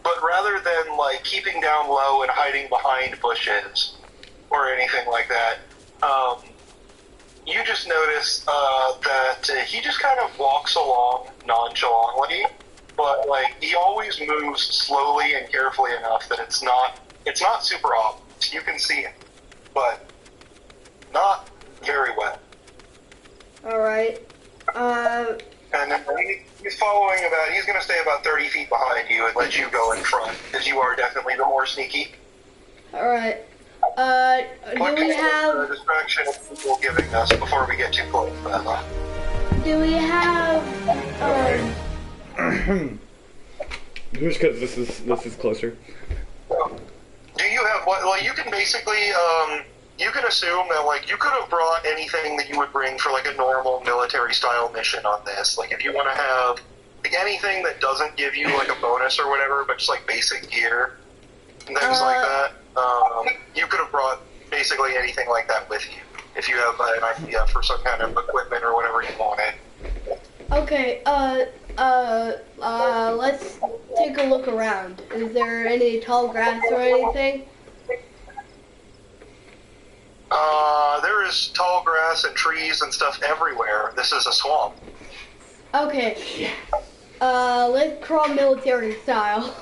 But rather than keeping down low and hiding behind bushes or anything like that, you just notice that he just kind of walks along nonchalantly, but he always moves slowly and carefully enough that it's not super obvious. You can see him, but not very well. All right. And then he's following he's going to stay about 30 feet behind you and let you go in front, because you are definitely the more sneaky. Alright. Do we have... distraction of people giving us before we get too close, Bella? Do we have... Just because this is closer. Do you have what? Well, you can basically, you can assume that, you could have brought anything that you would bring for, a normal military-style mission on this. If you want to have, anything that doesn't give you, a bonus or whatever, but just, basic gear and things like that, you could have brought basically anything like that with you, if you have an idea for some kind of equipment or whatever you wanted. Okay, let's take a look around. Is there any tall grass or anything? There is tall grass and trees and stuff everywhere. This is a swamp. Okay. Let's crawl military style.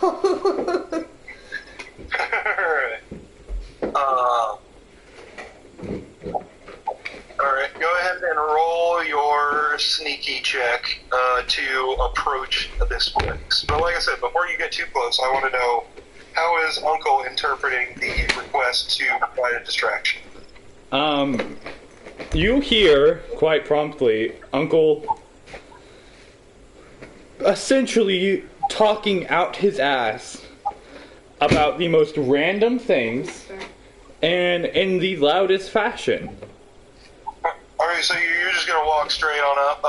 Alright, go ahead and roll your sneaky check to approach this place. But like I said, before you get too close, I want to know, how is Uncle interpreting the request to provide a distraction? You hear, quite promptly, Uncle essentially talking out his ass about the most random things and in the loudest fashion. Alright, so you're just gonna walk straight on up.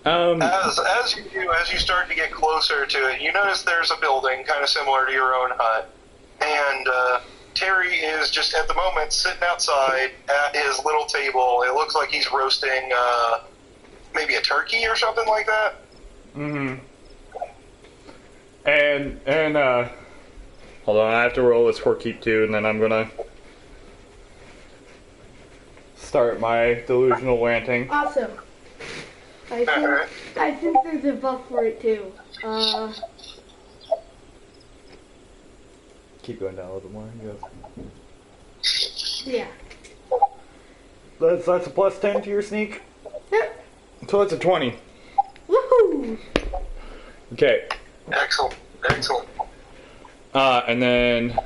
As you start to get closer to it, you notice there's a building kind of similar to your own hut, and Terry is just at the moment sitting outside at his little table. It looks like he's roasting maybe a turkey or something like that. Mm-hmm. And hold on, I have to roll this for keep too, and then I'm gonna start my delusional ranting. Awesome. I think there's a buff for it too. Keep going down a little bit more. Yeah. That's a plus 10 to your sneak. Yep. So it's a 20. Woohoo! Okay. Excellent. And then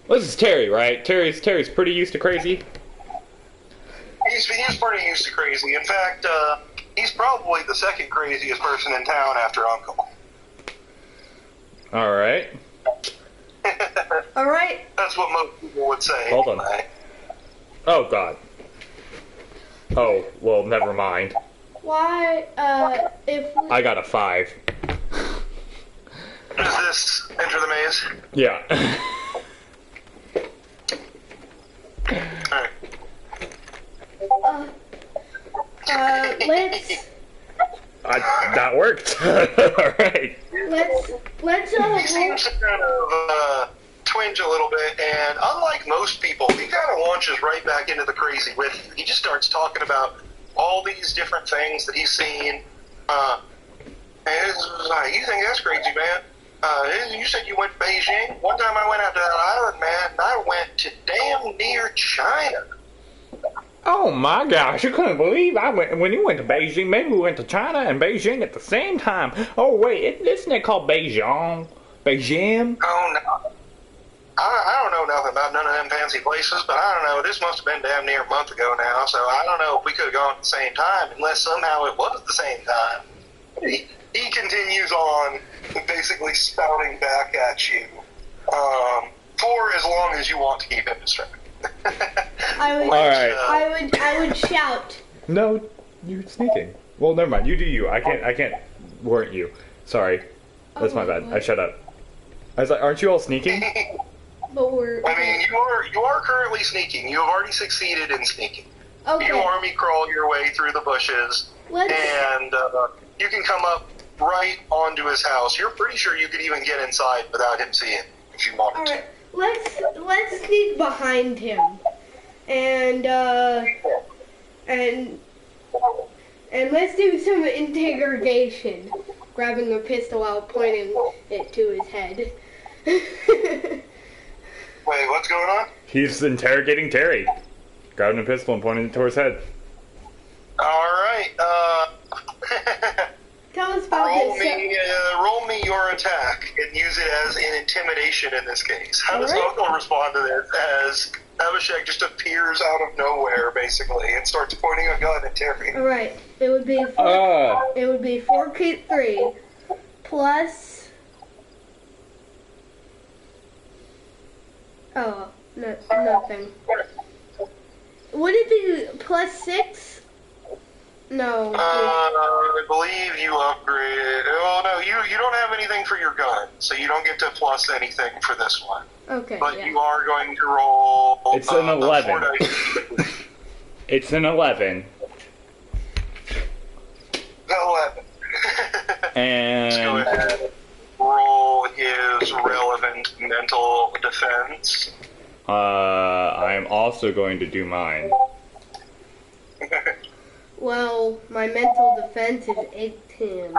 this is Terry, right? Terry's pretty used to crazy. He's pretty used to crazy. In fact, he's probably the second craziest person in town after Uncle. All right. All right. That's what most people would say. Hold on. Oh God. Oh well, never mind. Why? If we... I got a 5. Does this enter the maze? Yeah. Alright. Let's That worked. All right. let's He seems to kind of twinge a little bit, and unlike most people, he kind of launches right back into the crazy with you. He just starts talking about all these different things that he's seen. And you think that's crazy, man? You said you went to Beijing. One time I went out to that island, man, and I went to damn near China. Oh my gosh, you couldn't believe when you went to Beijing. Maybe we went to China and Beijing at the same time. Oh wait, isn't it called Beijing? Beijing? Oh no. I don't know nothing about none of them fancy places, but I don't know. This must have been damn near a month ago now, so I don't know if we could have gone at the same time, unless somehow it was at the same time. He continues on, basically spouting back at you for as long as you want to keep him distracted. I would shout. No, you're sneaking. Well, never mind. You do you. I can't warrant you. Sorry, that's my bad. I shut up. I was like, aren't you all sneaking? But we're. I mean, you are currently sneaking. You have already succeeded in sneaking. Okay. You army crawl your way through the bushes, and you can come up right onto his house. You're pretty sure you could even get inside without him seeing if you wanted to. Let's sneak behind him, and let's do some interrogation, grabbing a pistol out, pointing it to his head. Wait, what's going on? He's interrogating Terry, grabbing a pistol and pointing it towards his head. All right. Tell us about Roll me your attack and use it as an intimidation in this case. How does All right. Uncle respond to this as Abhishek just appears out of nowhere, basically, and starts pointing a gun at Terry? All right. It would be 4K3 plus. Oh, no, nothing. Would it be plus 6? No. I believe you upgraded. Oh no, you don't have anything for your gun, so you don't get to plus anything for this one. Okay. But yeah. you are going to roll. It's an 11. It's an 11. 11. And Let's go ahead and roll his relevant mental defense. I am also going to do mine. Well, my mental defense is 18.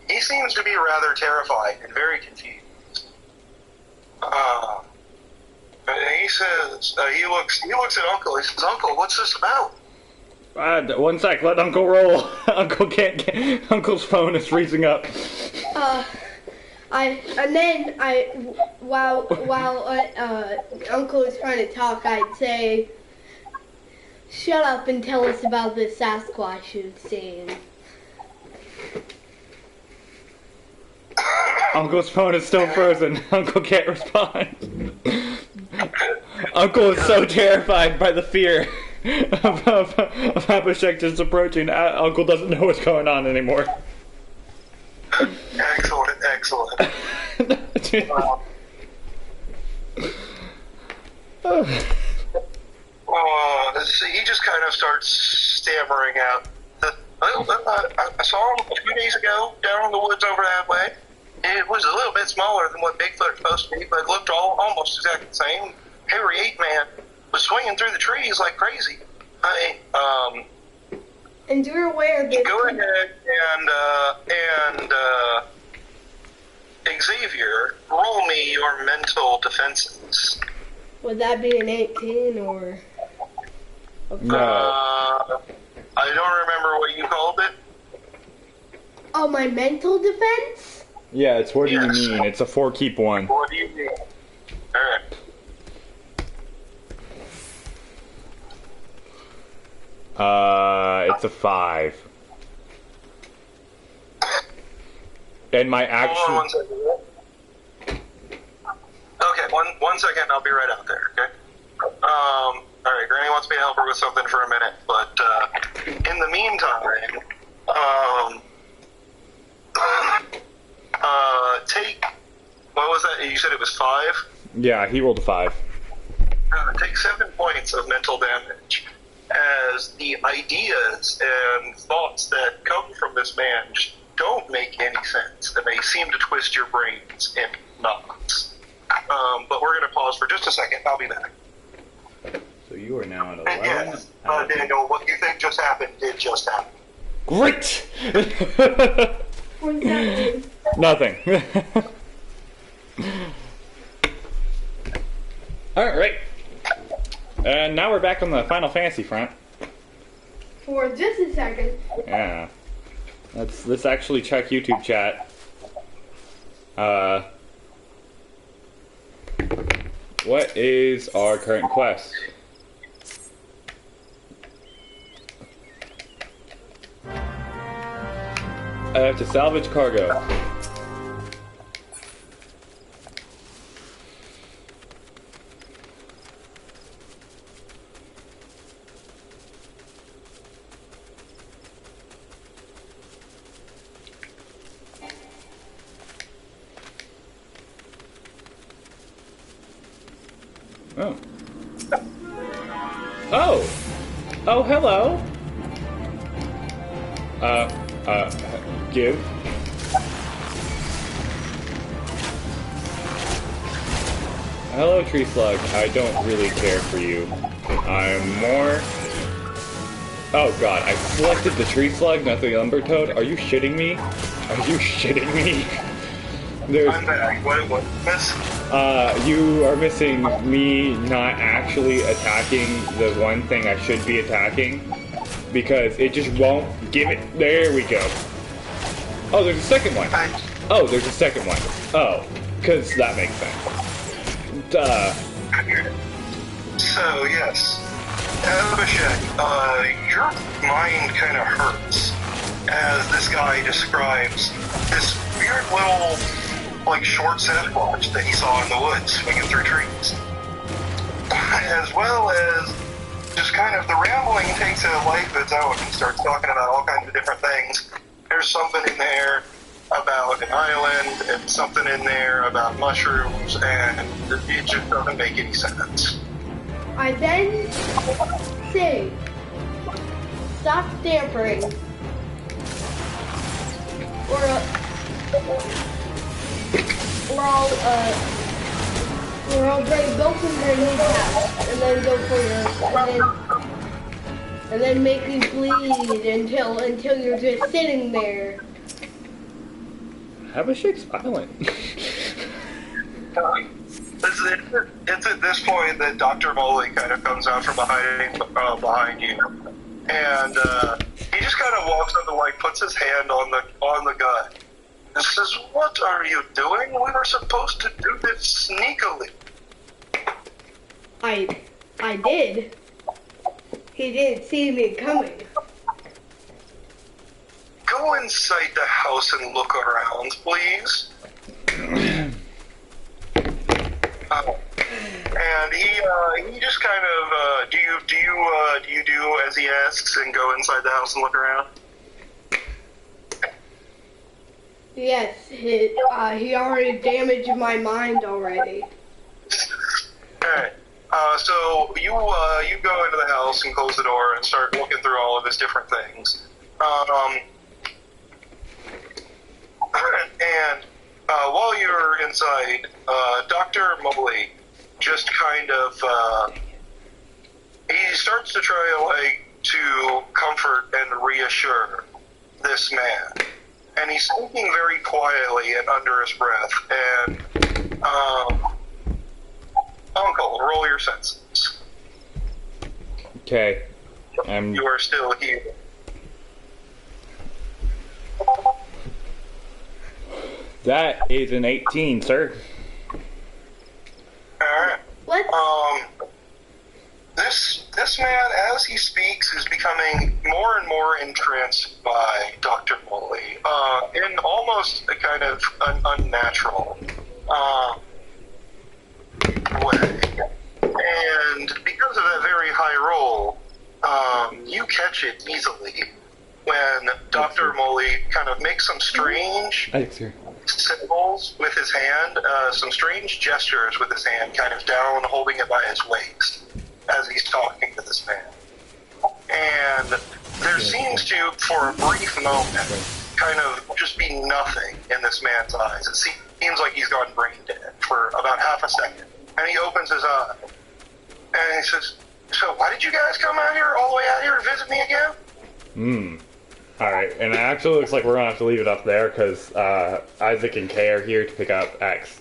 He seems to be rather terrified and very confused. He says, he looks at Uncle. He says, "Uncle, what's this about?" 1 sec, let Uncle roll. Uncle can't get. Uncle's phone is freezing up. While Uncle is trying to talk, I'd say, "Shut up and tell us about this Sasquatch you've seen." Uncle's phone is still frozen. Uncle can't respond. Uncle is so terrified by the fear of Abhishek just approaching. Uncle doesn't know what's going on anymore. Excellent, excellent. He just kind of starts stammering out. I saw him a few days ago down in the woods over that way. It was a little bit smaller than what Bigfoot is supposed to be, but it looked almost exactly the same. Hairy ape man was swinging through the trees like crazy. And you're aware that... Go ahead and Xavier, roll me your mental defenses. Would that be an 18 or... No. I don't remember what you called it. Oh, my mental defense? Yeah, it's what do Yes. you mean? It's a 4 keep 1. What do you mean? Alright. It's a 5. And my Hold on actual... one second. Okay, one second, I'll be right out there, okay? Alright, Granny wants me to help her with something for a minute, but, in the meantime, take, what was that? You said it was 5? Yeah, he rolled a 5. Take 7 points of mental damage, as the ideas and thoughts that come from this man just don't make any sense, and they seem to twist your brains in knots. But we're going to pause for just a second. I'll be back. So you are now at 11. And yes, Daniel, what you think just happened did just happen. Great! What's that? Nothing. Alright. And now we're back on the Final Fantasy front. For just a second. Yeah. Let's actually check YouTube chat. What is our current quest? I have to salvage cargo. Oh. Oh! Oh, hello! Give. Hello, Tree Slug. I don't really care for you. I'm more... Oh god, I selected the Tree Slug, not the Umber Toad. Are you shitting me? Are you shitting me? There's... I'm back. What miss? You are missing me not actually attacking the one thing I should be attacking. Because it just won't give it... There we go. Oh, there's a second one. Oh, there's a second one. Oh, because that makes sense. Duh. So, yes. Abhishek, your mind kind of hurts as this guy describes this weird little, like, short Sasquatch that he saw in the woods swinging through trees. As well as just kind of the rambling takes a life of its own and starts talking about all kinds of different things. There's something in there about an island and something in there about mushrooms, and it just doesn't make any sense. I then say, stop stampering, or I'll bring both of their kneecaps and then go for your, and then make you bleed until you're just sitting there. Abhishek's violent. It's at this point that Dr. Moley kind of comes out from behind you, and he just kind of walks up and like puts his hand on the gun. And says, "What are you doing? We were supposed to do this sneakily." I did. He didn't see me coming. Go inside the house and look around, please. And he just kind of, do you do as he asks and go inside the house and look around? Yes, he already damaged my mind already. Alright. So you go into the house and close the door and start looking through all of his different things. And while you're inside, Dr. Moley just kind of he starts to try to comfort and reassure this man. And he's speaking very quietly and under his breath. And Uncle, roll your senses. Okay. You are still here. That is an 18, sir. Alright. What? This man, as he speaks, is becoming more and more entranced by Dr. Moley, in almost a kind of an unnatural way. And because of that very high roll, you catch it easily when Dr. Moley kind of makes some strange symbols with his hand, some strange gestures with his hand, kind of down, holding it by his waist as he's talking to this man. And there seems to, for a brief moment, kind of just be nothing in this man's eyes. It seems like he's gone brain dead for about half a second. And he opens his eye. And he says, "So why did you guys come out here, all the way out here to visit me again?" Alright, and it actually looks like we're gonna have to leave it up there, because Isaac and Kay are here to pick up X.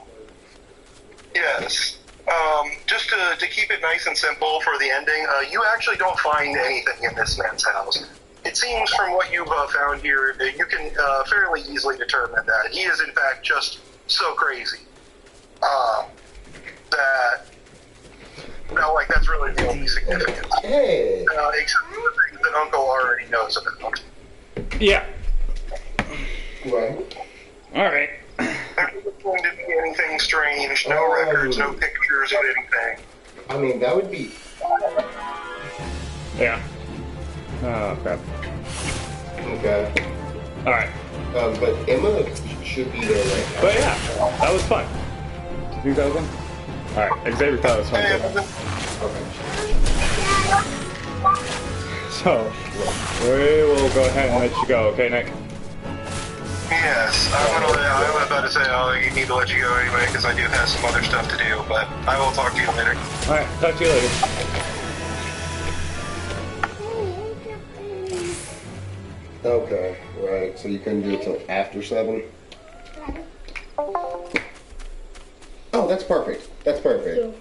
Yes. Just to keep it nice and simple for the ending, you actually don't find anything in this man's house. It seems from what you've found here, that you can fairly easily determine that he is in fact just so crazy that, well, like, that's really the only significance. Hey. Except for the things that Uncle already knows about. Yeah. Right. Alright. There isn't going to be anything strange, no records, no pictures of anything. I mean, that would be... Yeah. Oh, crap. Okay. Alright. But Emma should be there right now. But yeah, that was fun. Do you think that was fun? Alright, Xavier thought it was fun too. Okay. So, we will go ahead and let you go, okay, Nick? Yes, I'm about to say I need to let you go anyway because I do have some other stuff to do, but I will talk to you later. Alright, talk to you later. Okay, right. So you couldn't do it till after 7? Oh, that's perfect. That's perfect.